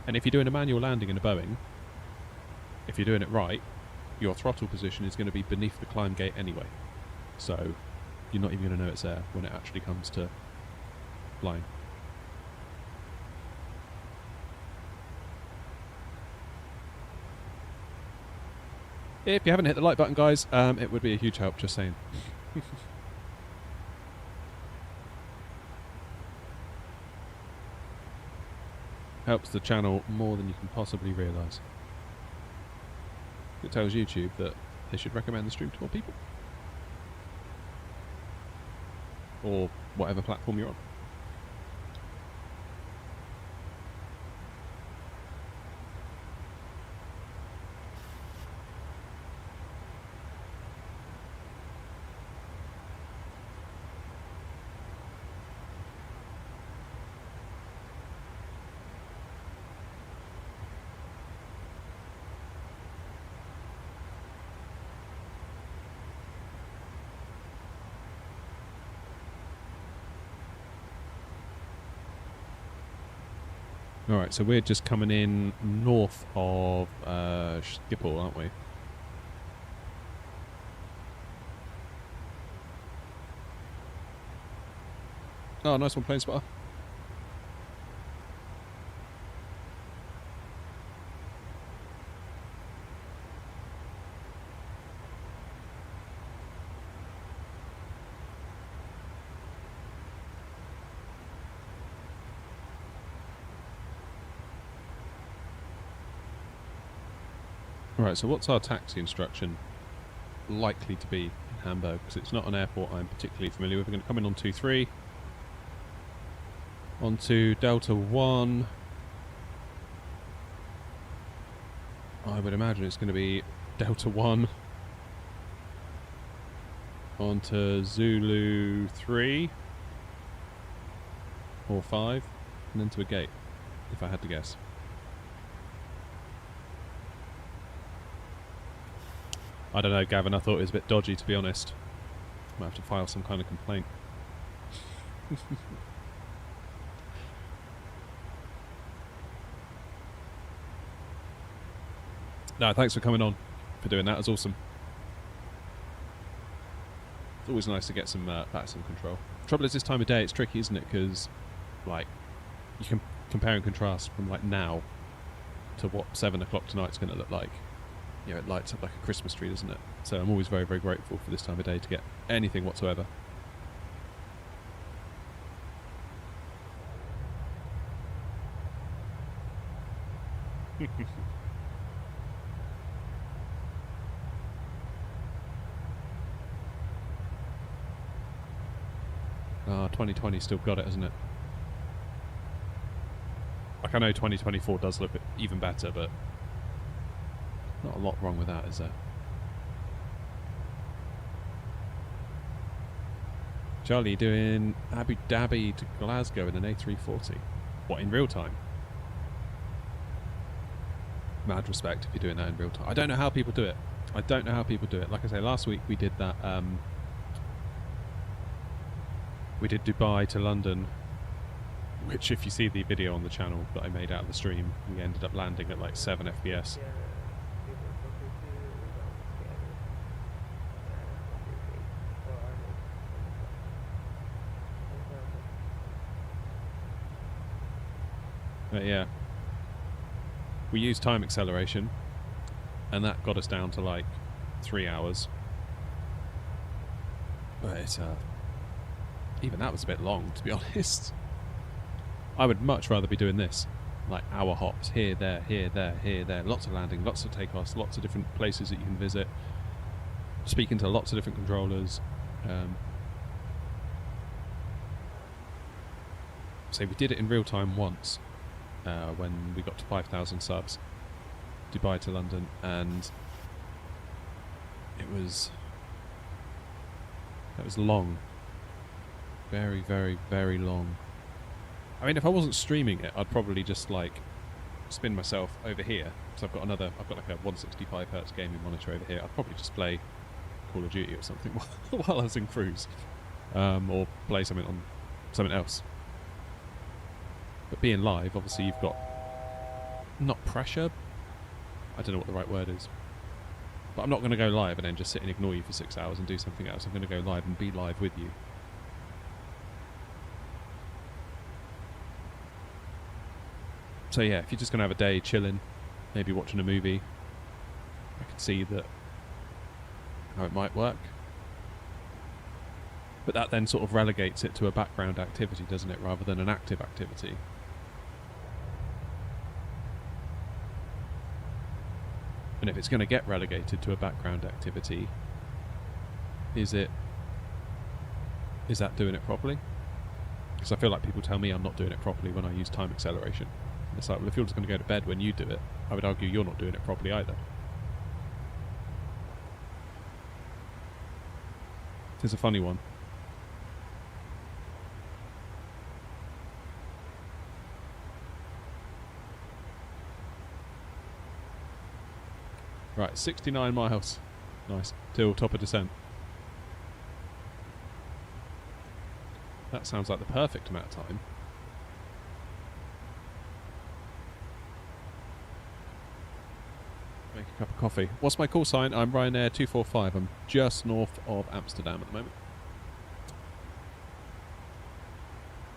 And if you're doing a manual landing in a Boeing, if you're doing it right, your throttle position is going to be beneath the climb gate anyway. So you're not even going to know it's there when it actually comes to flying. If you haven't hit the like button, guys, it would be a huge help, just saying. Helps the channel more than you can possibly realise. It tells YouTube that they should recommend the stream to more people. Or whatever platform you're on. Alright, so we're just coming in north of Schiphol, aren't we? Oh, nice one, plane spotter. Right, so what's our taxi instruction likely to be in Hamburg? Because it's not an airport I'm particularly familiar with. We're going to come in on 23. Onto Delta 1. I would imagine it's going to be Delta 1. Onto Zulu 3. Or 5. And then to a gate, if I had to guess. I don't know, Gavin, I thought it was a bit dodgy, to be honest. Might have to file some kind of complaint. No, thanks for coming on, for doing that. It was awesome. It's always nice to get some back some control. The trouble is, this time of day, it's tricky, isn't it? Because, like, you can compare and contrast from, like, now to what 7 o'clock tonight's going to look like. You know, it lights up like a Christmas tree, doesn't it? So I'm always very, very grateful for this time of day to get anything whatsoever. Ah, 2020 still got it, hasn't it? Like, I know 2024 does look even better, but not a lot wrong with that, is there? Charlie doing Abu Dhabi to Glasgow in an A340. What, in real time? Mad respect if you're doing that in real time. I don't know how people do it. I don't know how people do it. Like I say, last week we did that. We did Dubai to London, which, if you see the video on the channel that I made out of the stream, we ended up landing at like 7 FPS. But yeah, we used time acceleration, and that got us down to like 3 hours. But it's even that was a bit long, to be honest. I would much rather be doing this, like hour hops here, there, here, there, here, there. Lots of landing, lots of takeoffs, lots of different places that you can visit. Speaking to lots of different controllers. So we did it in real time once. When we got to 5,000 subs, Dubai to London, and it was long, very, very, very long. I mean, if I wasn't streaming it, I'd probably just like spin myself over here. So I've got like a 165 hertz gaming monitor over here. I'd probably just play Call of Duty or something while I was in cruise, or play something else. But being live, obviously you've got not pressure. I don't know what the right word is. But I'm not going to go live and then just sit and ignore you for 6 hours and do something else. I'm going to go live and be live with you. So yeah, if you're just going to have a day chilling, maybe watching a movie, I could see how it might work. But that then sort of relegates it to a background activity, doesn't it, rather than an active activity. And if it's going to get relegated to a background activity, is that doing it properly? Because I feel like people tell me I'm not doing it properly when I use time acceleration. And it's like, well, if you're just going to go to bed when you do it, I would argue you're not doing it properly either. It's a funny one. Right, 69 miles. Nice. Till top of descent. That sounds like the perfect amount of time. Make a cup of coffee. What's my call sign? I'm Ryanair 245. I'm just north of Amsterdam at the moment.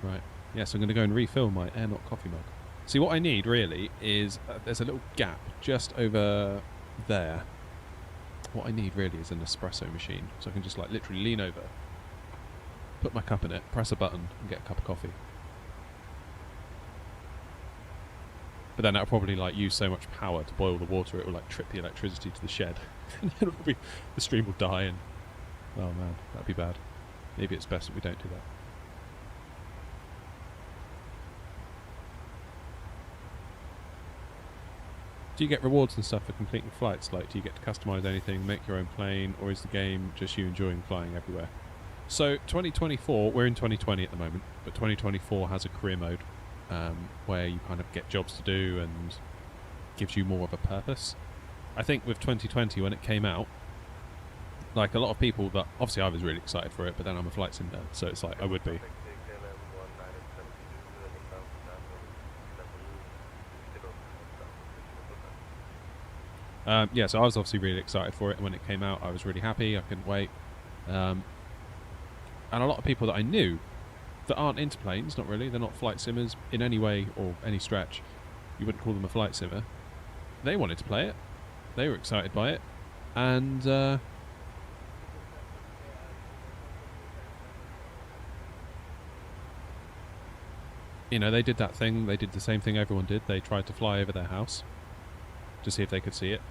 Right. Yes, I'm going to go and refill my Air Not coffee mug. See, what I need really is there's a little gap just over there. What I need really is an espresso machine, so I can just like literally lean over, put my cup in it, press a button and get a cup of coffee. But then that'll probably like use so much power to boil the water it will like trip the electricity to the shed. And then the stream will die, and oh man, that'd be bad. Maybe it's best that we don't do that. Do you get rewards and stuff for completing flights? Like, do you get to customise anything, make your own plane, or is the game just you enjoying flying everywhere? So, 2024, we're in 2020 at the moment, but 2024 has a career mode where you kind of get jobs to do and gives you more of a purpose. I think with 2020, when it came out, like a lot of people that, obviously I was really excited for it, but then I'm a flight sim nerd, so it's like, I would be. Yeah, so I was obviously really excited for it, and when it came out I was really happy, I couldn't wait. And a lot of people that I knew that aren't into planes, not really, they're not flight simmers in any way or any stretch, you wouldn't call them a flight simmer, they wanted to play it, they were excited by it, and you know, they did that thing, they did the same thing everyone did, they tried to fly over their house. to see if they could see it.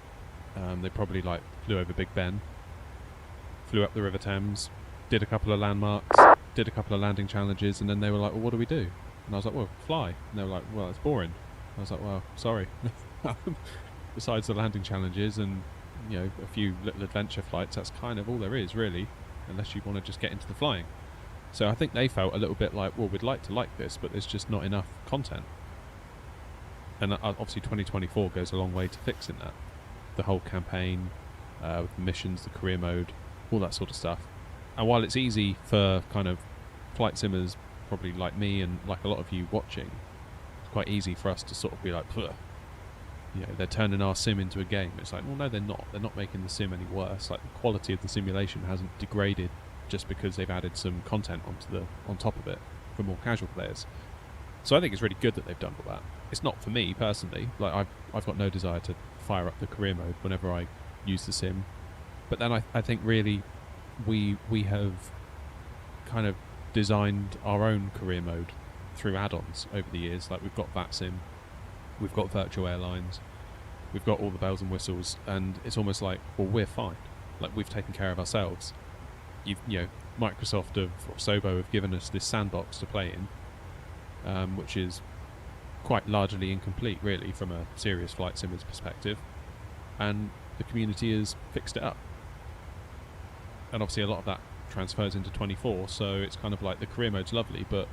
They probably like flew over Big Ben, flew up the River Thames, did a couple of landmarks, did a couple of landing challenges, and then they were like, well, what do we do? And I was like, well, fly. And they were like, well, it's boring. I was like, well, sorry. Besides the landing challenges and, you know, a few little adventure flights, that's kind of all there is, really, unless you want to just get into the flying. So I think they felt a little bit like, well, we'd like to like this, but there's just not enough content. And obviously 2024 goes a long way to fixing that. The whole campaign, with the missions, the career mode, all that sort of stuff. And while it's easy for kind of flight simmers, probably like me and like a lot of you watching, it's quite easy for us to sort of be like, ugh. You know, they're turning our sim into a game. It's like, well, no, they're not. They're not making the sim any worse. Like, the quality of the simulation hasn't degraded just because they've added some content on top of it for more casual players. So I think it's really good that they've done all that. It's not for me personally. Like, I've got no desire to fire up the career mode whenever I use the sim. But then I think really we have kind of designed our own career mode through add-ons over the years. Like, we've got VATSIM, we've got Virtual Airlines, we've got all the bells and whistles, and it's almost like, well, we're fine. Like, we've taken care of ourselves. You know, Microsoft or Sobo have given us this sandbox to play in, which is quite largely incomplete, really, from a serious flight simmer's perspective, and the community has fixed it up. And obviously a lot of that transfers into 24, so it's kind of like the career mode's lovely, but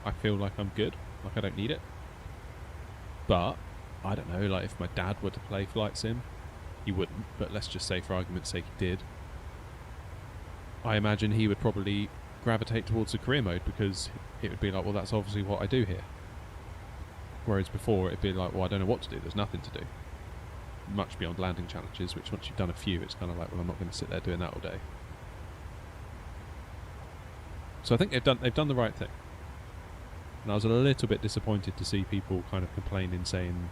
I feel like I'm good, like I don't need it. But I don't know, like if my dad were to play flight sim, he wouldn't, but let's just say for argument's sake he did, I imagine he would probably gravitate towards the career mode, because it would be like, well, that's obviously what I do here. Whereas before it'd be like, well, I don't know what to do, there's nothing to do. Much beyond landing challenges, which once you've done a few, it's kind of like, well, I'm not going to sit there doing that all day. So I think they've done the right thing. And I was a little bit disappointed to see people kind of complaining, saying,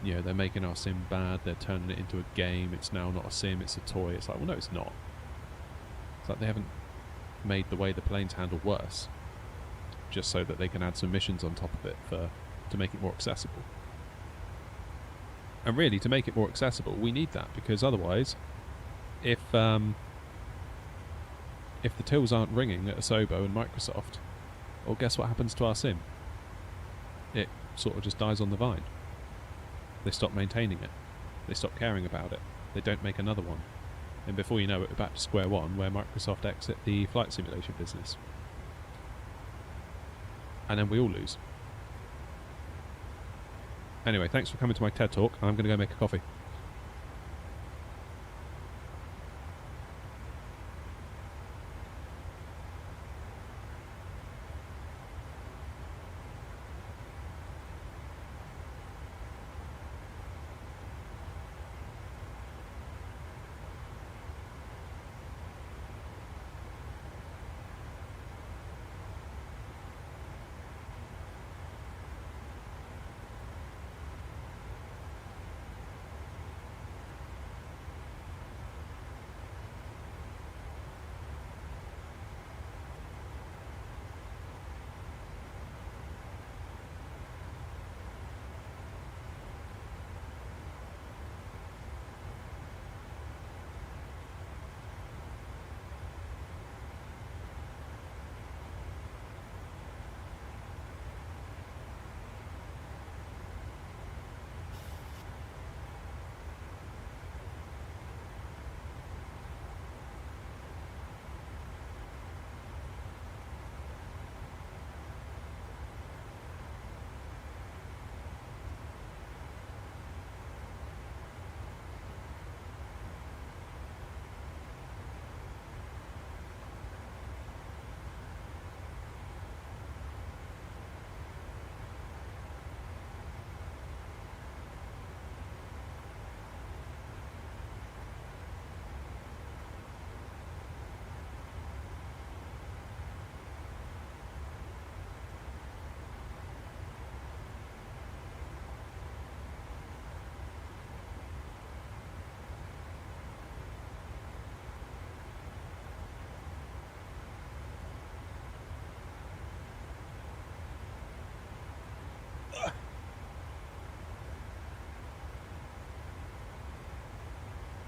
you know, they're making our sim bad, they're turning it into a game, it's now not a sim, it's a toy. It's like, well, no, it's not. It's like they haven't made the way the planes handle worse, just so that they can add some missions on top of it to make it more accessible. And really, to make it more accessible, we need that, because otherwise, if the tills aren't ringing at Asobo and Microsoft, well, guess what happens to our sim? It sort of just dies on the vine. They stop maintaining it. They stop caring about it. They don't make another one. And before you know it, we're back to square one, where Microsoft exit the flight simulation business. And then we all lose. Anyway, thanks for coming to my TED Talk. I'm going to go make a coffee.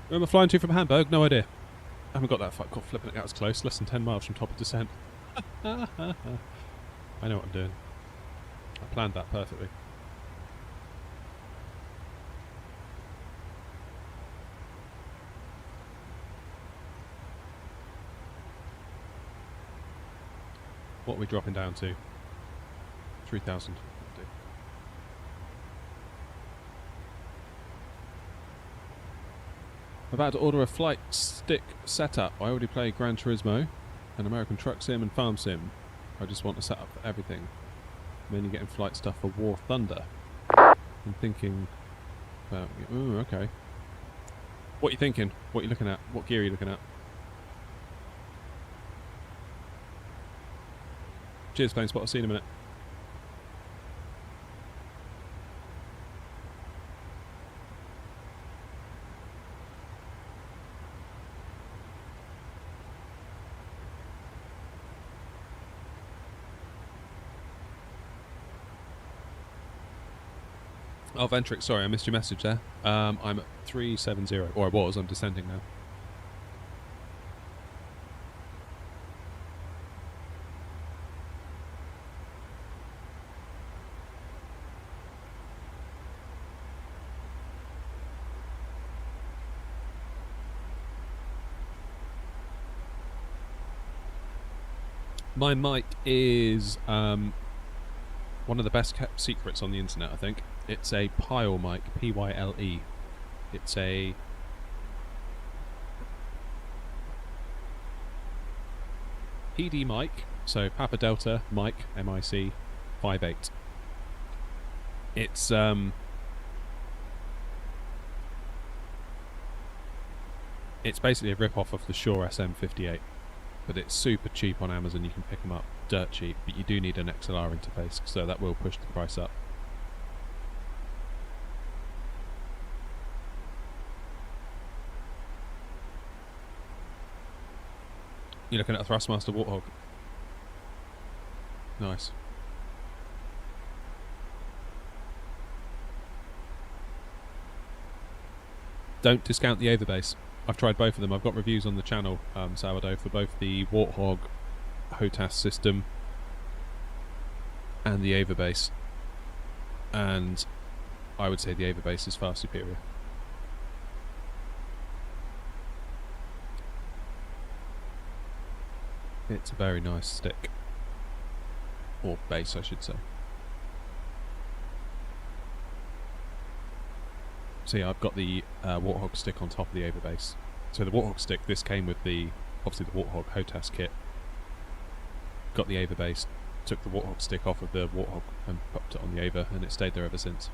Where am I flying to from Hamburg? No idea. I haven't got that far. God, flipping it out as close. Less than 10 miles from top of descent. I know what I'm doing. I planned that perfectly. What are we dropping down to? 3,000. I'm about to order a flight stick setup. I already play Gran Turismo, an American Truck Sim and Farm Sim. I just want a setup for everything. I'm only getting flight stuff for War Thunder. I'm thinking about... Ooh, okay. What are you thinking? What are you looking at? What gear are you looking at? Cheers, Plane Spot. I'll see you in a minute. Oh, Ventrix, sorry, I missed your message there. I'm at 370, or I was, I'm descending now. My mic is one of the best kept secrets on the internet, I think. It's a Pyle mic, P-Y-L-E. It's a... PD mic, so Papa Delta mic, M-I-C, 5.8. It's basically a rip-off of the Shure SM58. But it's super cheap on Amazon, you can pick them up dirt cheap, but you do need an XLR interface, so that will push the price up. You're looking at a Thrustmaster Warthog. Nice. Don't discount the Overbase. I've tried both of them. I've got reviews on the channel, Sourdough, for both the Warthog HOTAS system and the Overbase. And I would say the Overbase is far superior. It's a very nice stick. Or base, I should say. See, I've got the Warthog stick on top of the Overbase. So the Warthog stick, this came with the, obviously the Warthog HOTAS kit. Got the Overbase, took the Warthog stick off of the Warthog and popped it on the Over, and it stayed there ever since.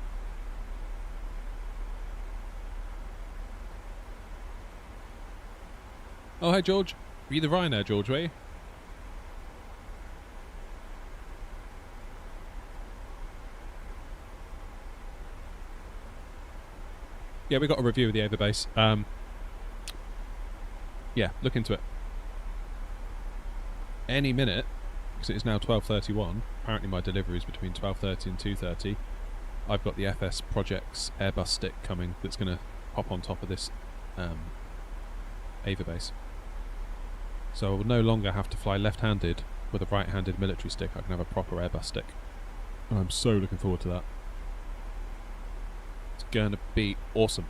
Oh, hey George. Were you the Ryanair, George, were you? Yeah, we got a review of the Overbase. Yeah, look into it. Any minute, because it is now 12:31. Apparently my delivery is between 12:30 and 2:30. I've got the FS Projects Airbus stick coming that's going to pop on top of this Overbase. So I will no longer have to fly left-handed with a right-handed military stick. I can have a proper Airbus stick. And I'm so looking forward to that. It's going to be awesome.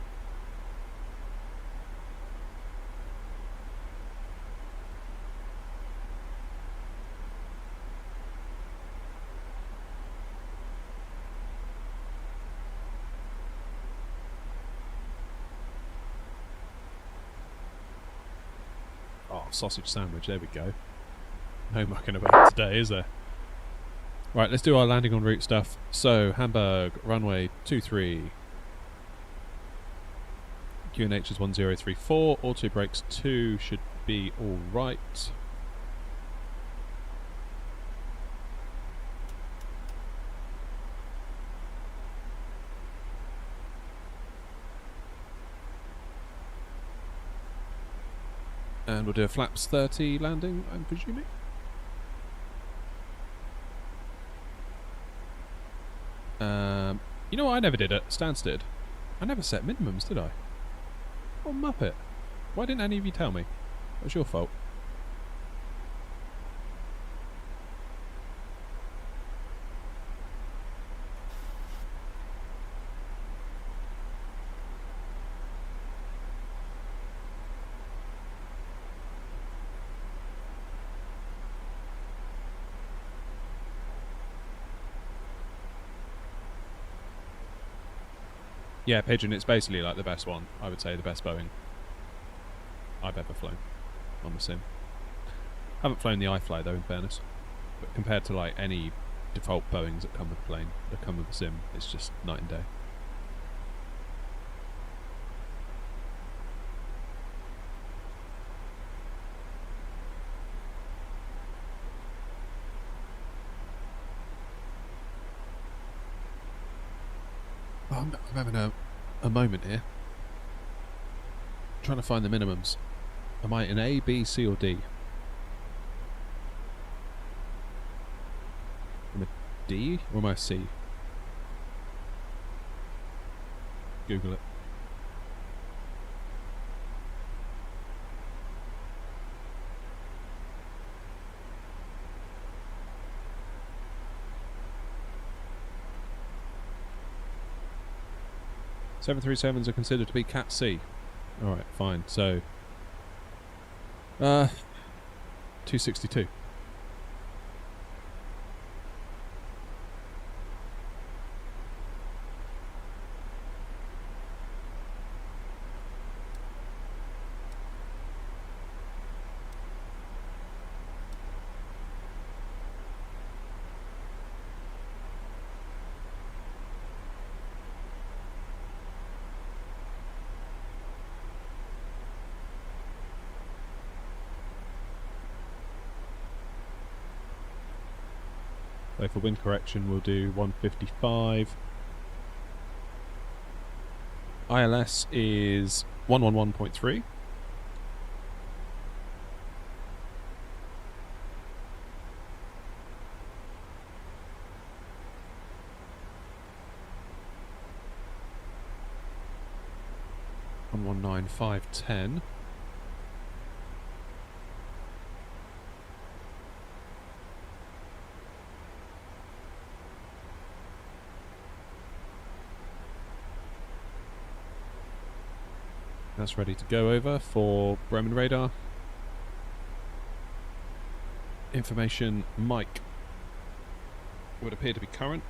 Oh, sausage sandwich, there we go. No mucking about today, is there? Right, let's do our landing en route stuff. So, Hamburg, runway 23. QNH is 1034, auto brakes 2 should be alright. And we'll do a flaps 30 landing, I'm presuming. You know what I never did at Stansted? I never set minimums, did I? What muppet? Why didn't any of you tell me? It was your fault. Yeah, Pigeon, it's basically like the best one. I would say the best Boeing I've ever flown on the sim. Haven't flown the iFly though, in fairness. But compared to like any default Boeings that come with the plane, that come with the sim, it's just night and day. Oh, I'm having a moment here. Trying to find the minimums. Am I in A, B, C or D? Am I D or am I C? Google it. .737s are considered to be Cat C. Alright, fine. So 262. So for wind correction we'll do 155. ILS is 111.3. .119.510. That's ready to go over for Bremen radar. Information Mike would appear to be current.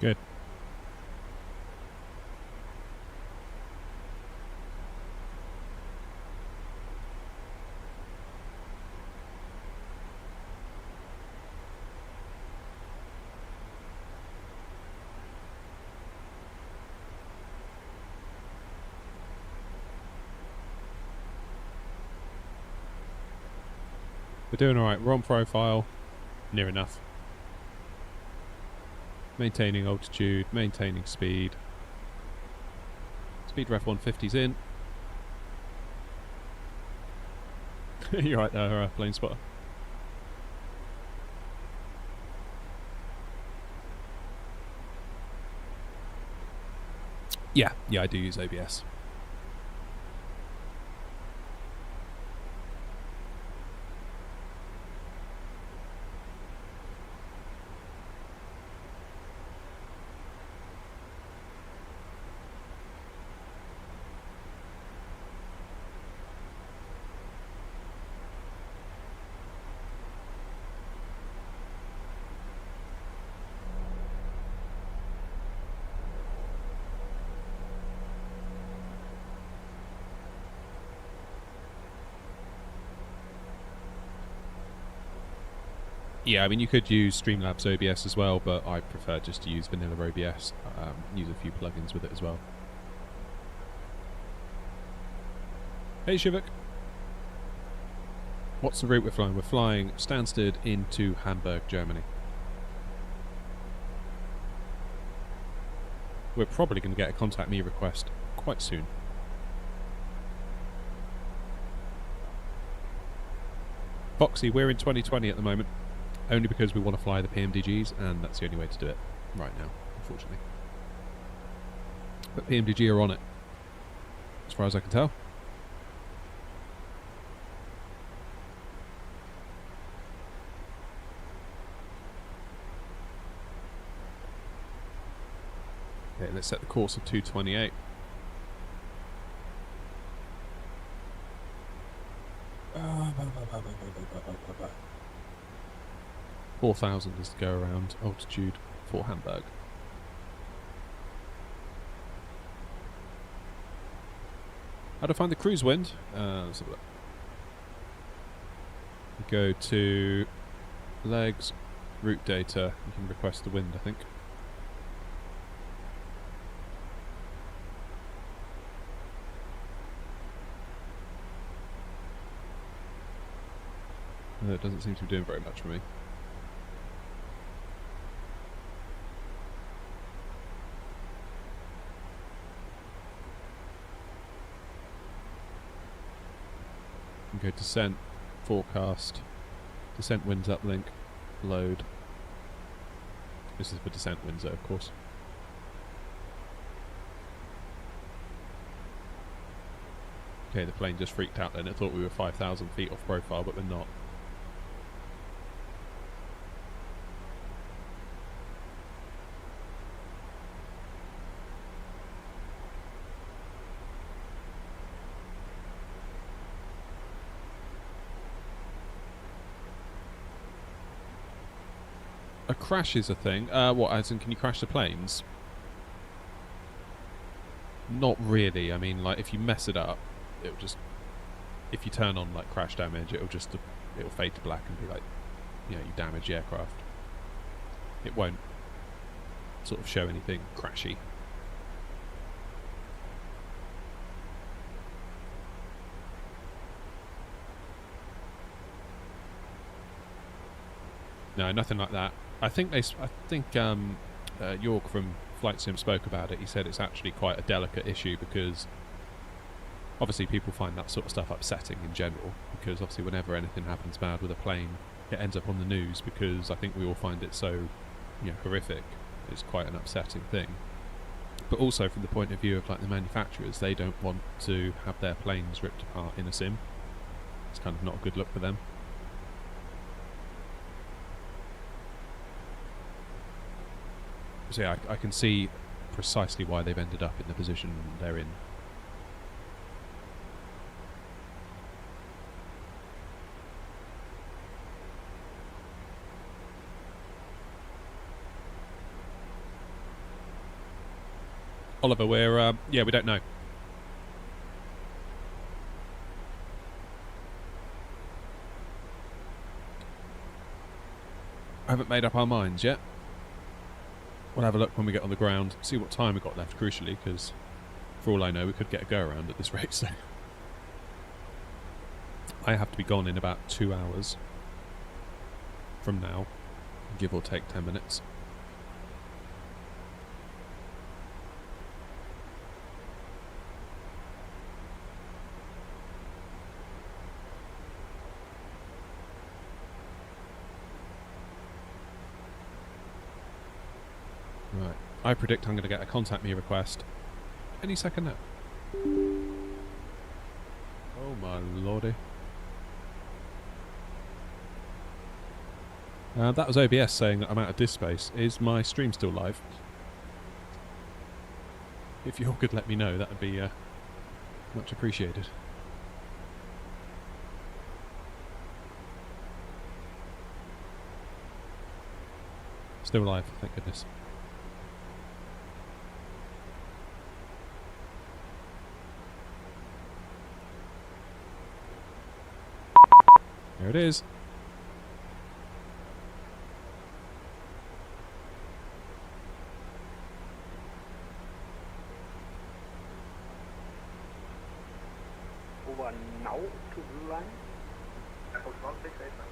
Good. We're doing alright. We're on profile. Near enough. Maintaining altitude, maintaining speed. Speed ref 150's in. You're right there, plane spotter. Yeah, I do use OBS. Yeah, I mean, you could use Streamlabs OBS as well, but I prefer just to use vanilla OBS. Use a few plugins with it as well. Hey, Shivak. What's the route we're flying? We're flying Stansted into Hamburg, Germany. We're probably going to get a contact me request quite soon. Foxy, we're in 2020 at the moment, only because we want to fly the PMDGs, and that's the only way to do it right now, unfortunately. But PMDG are on it, as far as I can tell. Okay, let's set the course of 228. Uh, 4,000 is to go around altitude for Hamburg. How to find the cruise wind? Let's have a look. You go to legs, route data, you can request the wind, I think. It doesn't seem to be doing very much for me. Go descent, forecast, descent winds uplink, load. This is for descent winds though, of course. Okay, the plane just freaked out then. It thought we were 5,000 feet off profile, but we're not. A crash is a thing. What, as in, can you crash the planes? Not really. I mean, like, if you mess it up, it'll just... If you turn on, like, crash damage, it'll just... It'll fade to black and be like, you know, you damage the aircraft. It won't sort of show anything crashy. No, nothing like that. I think York from Flight Sim spoke about it. He said it's actually quite a delicate issue because obviously people find that sort of stuff upsetting in general, because obviously whenever anything happens bad with a plane, it ends up on the news, because I think we all find it so, you know, horrific. It's quite an upsetting thing. But also from the point of view of like the manufacturers, they don't want to have their planes ripped apart in a sim. It's kind of not a good look for them. So yeah, I can see precisely why they've ended up in the position they're in. Oliver, we're yeah, we don't know. I haven't made up our minds yet. We'll have a look when we get on the ground, see what time we've got left, crucially, because for all I know we could get a go around at this rate, so I have to be gone in about 2 hours from now, give or take 10 minutes. Right, I predict I'm going to get a contact me request any second now. Oh my lordy. That was OBS saying that I'm out of disk space. Is my stream still live? If you all could let me know, that would be much appreciated. Still live, thank goodness. There it is. line. Fox 1689.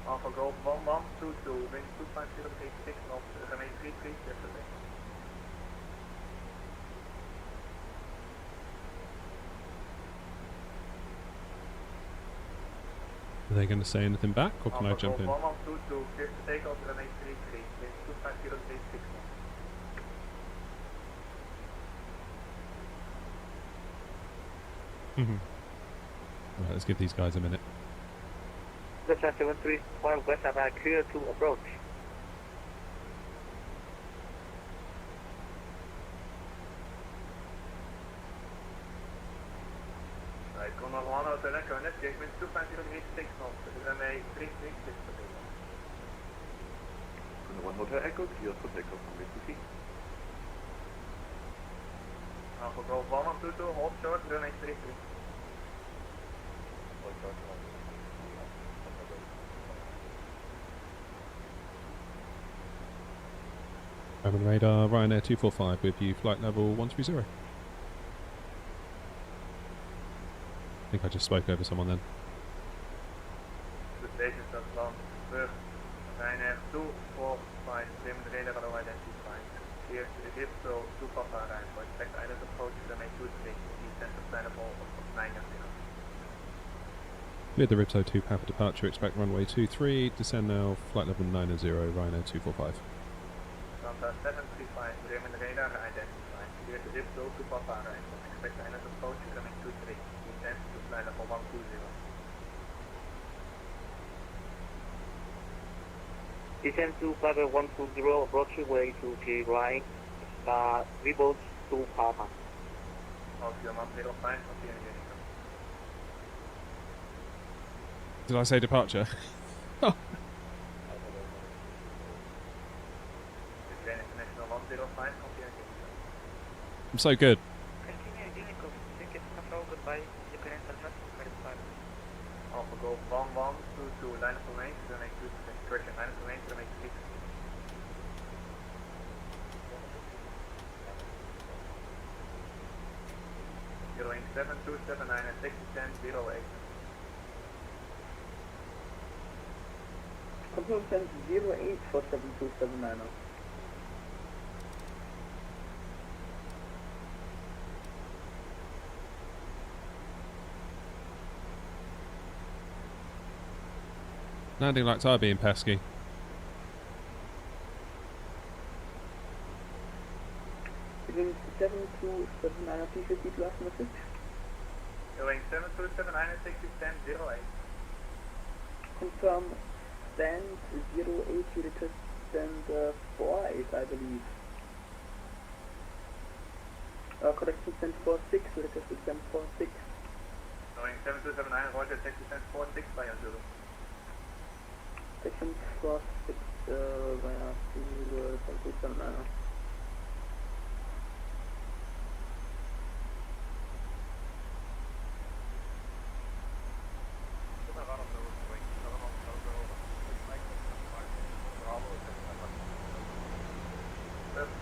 Alpha Golf 1122, wind 25086 knots, remain 33 yesterday. Are they going to say anything back, or can I jump in? 1122, clear to takeoff, remain 33, wind 25086 knots. Right, let's give these guys a minute. Delta 73, while West are clear to approach. Right, Condor 1 out of Echo, net gate wind 25086 knots, runway 33 yesterday. Condor 1 Hotel Echo, clear for takeoff from Mississippi. Alpha Golf 1122, hold short, runway 33. I'm on radar, Ryanair 245 with you, flight level 130. I think I just spoke over someone then. The station is on first. Ryanair 245, Lim the radar are identified. Here to the hip, so 2 Papa Ryan. For expect island approach, runway 23. Descent to plan of 9 and 0. Clear the Ripto 2 Papa departure, expect runway 23, descend now, flight level 9 and 0, Ryanair 245. Delta 735, Bremen radar identified. Here to dip to Papa Ryan. Expect island approach, runway 23. Descent to plan of 120. Descend to Papa 120, approach way to G right. Reboot to Papa. Okay, 105, Did I say departure? Oh. International 105, I'm so good. continue Unico, ticket control goodbye, you can enter National Credit Card. Alpha Golf 1122, line of range, runway 26, correction, line of range, runway 6. Going 7279 and 61008. Control send 08 for 7279. Landing lights are being pesky. Going 7279, please repeat last message. Going 7279 and 61008. Confirm stand 08, you request stand 48, I believe. Correction stand 46, you requested stand 46. Going 7279, Roger, taxi stand 46 by Azul. Section 46, via 7279.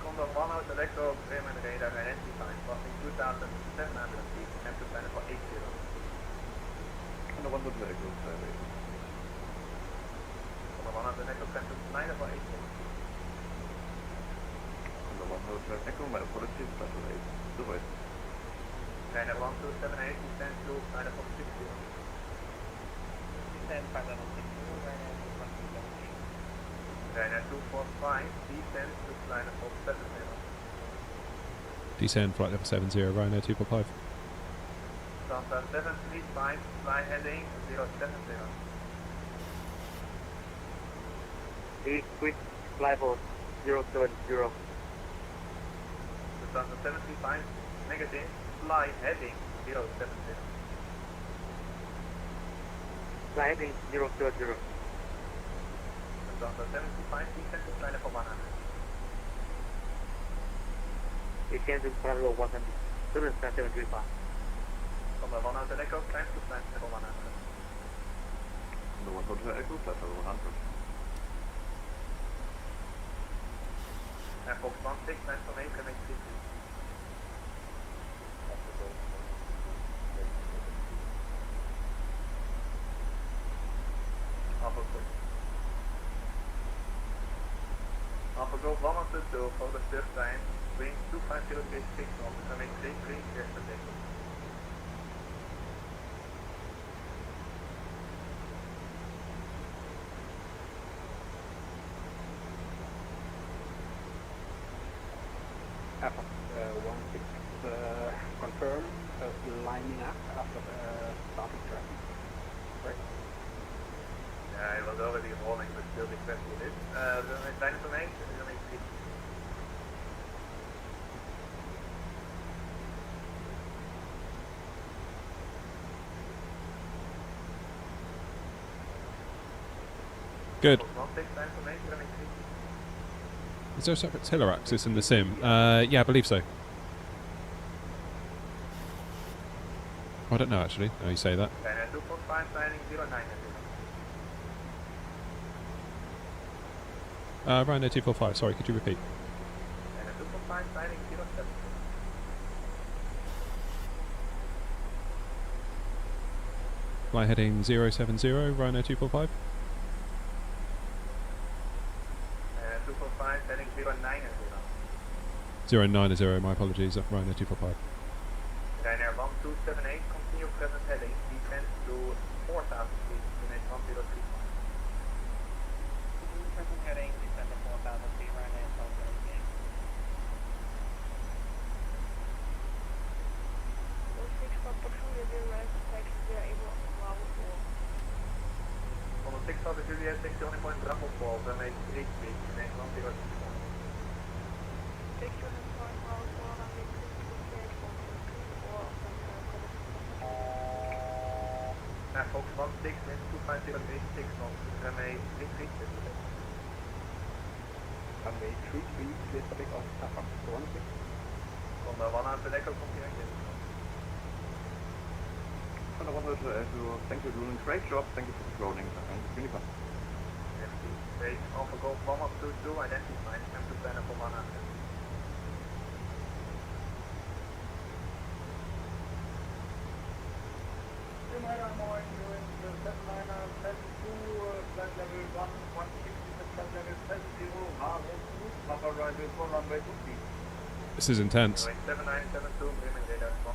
Condor 1 out of Echo, Bremen radar identified, crossing 2700 feet, and to plan for 80. Condor 1 Hotel Echo, Skyway. Condor 1 out of Echo, plan to 9 for 80. Condor 1 Hotel Echo, my apologies, battle 8, 0 west. Ryanair 1278, descend to 9 for 60. Descend 5 level 60, Ryanair 245. Ryanair 245, descend to line of 70. Descend, flight level 70, Ryanair 245. Delta 735, fly heading 070. Quick fly for 070. Delta 735, negative, fly heading 070. Fly heading 070. Delta 75, descend to flight level 100. Descend to flight level 100. Student 735. From the 1 out of Echo, climb to flight level 100. Condor 1 Hotel Echo, flight level 100. Fox 16, climb from 8, connect 50. Golf 112 for the first time, wind 250 degrees 6 knots, runway 33, clear for takeoff. Confirm lining up after starting traffic. Right. Yeah, it was already rolling, but still the question is. Runway time information, runway 3. Good. One take time information, runway 3. Is there a separate tiller axis in the sim? Yeah, I believe so. I don't know actually. Now you say that. Ryanair 245, signing 09 Ryanair 245. Sorry, could you repeat? Ryanair 245, signing 07. Fly heading 070. Ryanair 245. 245, heading 09 090. My apologies. Ryanair 245. Ryanair 1278, continue present heading, descend to 4,000 feet, unit 1035. Continue present heading, descend to 4,000 feet, Ryanair 1278. On the 6th of Juliet, 60 point Bravo Fall, runway 33, unit 1035. Fox 16, wind 250 degrees 6 knots, runway 33, Runway 33, clear for takeoff. Fox 16. From the 100 Echo, continue again. Van de 100 Echo, thank you for doing a great job, thank you for controlling and uniform. Base Alpha Golf 1122, identified, time to plan for 100. This is intense. 7972, Bremen radar, 11000.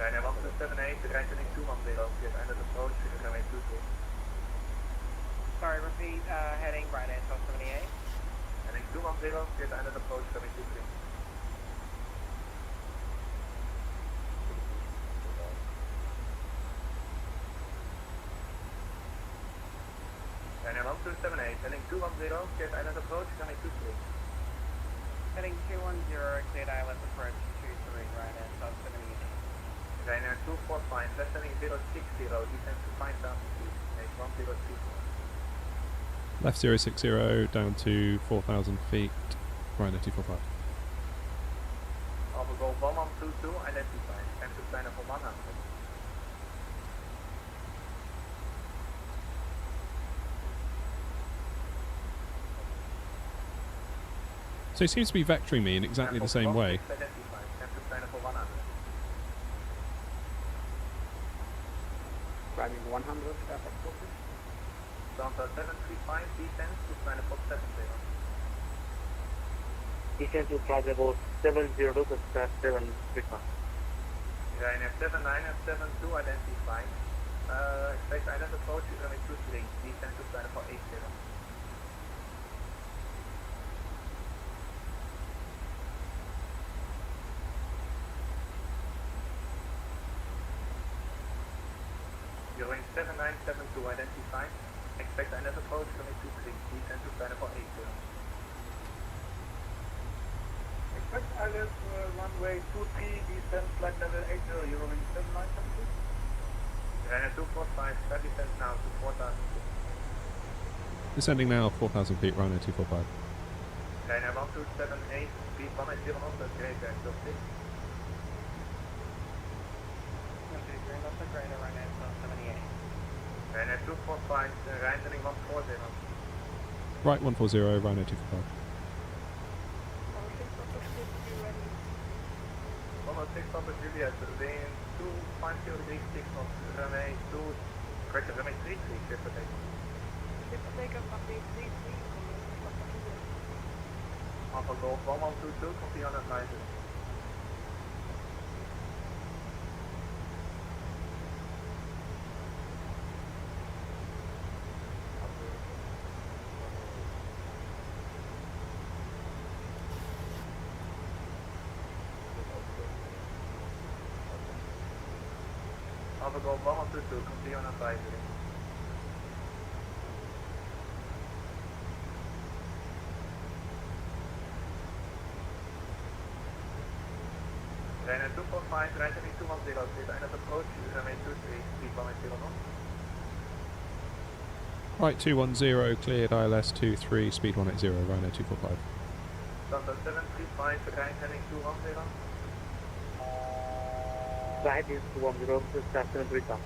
Ryanair 1278, right turning 210, get under the approach, runway 23. Sorry, repeat, heading Ryanair 1278. Heading 210, get under the approach, runway 23. Ryanair 1278, heading 210, get island approach, runway 23. Heading 210, cleared island approach 23, Ryanair 1278. Ryanair 245, left heading 060, descend to 5,000 feet, make 1024. Left 060 down to 4,000 feet. Ryanair 245. Alpha Golf 1122, identified, time to sign up for 100. So he seems to be vectoring me in exactly the same way. Identified, time to sign up for 100. Driving 100, Fox 40. Delta 735, descend to sign up for 70. Descend to flight level 70, that's 735. Ryanair 7972, identified. Expect island approach, runway 23, descend to sign up for 80. Going 7972, identified. Expect island approach, runway 23, descend to sign up for 80. Expect island runway 23, descend flight level 80, Eurowing 7972. Ryanair 245, start descent now to 4,000 feet. Descending now 4,000 feet. Ryanair 245. Ryanair 1278, speed 180 knots, great guys, still 6. Ryanair 245, right heading 140. Right 140. Ryanair 245. 106 Papa Juliet, wind 250 degrees 6 knots, runway 2, correction, runway 33, clear for takeoff. 106 Papa Juliet, 250 degrees 6 knots, runway 2, correction, runway 33, clear for takeoff. Alpha Golf 1122, continue on advisory. Alpha Golf 1122, continue on advisory. Ryanair 245, Ryanair 210, clear island approach, runway 23, speed 180 knots. Right, 210, cleared ILS 23, speed 180, Ryanair 245. Delta 735, right heading 210. Right is 210, start 735.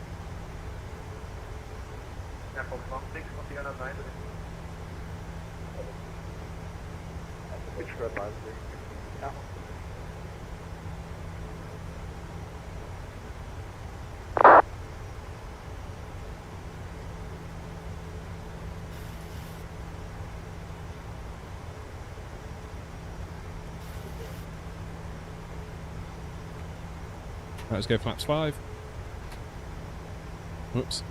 Airport 16, continue on advisory. Which for advisory? Yeah. Right, let's go flaps 5. Whoops.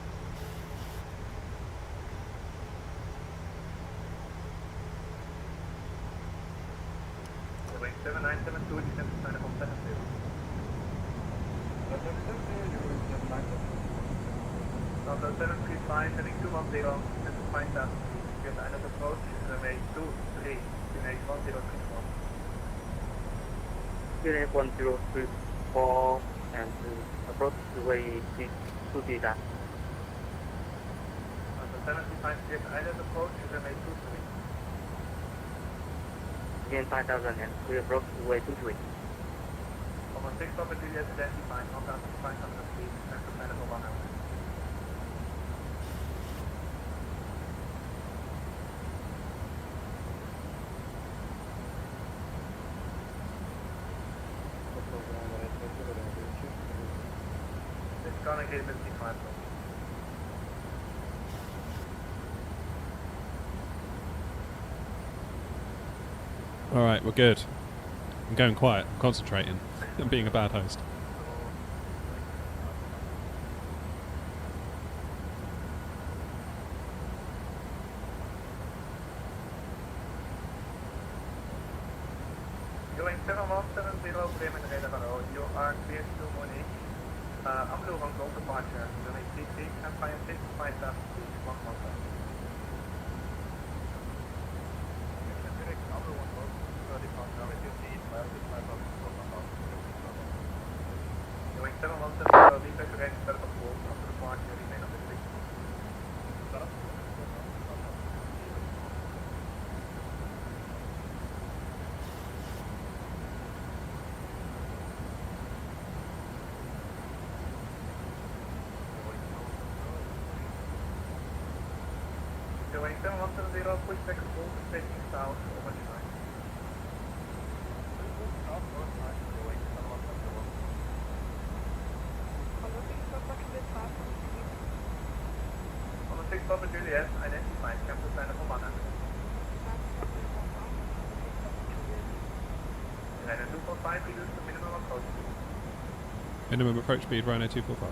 Going 7972, descent to sign up on 70. Delta 735, heading 210, descent to find that. Get island approach, runway 23, QNH 1034. QNH 1034 and approach the way to the that. Delta 75, get island approach, runway 23. Again 5000 and we approach the way 23. Almost 6 over Juliet identified, 1500 feet, descent to sign up on 1 hour. Gonna get 55. Alright, we're good. I'm going quiet. I'm concentrating. I'm being a bad host. Going 7170, Bremen Radar Road. You are clear to Munich. Amlo on goal departure. Runway 33 and fire 6, 5000 feet, 115. Going 7170, leave back correct, start of course, after departure, remain on the street. Going 7170, pushback full, facing south, over the line. On the 6th of Juliet, identified, campus sign of Omana. Ryanair 245, reduce to minimum approach speed. Minimum approach speed, Ryanair 245.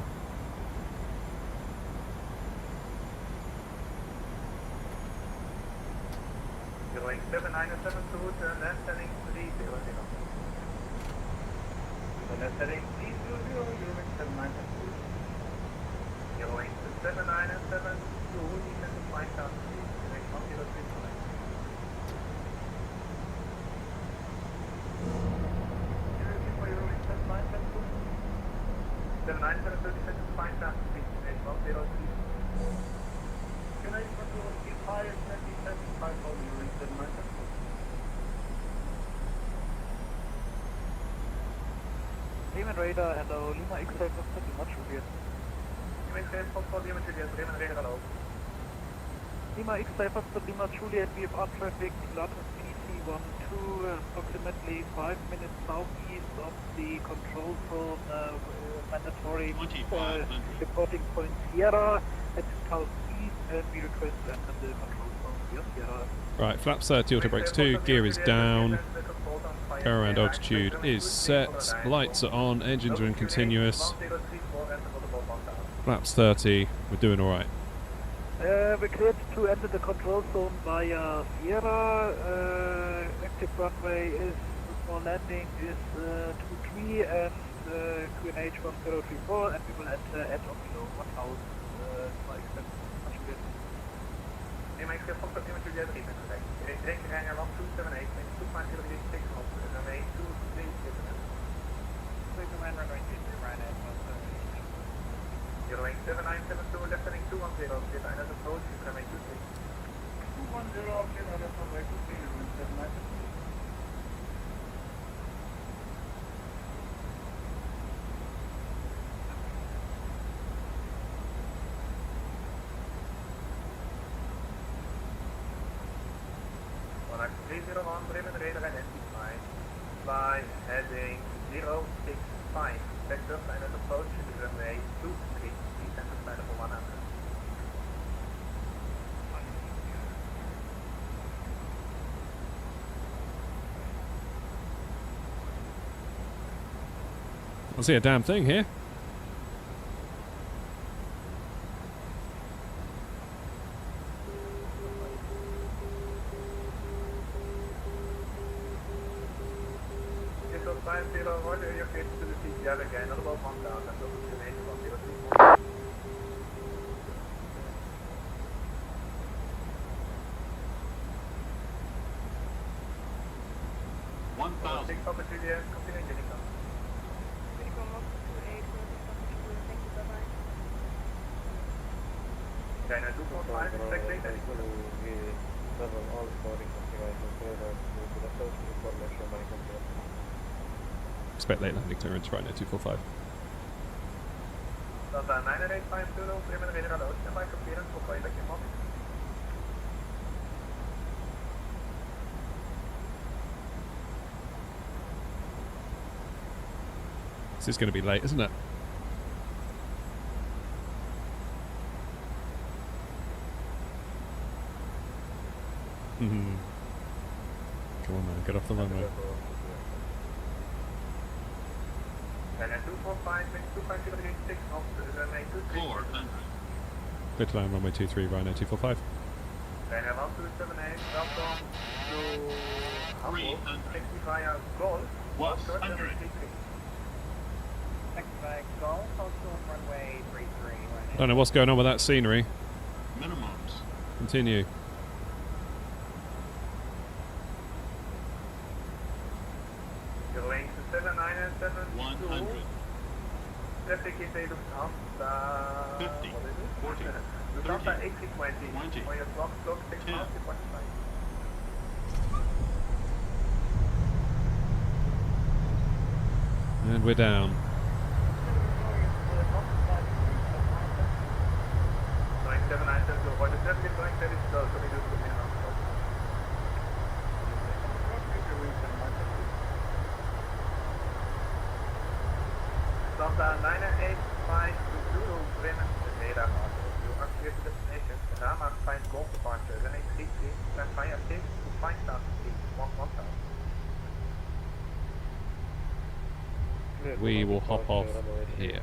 Going 7972, turn left heading 300. Turn left heading 300, Europe 7972. Going to 7972, descend to 5000 feet, direct 1035. 7972, descend to 5000 feet, direct 1035. Can I keep higher 2075 for you in 7972? Bremen Radar, hello, Lima X-ray for Lima Juliet. Lima X-ray for Lima Juliet, Bremen Radar, hello. Lima X-ray for Lima Juliet, VFR traffic, Lotus PC-12, approximately 5 minutes southeast of the control zone, mandatory reporting point Sierra, at southeast and we request to enter the control zone via Sierra. Right, flaps 30, auto brakes 2, gear is down, power and altitude is set, lights are on, engines are in continuous, flaps 30, we're doing alright. We're cleared to enter the control zone via Sierra. Active runway is, for landing is 23 and QNH 1034, and we will enter at or below 1000 by extent. In mijn schip komt ook iemand Juliet 3 met gezegd. Reken Ryanair 1278, met 250 op de runway 23. Please land runway 23, Ryanair 08797 left heading 210, clear line as approach, runway 23. 210, clear line as runway 23, Contact 301, Bremen radar identified. Fly heading 065. Vector line as approach, runway 23, descent to line for 100. I don't see a damn thing here. This was 50, order your case to the CPR again, not about 1000, and over to the 103. Take up to the continue getting down. China 245, expect late heading. Expect late landing clearance right now, 245. Delta 98520, Bremen radar alert, stand by for clearance for flight back in Moscow. This is going to be late, isn't it? Come on, man, get off the runway. China 245, 250 off the runway 23. 400. Clear to land runway 23, Ryanair 245. China 1278, welcome to Hamburg, taxi via Golf, 100. Taxi via Golf, also on runway 33, Ryanair. Don't know what's going on with that scenery. Minimums. Continue. Going to 7972. 100. Traffic is a Lufthansa. 50. 40. Lufthansa 30. A320. 20. On your clock, 6 10. miles, 45. And we're down. Going 7972. What the traffic is going very slow, so we do the minimum. Delta 98520, Bremen radar auto. You are clear to destination. Rama find Golf departure. Runway 33, stand via tape to 5000 feet, 1000. We will hop off here.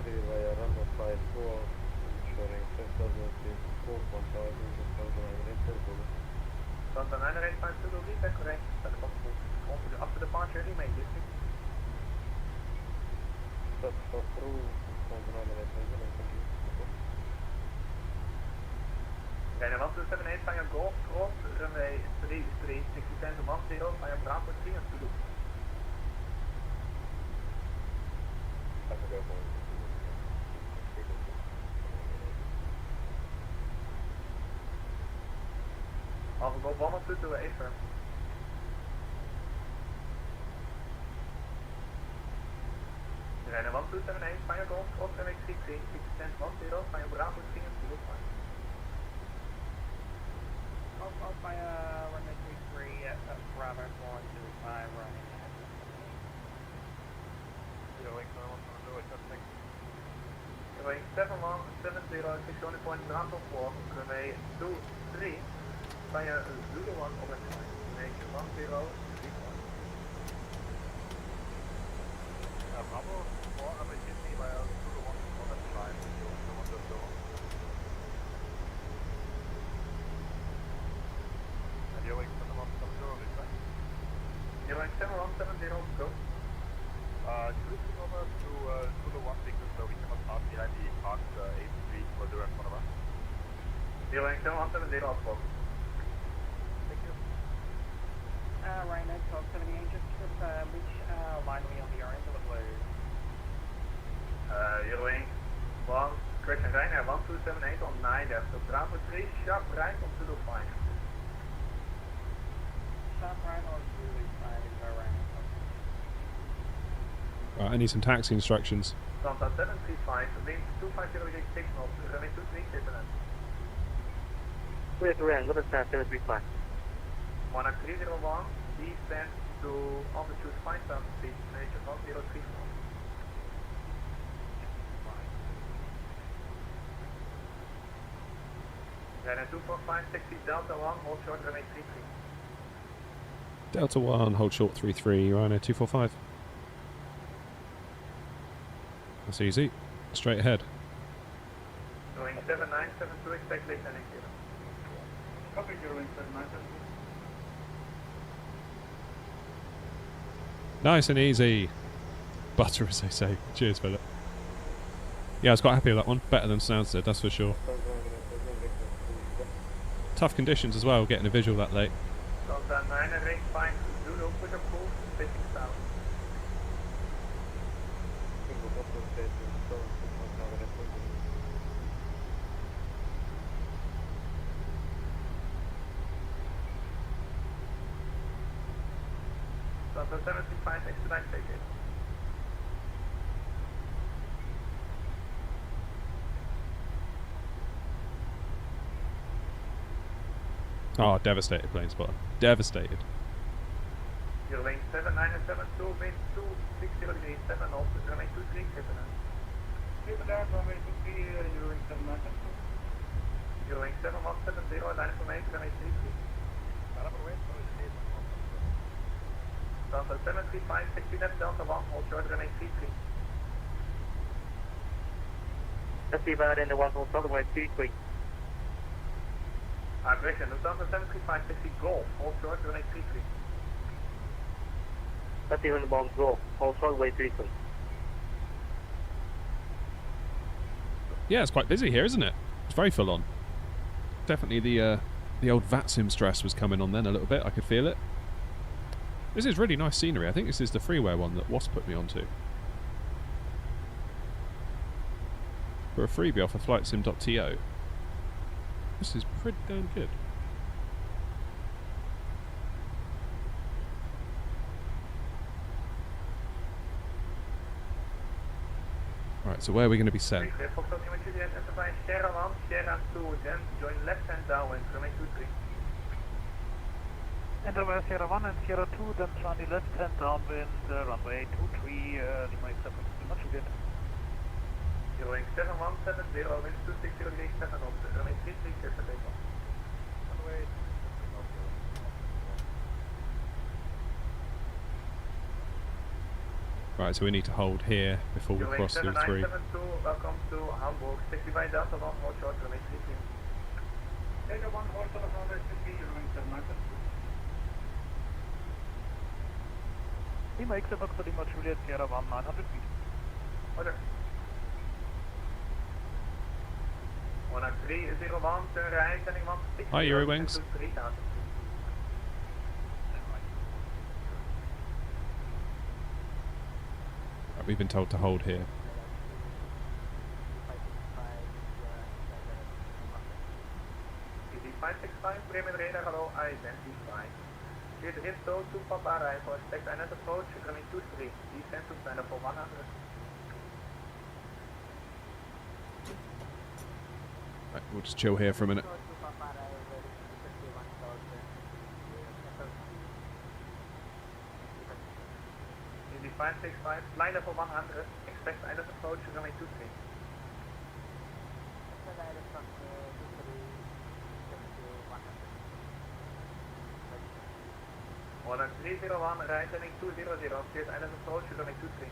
Delta 98520, feedback correct. After departure, remain district. China 1278 via Golf, cross, runway 33, 6010 to 10, via Bravo 3 and Zulu. Alpha Golf 112 to A firm. China 1278 via Golf, cross, runway 33, 6010 to 10, via Bravo 3 and Zulu 5. Off by runway 23 at Bravo 125, running. Going 7170, take only point ground on 4, runway 23, via Zulu 1 over line, make 1031. Bravo 4, aber ich bin via Zulu 1 over line, and you're going 7170, right? You're going 7170, go. Cruising over to Zulu 1 because we cannot pass behind the parked 83 corridor in front of us. You're going 7170, go. Thank you. Ryanair 1278, just confirm which line are we on the orange or the blue? You're going 1, correction Ryanair 1278 on 9 left, so Bravo 3, sharp right on Zulu 5. Sharp right on Zulu 5 is no Ryanair. Right, I need some taxi instructions. Santa 735, wind 250 6 knots, runway 23, clear. Clear to land, understand 735. 1301, descend to altitude 5000 feet, major 1034. Then 245, 60 Delta 1, hold short, runway 33. Delta 1, hold short 33, Ryanair 245. That's easy. Straight ahead. Going 7972, expect late landing here. Copy, you're going 7972. Nice and easy. Butter, as they say. Cheers, Philip. Yeah, I was quite happy with that one. Better than Stansted, that's for sure. Tough conditions as well, getting a visual that late. Delta 9 and range 5, Zulu, push up full, facing south. Delta 75, expedite ticket. Oh, devastated plane spotter. Devastated. You're lane 79 and 72, wind 260 degrees, 7 knots, runway 23, clear. Clear down, runway 23, you're going 7972. You're lane 7170, line information, runway 33. Delta 735, 60 left, Delta 1, hold short, runway 33. Let's see about in the 1 hold short, runway 33. Correction, Delta 735, 60 golf, hold short, runway 33. Let's see on the bomb go, hold short, runway 33. Yeah, it's quite busy here, isn't it? It's very full on. Definitely the old VATSIM stress was coming on then a little bit. I could feel it. This is really nice scenery. I think this is the freeware one that Wasp put me onto. For a freebie off of flightsim.to. This is pretty damn good. Right, so where are we going to be sent? Sierra 1, Sierra 2, then join left hand downwind, runway 23. Enter by Sierra 1 and Sierra 2, then join the left hand downwind, runway 23, Lima accept much again. You're going 7170, wind 260 degrees, 7 knots, runway 33, clear for takeoff. Runway. Right, so we need to hold here before we cross through 3. 7972, welcome to Hamburg, 65 Delta 1, hold short, runway 33. Delta 1, hold short, runway 33, you're going 7972. Lima accept for Lima Juliet, Sierra 1, 900 feet. Order. 10301, turn right, heading 160. Hi, Eurowings. 3000 feet. Right, we've been told to hold here. Easy 565, Bremen radar, hello, identified. Clear to hit so to Papa arrival, expect INET approach, running 23, descend to stand up for 100. Right, we'll just chill here for a minute. Easy 565, line level 100, expect INET approach, running 23. On 301, right heading 200, cleared island approach, running 23.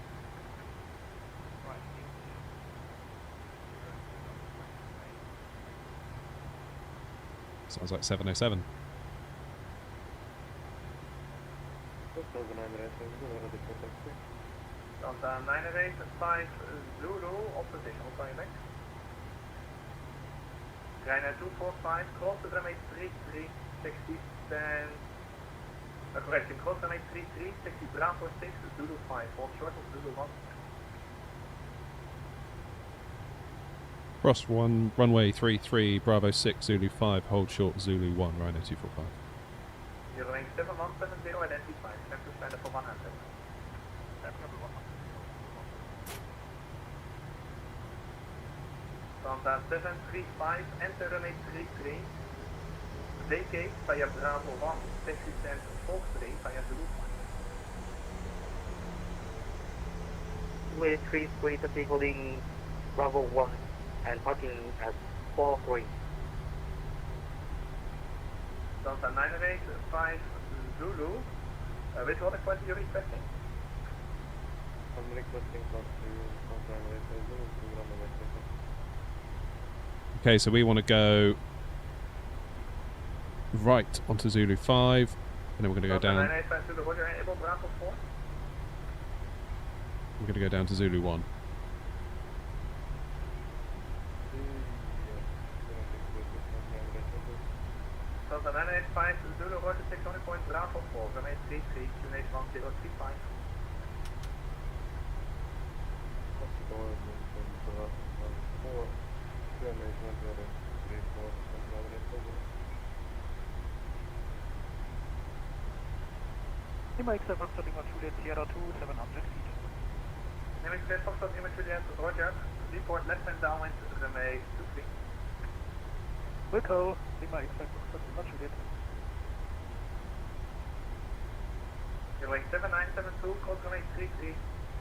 Sounds like 707. Delta 985 Zulu, opposition, hold on back. Ryanair 245, cross the runway 33, 60, then... correction, cross runway 33, 60, Bravo 6, Zulu 5, hold short of Zulu 1. Cross runway 33, Bravo 6, Zulu 5, hold short, Zulu 1, Ryanair 245. You're running 7170, identified, time to stand up for 100. Delta 735, enter runway 33, vacate via Bravo 1, taxi stand Fox 3 via Zulu 5. Way 33 to be holding Bravo 1 and parking at 43. Delta 985 Zulu, which one is what you're requesting? I'm requesting from Zulu to runway 33. Okay, so we want to go right onto Zulu 5, and then we're going to go down. 985 Zulu, Roger, able Bravo 4. We're going to go down to Zulu 1. Delta 985 Zulu, Roger, 600 point Bravo 4, runway 33, QNH 1035. Lima X-Ray Foxtrot Lima Juliet Sierra 2, 700 feet. Lima X-Ray Foxtrot Lima Juliet, Roger, report left hand downwind, runway 23. Wilco, Lima X-Ray Foxtrot Lima Juliet. You're going 7972, code runway 33,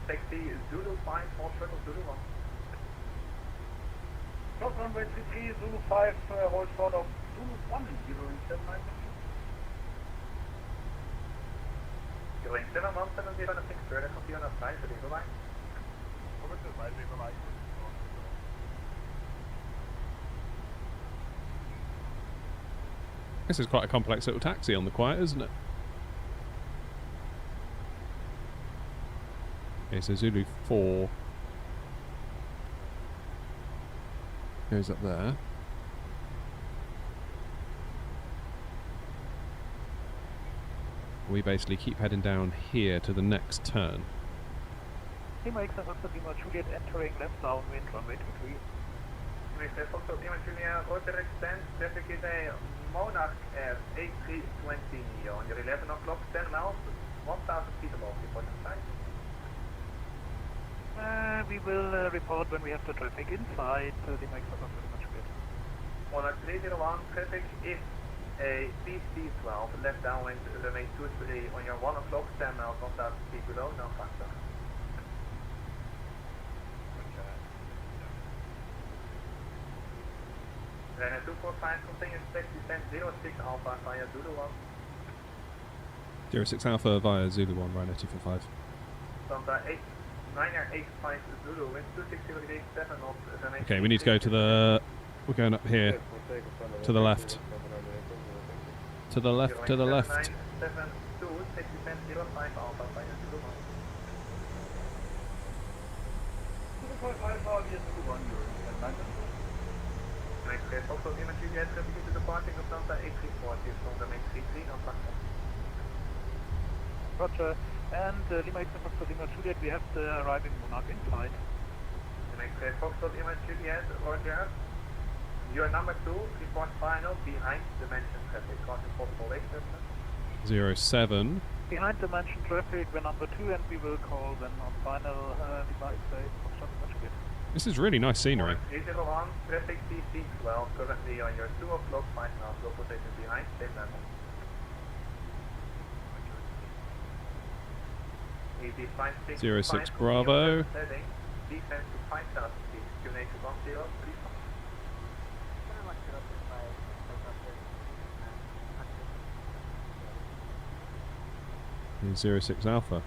taxi Zulu 5, hold short of Zulu 1. Cross runway 33, Zulu 5, hold short of Zulu 1, you're going 7972. You're going 7170 on a 6 further, continue on a 5, so leave line. Over to 5, leave line. This is quite a complex little taxi on the quiet, isn't it? Okay, so Zulu 4 goes up there. We basically keep heading down here to the next turn. Lima X-Ray Foxtrot Lima Juliet entering left downwind runway 23. Lima X-Ray Foxtrot Lima Juliet, Roger extend, traffic is a Monarch Air A320 on your 11 o'clock, 10 miles, 1000 feet above the point of sight. We will report when we have the traffic inside Lima X-Ray Foxtrot Lima Juliet. Monarch 301, traffic is a PC-12, left downwind, runway 23 on your 1 o'clock, 10 miles, 1000 feet below, no factor. Ryanair 245, continuous taxi descent 06 Alpha via Zulu 1. 06 Alpha via Zulu 1, Ryanair 245. Delta 985 Zulu, wind 260 degrees 7 knots, runway. Okay, we need to go to the... We're going up here. To the left. To the left, to the left. 972, taxi descent 05 Alpha via Zulu 1. Next clear, Foxtrot Lima Juliet, traffic into departing of Delta 8340 from runway 33 on platform. Roger, and Lima X-Ray Foxtrot Lima Juliet, we have the arriving Monarch inside. Next clear, Foxtrot Lima Juliet, Roger. Your number 2, report final behind the mentioned traffic, causing possible wake system. 07. Behind the mentioned traffic, we're number 2, and we will call then on final Lima X-Ray Foxtrot Lima Juliet. This is really nice scenery. 301, traffic PC-12, currently on your 2 o'clock, 5 miles, low position behind, same level. 06 Bravo. Descent to 5000 feet, QNH 1035. in 06 Alpha.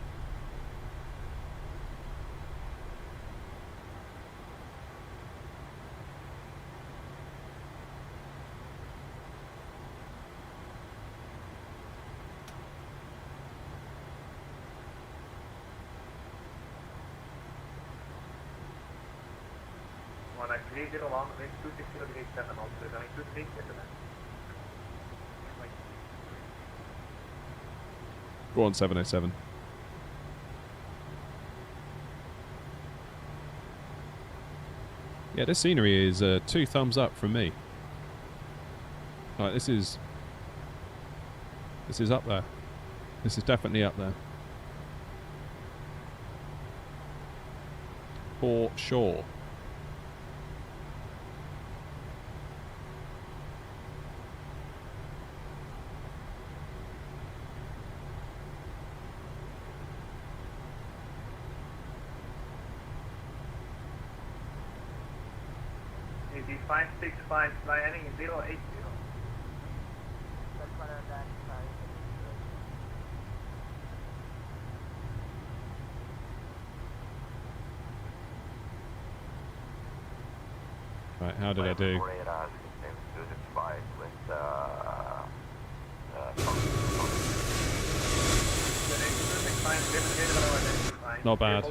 One at 301, range 26037, also running 23, get to that. Go on, 707. Yeah, this scenery is 2 thumbs up from me. Like, this is up there. This is definitely up there. For sure. Easy 565, fly heading 080. Right, how did I do? Not bad.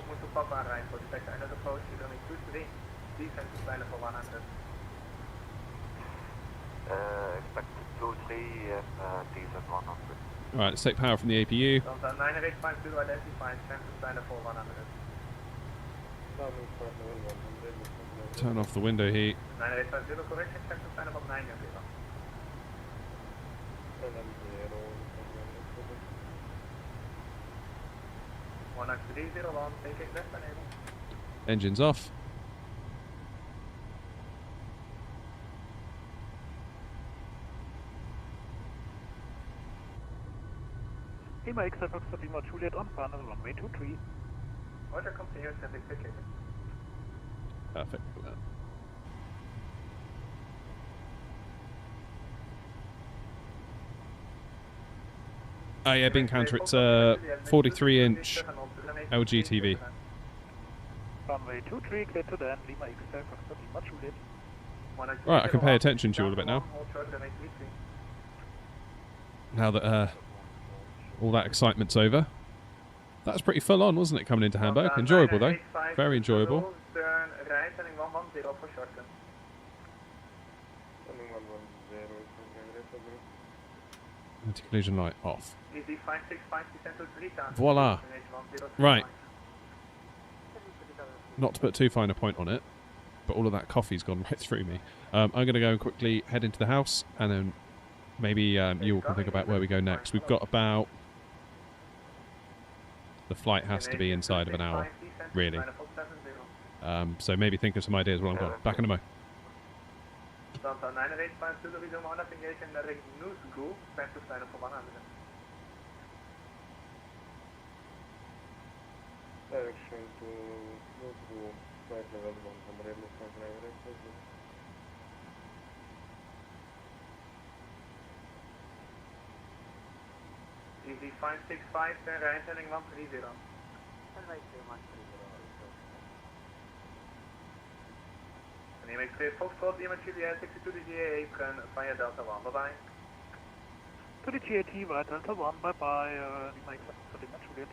Expected 2-3, diesel 100. Right, let's take power from the APU. Delta 9850 identified, transfer sign for 100. Turn off the window heat. 9850 correction, transfer sign about 9 19301, take it left enable. Engines off. Lima X-Ray Foxtrot Lima Juliet on final runway 23. Roger, continue, traffic ticket. Perfect. Oh yeah, bin counter, it's a 43-inch LG TV. Runway 23, clear to land, Lima X-Ray Foxtrot Lima Juliet. Right, I can pay attention to you all a bit now. Now that all that excitement's over. That was pretty full on, wasn't it, coming into Hamburg? Enjoyable though. Very enjoyable. Turn right, heading 110 for shorten. Anti-collision light off. Easy 565, descend to 3000. Voila. Right. Not to put too fine a point on it, but all of that coffee's gone right through me. I'm going to go and quickly head into the house, and then maybe you all can think about where we go next. We've got about... The flight has to be inside of an hour, really. So maybe think of some ideas while I'm gone. Back in a mo. Delta 9852, the resume on navigation, direct news go, transfer sign for 100. Direction to Newsroom, flight level 100, Easy 565, turn right, heading 130. And you make clear Foxtrot, Lima Juliet, 62 to GA apron via Delta 1, bye-bye. To the GAT via Delta 1, bye-bye, Lima X-Ray Foxtrot Lima Juliet.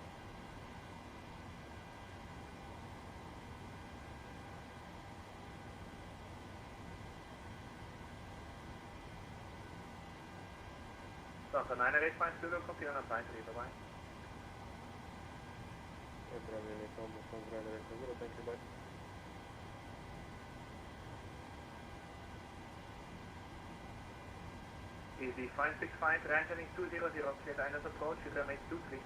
Delta 9852, continue on 53, bye-bye. Easy 565, right heading 200, clear island approach, you can make 23.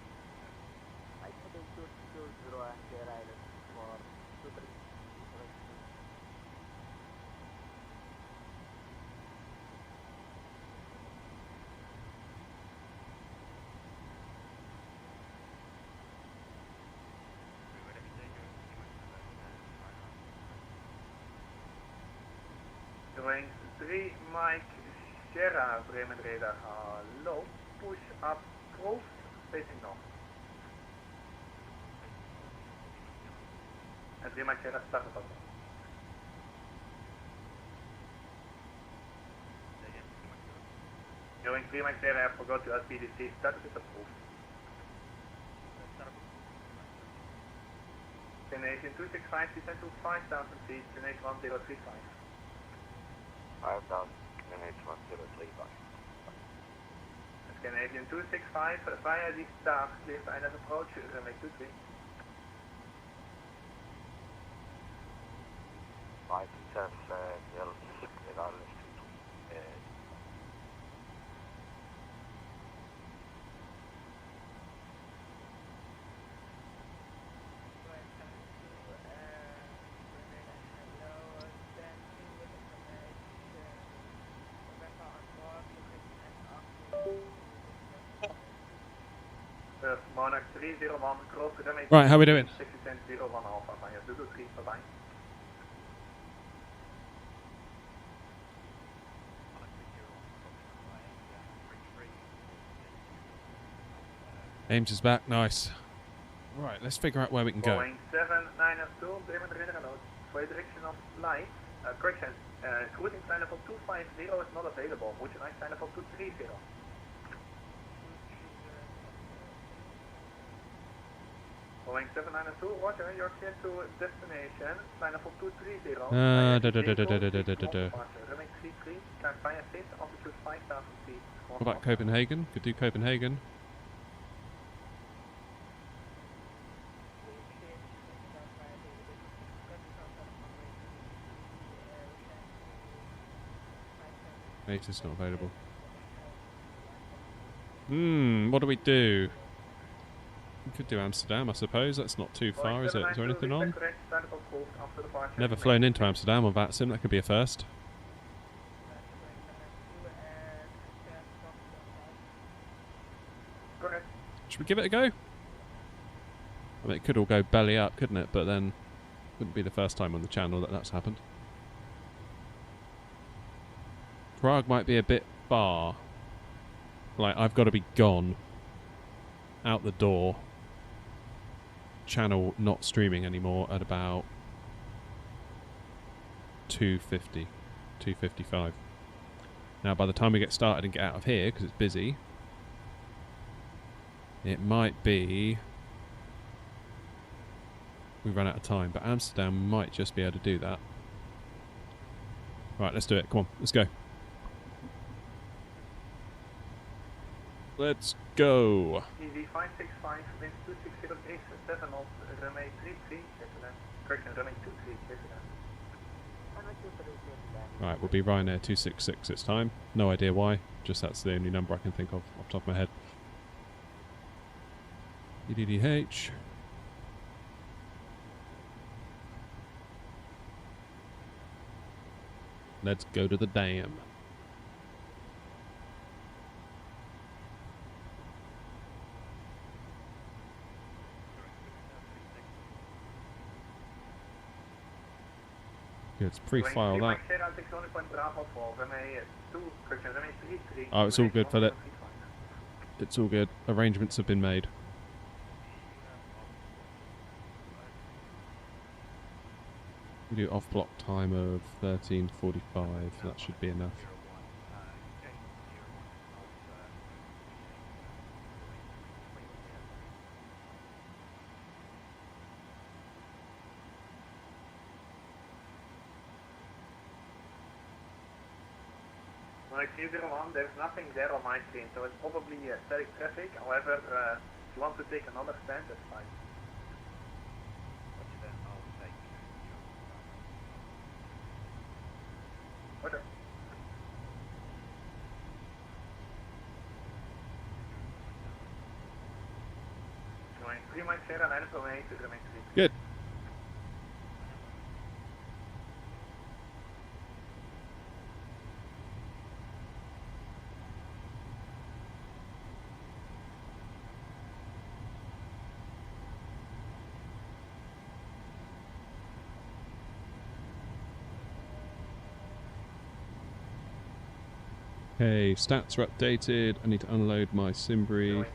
Range 3, Mike Sierra, Bremen radar, hello, push up, close, facing north. and 3 Mike Sierra, start approach. Going 3 Mike Sierra, I forgot to ask PDC, status is approved. Destination 265, descend to 5,000 feet, destination 1035. 5,000, destination 1035. Canadian 265 via the star, clear for INS approach, runway 23. 5 to 10, clear INS 23. Monarch 301, close to runway. Right, how we doing? 601 Alpha, via 223, bye-bye. Ames is back, nice. Right, let's figure out where we can go. Boeing 792, Bremen Renault, for direction of flight. Correction, cruising sign up of 250 is not available. Would you like sign up of 230? Boeing 792, roger, you're clear to destination, sign up of 230. Running 33, can fire 6, altitude 5,000 feet. What about Copenhagen? Could do Copenhagen. Mate is not available. What do we do? We could do Amsterdam, I suppose. That's not too far, is it? Is there anything on? Never flown into Amsterdam on VATSIM. That could be a first. Should we give it a go? I mean, it could all go belly up, couldn't it? But then, wouldn't be the first time on the channel that that's happened. Prague might be a bit far. Like, I've got to be gone. Out the door. Channel not streaming anymore at about 2:50, 2:55. Now, by the time we get started and get out of here, because it's busy, it might be we run out of time. But Amsterdam might just be able to do that. Right, let's do it. Come on, let's go. Let's go. EV 565, wind 26087 knots, runway 33, correction, runway 23, Right, we'll be Ryanair 266 this time. No idea why, just that's the only number I can think of off the top of my head. EDDH. Let's go to the dam. Yeah, let's pre-file that. Oh, it's all good, Philip. It's all good. Arrangements have been made. We do off-block time of 13:45. That should be enough. Like 201, there's nothing there on my screen, so it's probably static traffic. However, if you want to take another stand, that's fine. Okay. Going 3 Mike Sierra, 9 to 8, to remain 3. Good. Okay, stats are updated. I need to unload my Simbri.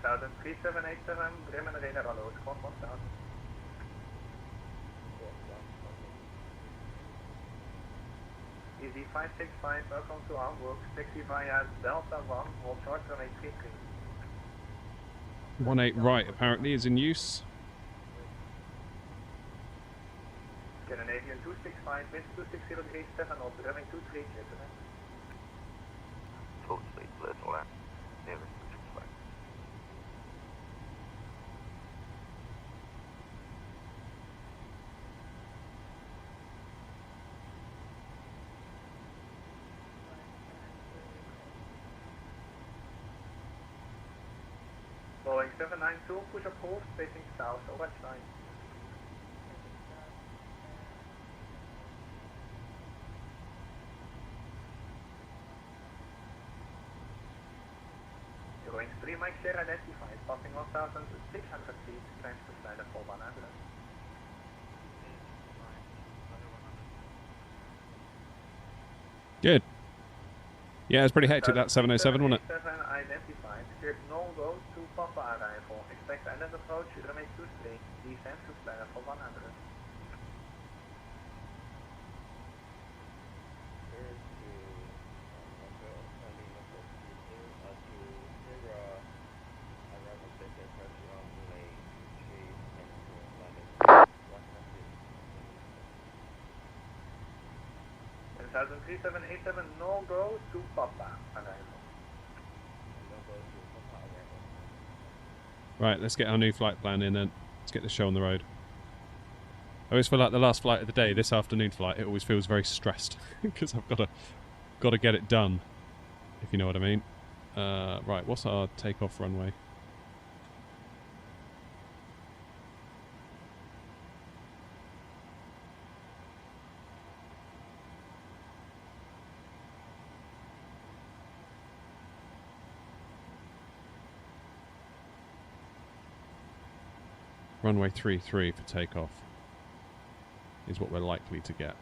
1000, 3787, Bremen Radar, hello, squawk 1000. Easy 565, welcome to Hamburg, taxi via Delta 1, hold short, runway 33. 18 right apparently is in use. Scandinavian 265, wind 26037 knots, runway 23, clear to land. Full speed, clear to land. Nearly 265. Boeing 792, push up hold, facing south, over line. Going 3 Mike share identified, passing 1,600 feet, claims to slider for 100. Good. Yeah, it was pretty hectic that 707, wasn't it? 787 identified, cleared no go to Papa arrival, expect island approach, runway 23, descent to slider for 100. And 3787 no go to Papa arrival. Right, let's get our new flight plan in and let's get the show on the road. I always feel like the last flight of the day, this afternoon flight, it always feels very stressed because I've got to get it done, if you know what I mean. Right, what's our takeoff runway? Runway 33 for takeoff is what we're likely to get.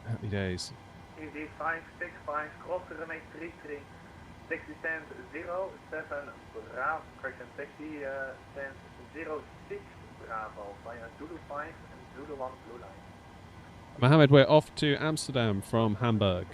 Happy days. Easy 565, cross runway 33, taxi stand 07 Bravo, correction, taxi stand 06 Bravo via Zulu 5 and Zulu 1 blue line. Mohammed, we're off to Amsterdam from Hamburg.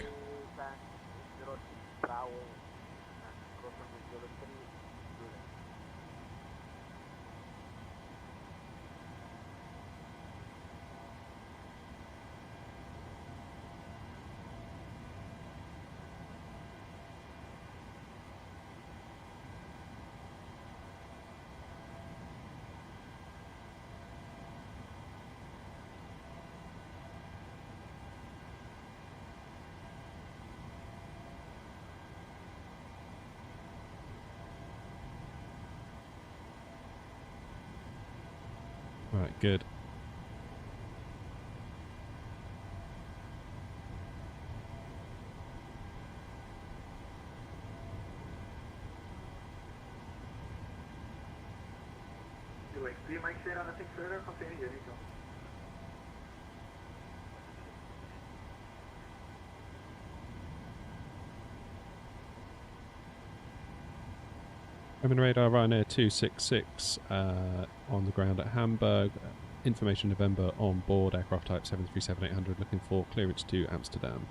Right, good. Doing 3 Mike share on the 6 further, continue your detail. Bremen radar Ryanair 266 on the ground at Hamburg. Information November on board, aircraft type 737-800, looking for clearance to Amsterdam.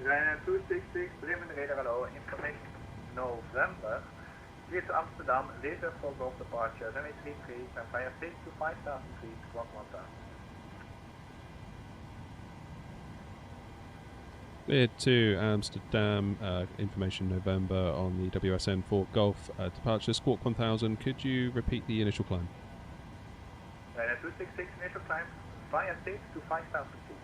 Ryanair 266, Bremen radar hello, information November. Clear to Amsterdam, later for Golf departure, runway 33, and via 6 to 5,000 feet, squawk 1000. Cleared to Amsterdam, information November on the WSN for Golf departure, squawk 1000. Could you repeat the initial climb? Ryanair 266, initial climb, via 6 to 5,000 feet.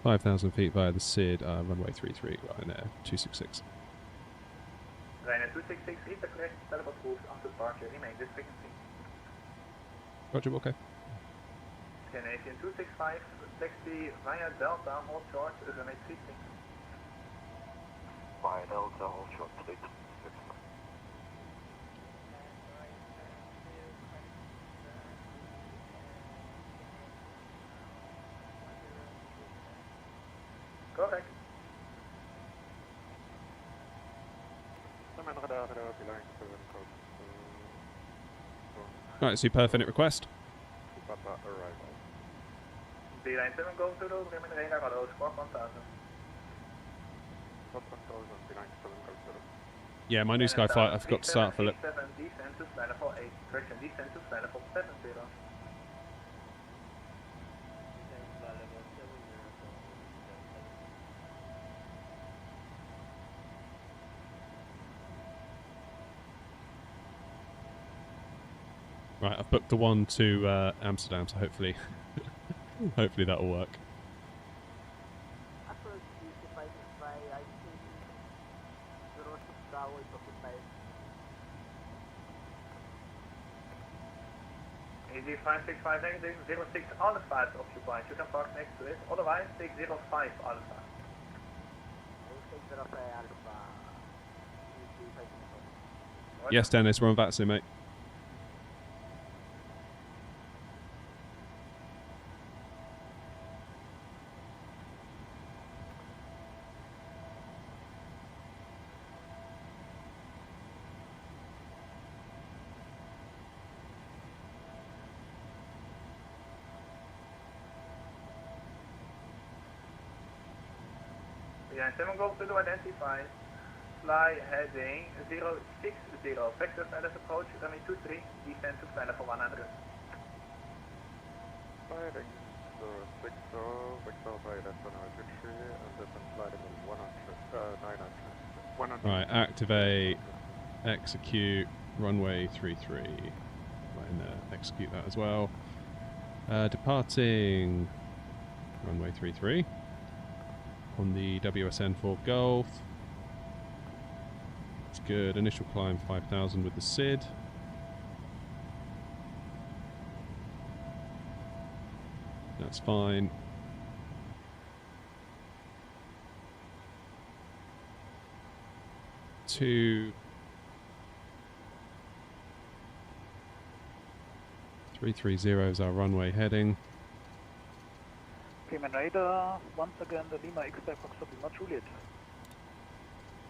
5,000 feet via the SID, runway 33, Ryanair 266. Ryanair 266, read the correct setup approved after departure, remain this frequency. Roger, okay. Scandinavian 265, taxi via Delta, hold short, runway 33. Via Delta, hold short, 3. correct. Right, super infinite request. Papa arrival. D-line 7 go to the Bremen radar, hello, squawk 1000. Yeah, my new sky flight, I forgot to start, Philip. Descent to flight level 8, correction, descent to flight level 70. Right, I've booked the one to Amsterdam, so hopefully, hopefully that'll work. Easy 565 negative 06 Alpha is occupied. You can park next to it. Otherwise, take 05 Alpha. Yes, Dennis, we're on Vatsu, mate. Yeah, 7 goals to identify. Fly heading 060. Vector status approach, runway 23. Descent to flight level 100. Firing 060, vector flight at 103, and descent flight level 900. Right, activate, execute, runway 33. Right in there, execute that as well. Departing runway 33 on the WSN 4 Golf. It's good. Initial climb 5,000 with the SID. That's fine. Two. 330 is our runway heading. Bremen radar, once again the Lima X-Ray Foxtrot Lima Juliet.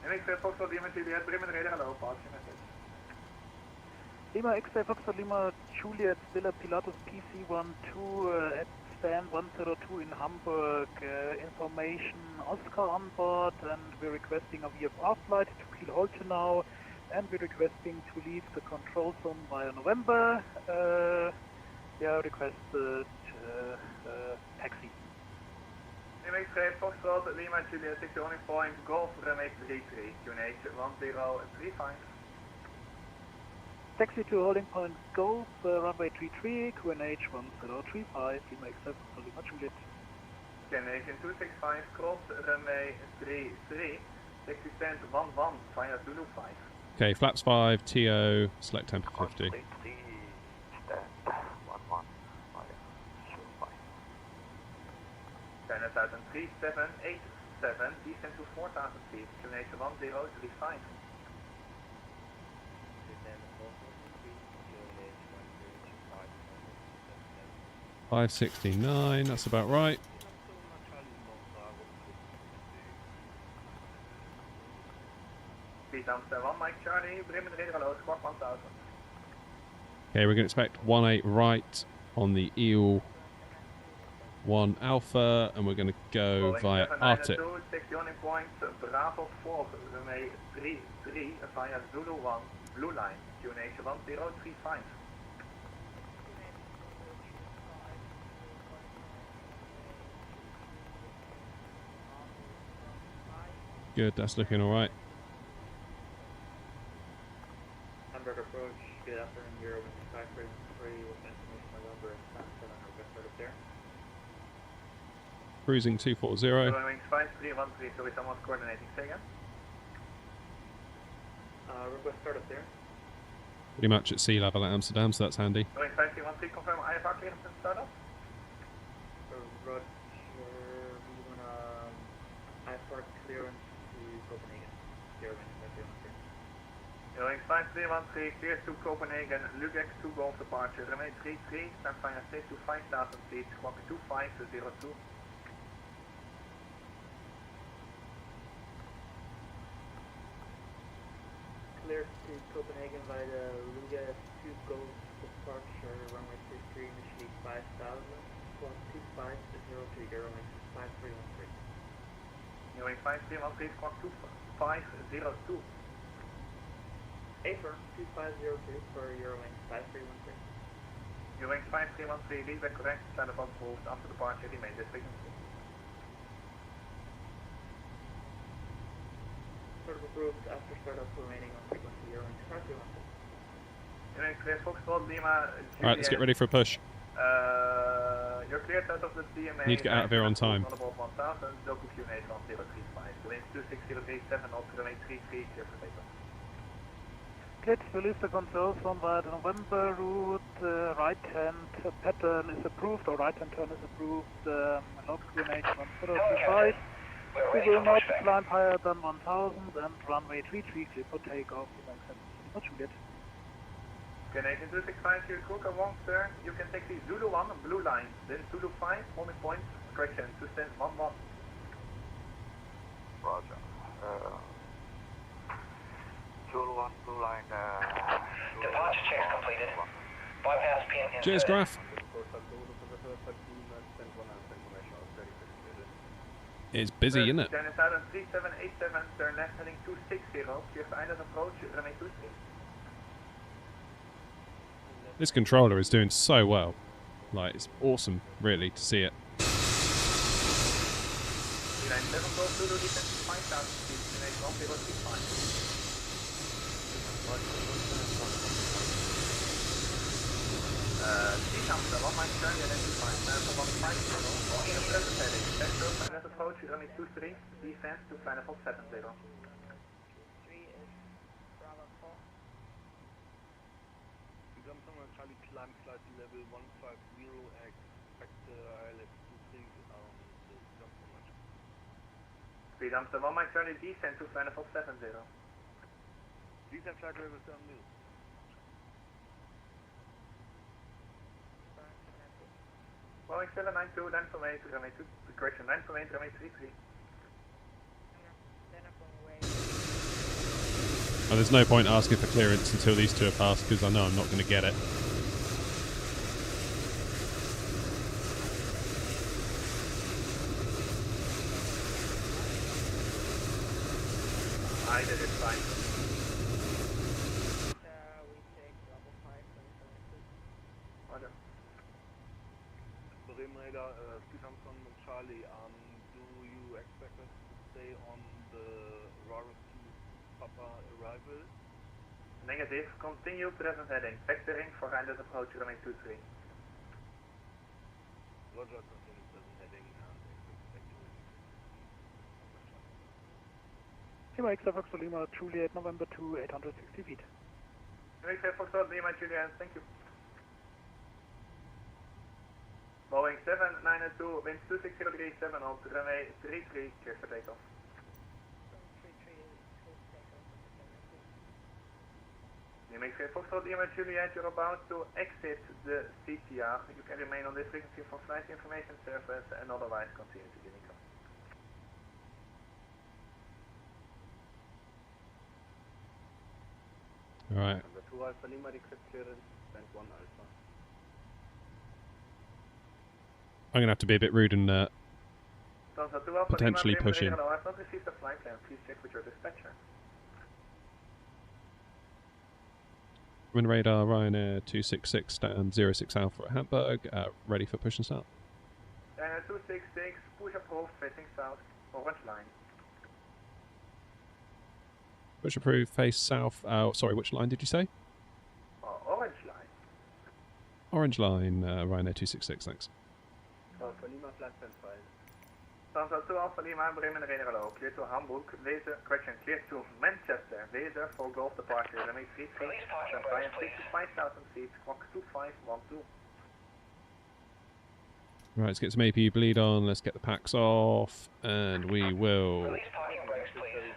X-Ray Foxtrot Lima Juliet, Bremen radar, hello, pass your message. Lima X-Ray Foxtrot Lima Juliet, Stella Pilatus PC-12 at stand 102 in Hamburg. Information Oscar on board, and we're requesting a VFR flight to Kiel Holte now, and we're requesting to leave the control zone via November. Requested taxi. X-Ray Foxtrot Lima Juliet, 6 only point, Golf runway 33, QNH 1035. Taxi to holding point Golf, runway 33, QNH 1035, Lima X-Ray Foxtrot Lima Juliet. Canadian 265, cross runway 33, taxi stand 11 via Zulu 5. Okay, flaps 5, TO, select tempo 50. China 3787, descent to 4,000 feet, QNH 1035. 569, that's about right. Speed Amsterdam 1, Mike Charlie, Bremen radar, hello, squawk 1000. Okay, we're going to expect 18 right on the Eel 1 Alpha, and we're going to go via Arctic. 60 on point, Bravo 4, runway 33 via Zulu 1, blue line, QNH 1035. Good, that's looking alright. Hamburg approach, good afternoon, Euro 533 with information November and San 7 request start up there. Cruising 240. Wings 5313, so someone's coordinating, say again? Request start up there. Pretty much at sea level at Amsterdam, so that's handy. Wings 5313, confirm IFR clearance and startup? Roger, we want IFR clearance to Copenhagen. Wings 5313, clear to Copenhagen, Lugek to Golf departure, runway 33, stand fire stage to 5,000 feet, squawk 2502. cleared to Copenhagen by the Luga 2 Golf departure, runway 23, initially 5,000, squawk 2502, Eurowings 5313. Eurowings 5313, squawk 2502. Affirm 2502 for Eurowings 5313. Eurowings 5313, lead back correct, stand above moved after departure, remain this frequency. Sort of approved after startup, remaining on frequency, Eurowings 5313. Eurowings clear, Foxtrot, Lima, Juliet. Alright, let's get ready for a push. You're cleared out of the DMA. Need to get out of here on time. On above 1000, local QNH 1035. The wind 26037, knots, runway 33, clear for takeoff. Let's release the controls on the November route. Right-hand pattern is approved, or right-hand turn is approved. Log QNH 1025. We will not climb higher than 1000 and runway 33 clear for takeoff. Much good. QNH 265, you Kruger 1, sir. You can take the Zulu 1 blue line, then Zulu 5, holding point, correction, to stand 11. Roger. Zulu 1 blue line. Departure checks completed. Bypass PMDG. Cheers, Graf. It's busy, isn't it? Dennis Island 3787, turn left heading 260, clear for island approach, runway 23. This controller is doing so well. Like, it's awesome, really, to see it. Line 7 Golf Zulu, descent to 5,000 feet, QNH 1035. Amsterdam, 1 mile turn, identify, Marathon 150, or in a present heading, back road, final approach, runway 23, descent to final 70. 3 is Bravo 4. Charlie climb flight level 150, expect ILS 23 around the jump. Speed Amsterdam, 1 mile turn, descent to final 70. Descent flight level 7 new. Boeing 792, land from 8, runway 2, correction, land from 8, runway 33. Oh, there's no point asking for clearance until these two are passed, because I know I'm not going to get it. I did it fine. We take Bravo 5, 772. Roger. Bremen Radar, Speed Armstrong and Charlie, do you expect us to stay on the Rudder Papa arrival? Negative, continue present heading, vectoring for island approach, runway 23. Roger, continue present heading and expect vectoring. Lima X Foxtrot Lima Juliet, November 2, 860 feet. Lima X Foxtrot Lima Juliet, thank you. Boeing 792, wind 26037 on runway 33, clear for takeoff. 33 is clear for takeoff. Lima X Foxtrot Lima Juliet, you're about to exit the CTR. You can remain on this frequency for flight information service and otherwise continue to Unico. Alright. Number 2 Alpha Lima, decrypt clearance, band 1 Alpha. I'm going to have to be a bit rude and potentially push in. I've not received a flight plan. Please check with your dispatcher. Wind radar, Ryanair 266, stand 06 Alpha at Hamburg, ready for push and start. Ryanair 266, push approved, facing south, orange line. Push approved, face south. Sorry, which line did you say? Orange line. Orange line, Ryanair 266, thanks. Alpha Lima, flight plan 5. Stanza 2 Alpha Lima, Bremen Renero, clear to Hamburg, laser, correction, clear to Manchester, laser for Golf departure, runway 33, Release parking brakes, please. 5,000 feet, clock 2512. Right, let's get some APU bleed on, let's get the packs off, and we will... Release parking brakes, please.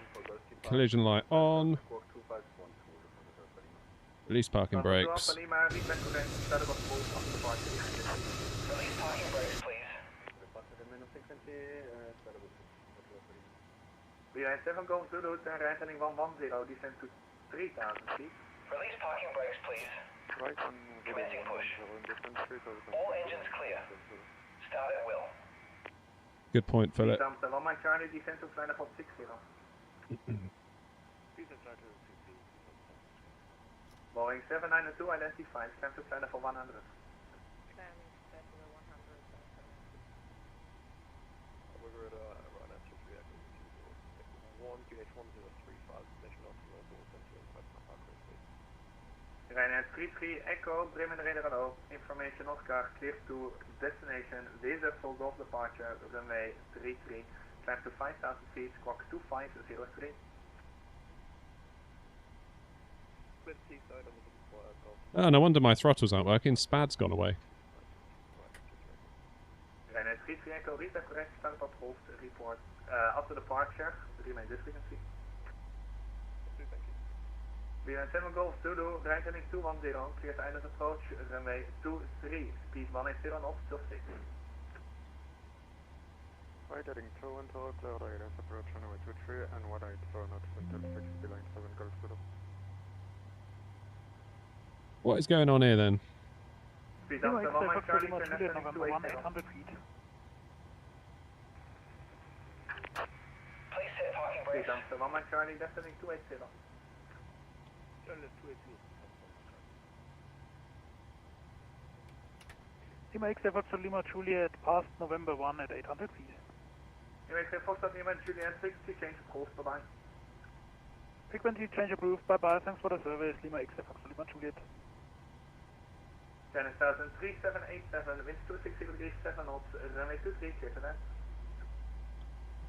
Collision light on. Release parking brakes. Release parking brakes, please. Beeline 7 Golf Zulu, turn right heading 110, descent to 3000 feet. Release parking brakes, please. Right on Commencing push. All engines clear. Start at will. Good point, Philip. Amsterdam 1 Mike Charlie, descent to flight level 60. Boeing 792 identified, climb to flight level 100. Ryanair 33 Echo, Bremen radar hello. Information Oscar, clear to destination, laser full golf departure, runway 33, climb to 5000 feet, squawk 2503. Oh, no wonder my throttles aren't working. SPAD's gone away. Ryanair 33 Echo, read the correct start op hoofd, report. After departure, remain this frequency. Behind 7 Golf Zulu, right heading 210, clear to island approach, runway 23, speed 180 knots, till 6. Right heading 210, right island approach, runway 23, and 180 knots until 6, behind 7 Golf Zulu. What is going on here then? Speed up to 1 Mike Charlie, turn left heading 280. 800 feet. Please set parking brakes. Speed up to 1 Mike Charlie, left heading 280. Lima X-ray Foxtrot Lima Juliet past November 1 at 800 feet. Lima X-ray Foxtrot Lima Juliet, frequency change of course, bye bye. Frequency change approved, bye bye, thanks for the service. Lima X-ray Foxtrot Lima Juliet. China 3787, winds 260 degrees 7 knots, runway 23, clear to land.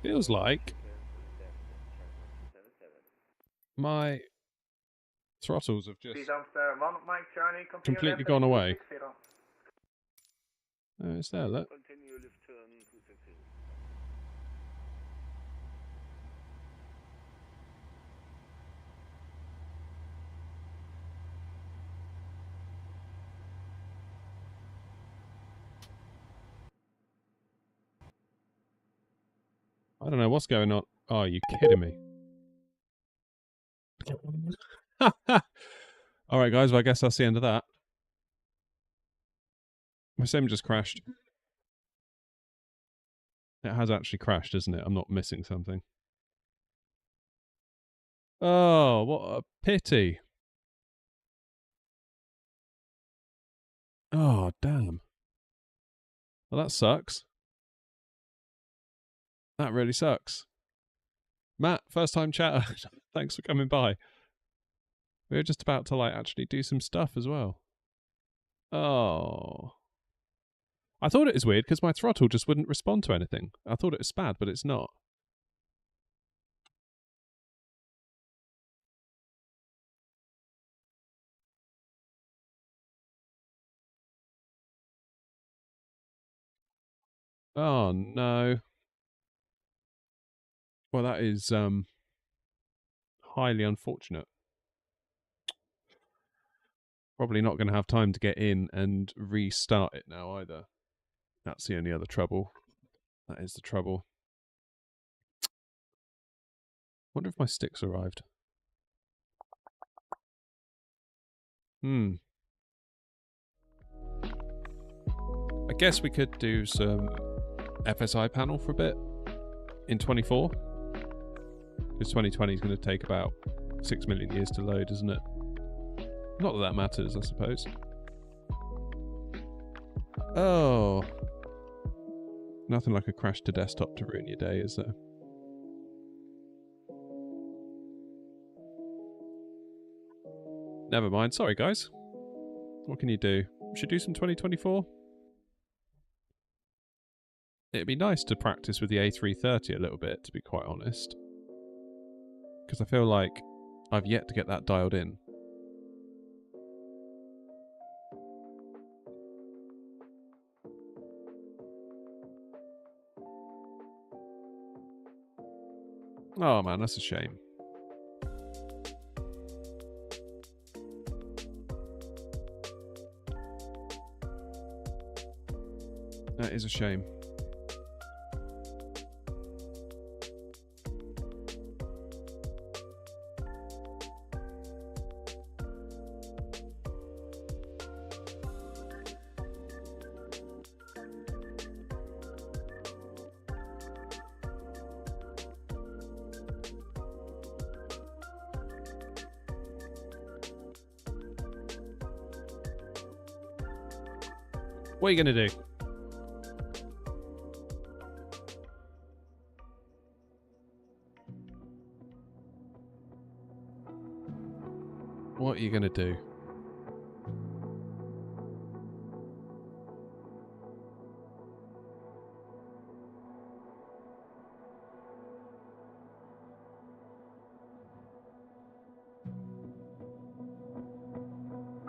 Feels like my throttles have just Speed Amster 1 Mike Charlie, completely gone away. Oh, it's there, look. Continue lift turn 260. I don't know what's going on. Oh, are you kidding me? Alright guys, well I guess that's the end of that. My sim just crashed. It has actually crashed, isn't it? I'm not missing something. Oh, what a pity. Oh, damn. Well, that sucks. That really sucks. Matt, first time chatter. Thanks for coming by. We were just about to, like, actually do some stuff as well. Oh. I thought it was weird because my throttle just wouldn't respond to anything. I thought it was SPAD, but it's not. Oh, no. Well, that is highly unfortunate. Probably not going to have time to get in and restart it now either. That's the only other trouble. That is the trouble. Wonder if my sticks arrived. I guess we could do some FSI panel for a bit in 24. Because 2020 is going to take about 6 million years to load, isn't it? Not that that matters, I suppose. Oh. Nothing like a crash to desktop to ruin your day, is there? Never mind. Sorry, guys. What can you do? Should do some 2024? It'd be nice to practice with the A330 a little bit, to be quite honest. Because I feel like I've yet to get that dialed in. Oh man, that's a shame. That is a shame. What are you going to do? What are you going to do?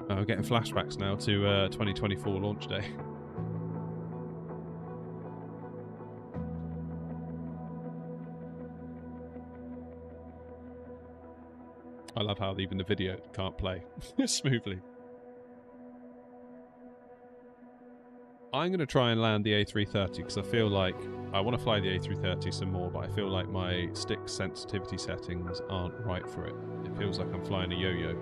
Oh, I'm getting flashbacks now to 2024 launch day. I love how even the video can't play smoothly. I'm going to try and land the A330 because I feel like I want to fly the A330 some more, but I feel like my stick sensitivity settings aren't right for it. It feels like I'm flying a yo-yo.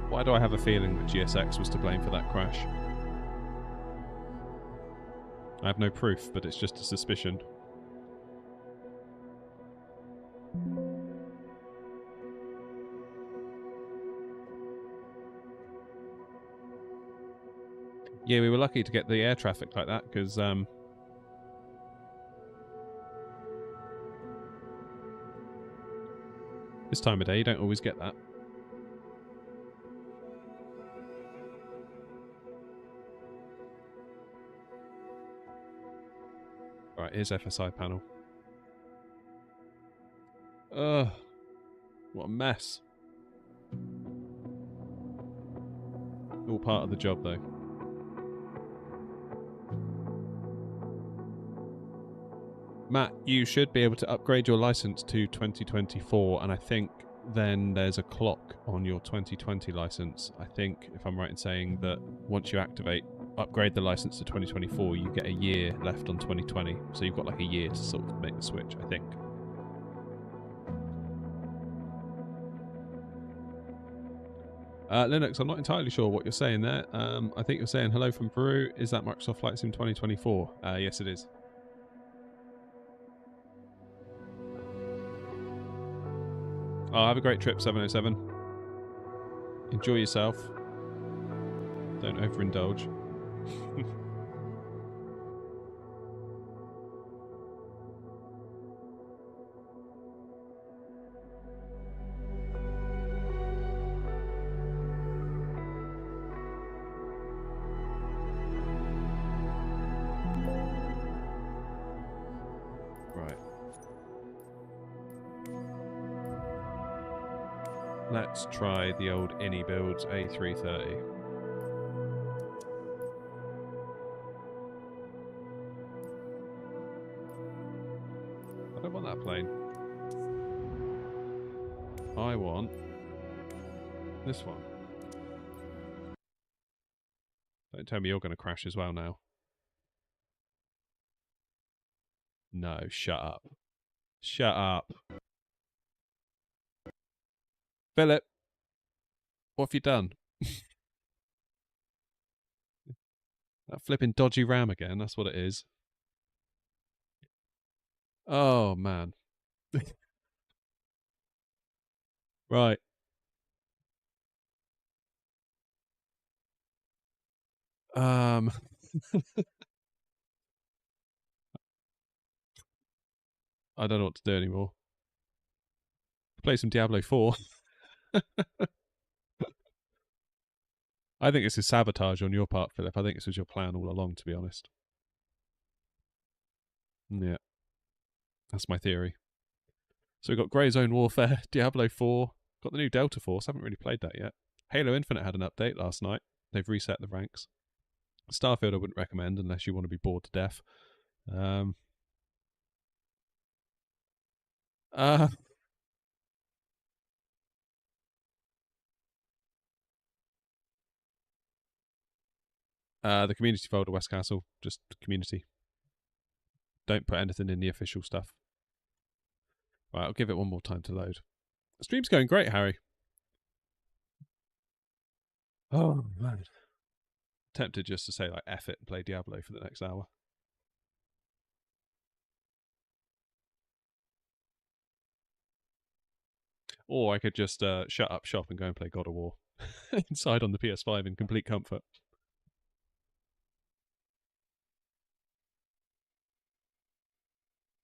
Why do I have a feeling that GSX was to blame for that crash? I have no proof, but it's just a suspicion. Yeah, we were lucky to get the air traffic like that, because this time of day you don't always get that. Right, here's FSI panel. Ugh, what a mess. All part of the job, though. Matt, you should be able to upgrade your license to 2024, and I think then there's a clock on your 2020 license. I think, if I'm right in saying that once you upgrade the license to 2024, you get a year left on 2020. So you've got like a year to sort of make the switch, I think. Linux, I'm not entirely sure what you're saying there. I think you're saying hello from Peru. Is that Microsoft Flight Sim 2024? Yes, it is. Oh, have a great trip, 707. Enjoy yourself. Don't overindulge. Right. Let's try the old Innie Builds A330. I don't want that plane. I want this one. Don't tell me you're going to crash as well now. No, shut up. Shut up. Philip, what have you done? That flipping dodgy ram again, that's what it is. Oh, man. Right. I don't know what to do anymore. Play some Diablo 4. I think this is sabotage on your part, Philip. I think this was your plan all along, to be honest. Yeah. That's my theory. So we've got Grey Zone Warfare, Diablo 4, got the new Delta Force, haven't really played that yet. Halo Infinite had an update last night. They've reset the ranks. Starfield I wouldn't recommend unless you want to be bored to death. The community folder, West Castle, just community. Don't put anything in the official stuff. Right, I'll give it one more time to load. The stream's going great, Harry. Oh, man. Tempted just to say, like, F it and play Diablo for the next hour. Or I could just shut up shop and go and play God of War inside on the PS5 in complete comfort.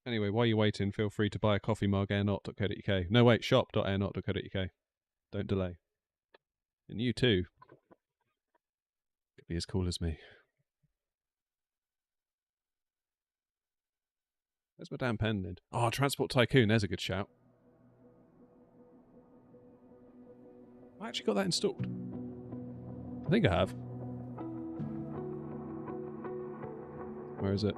Anyway, while you're waiting, feel free to buy a coffee mug, airnot.co.uk. No, wait, shop.airnot.co.uk. Don't delay. And you too could be as cool as me. Where's my damn pen lid? Oh, Transport Tycoon, there's a good shout. I actually got that installed. I think I have. Where is it?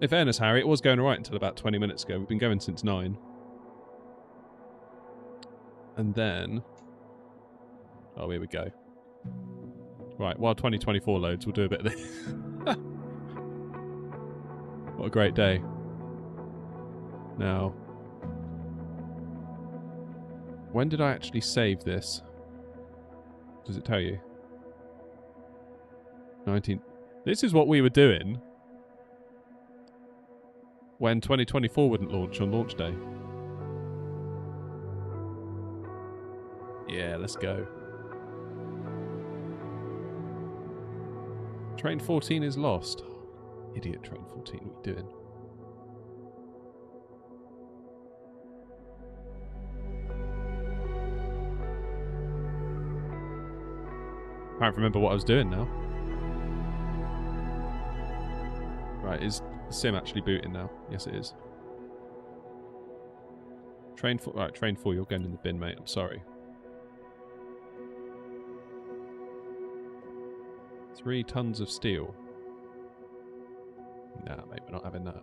In fairness, Harry, it was going alright until about 20 minutes ago. We've been going since 9. And then... Oh, here we go. Right, while 2024 loads, we'll do a bit of this. What a great day. Now... When did I actually save this? Does it tell you? 19... This is what we were doing when 2024 wouldn't launch on launch day. Yeah, let's go. Train 14 is lost. Idiot Train 14, what are you doing? I can't remember what I was doing now. Right, is the sim actually booting now? Yes, it is. Train 4, right, Train 4, you're going in the bin, mate. I'm sorry. 3 tons of steel. Nah, mate, we're not having that.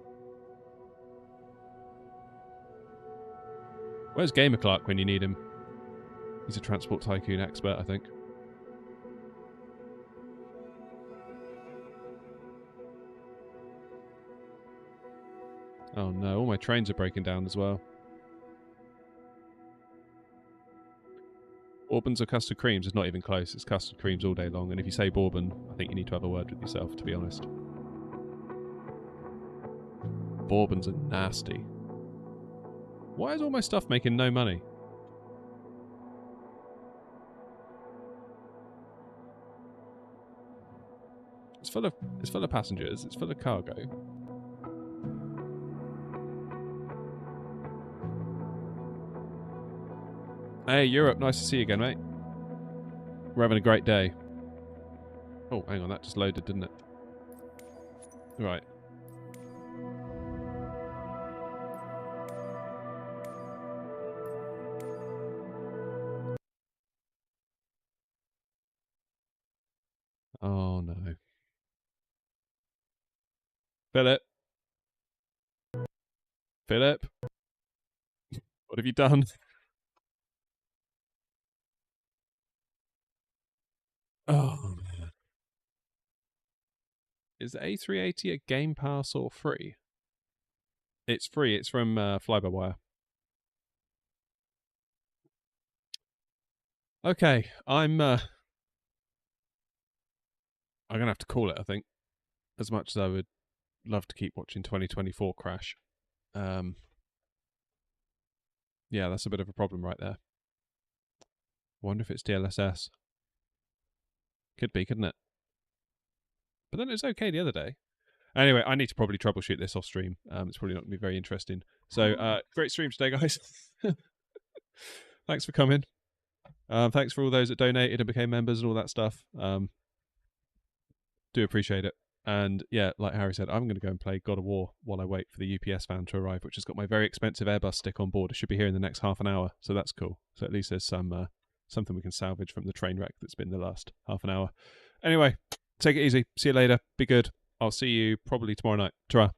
Where's Gamer Clark when you need him? He's a Transport Tycoon expert, I think. Oh no, all my trains are breaking down as well. Bourbons or custard creams is not even close. It's custard creams all day long. And if you say bourbon, I think you need to have a word with yourself, to be honest. Bourbons are nasty. Why is all my stuff making no money? It's full of passengers. It's full of cargo. Hey, Europe, nice to see you again, mate. We're having a great day. Oh, hang on, that just loaded, didn't it? Right. Oh, no. Philip. Philip. What have you done? Oh, man. Is the A380 a Game Pass or free? It's free. It's from Fly-by-Wire. Okay, I'm going to have to call it, I think. As much as I would love to keep watching 2024 crash. Yeah, that's a bit of a problem right there. Wonder if it's DLSS. Could be, couldn't it? But then it was okay the other day. Anyway, I need to probably troubleshoot this off stream. It's probably not going to be very interesting. So, great stream today, guys. Thanks for coming. Thanks for all those that donated and became members and all that stuff. Do appreciate it. And yeah, like Harry said, I'm going to go and play God of War while I wait for the UPS van to arrive, which has got my very expensive Airbus stick on board. It should be here in the next half an hour, so that's cool. So at least there's some something we can salvage from the train wreck that's been the last half an hour. Anyway, take it easy. See you later. Be good. I'll see you probably tomorrow night. Ta-ra.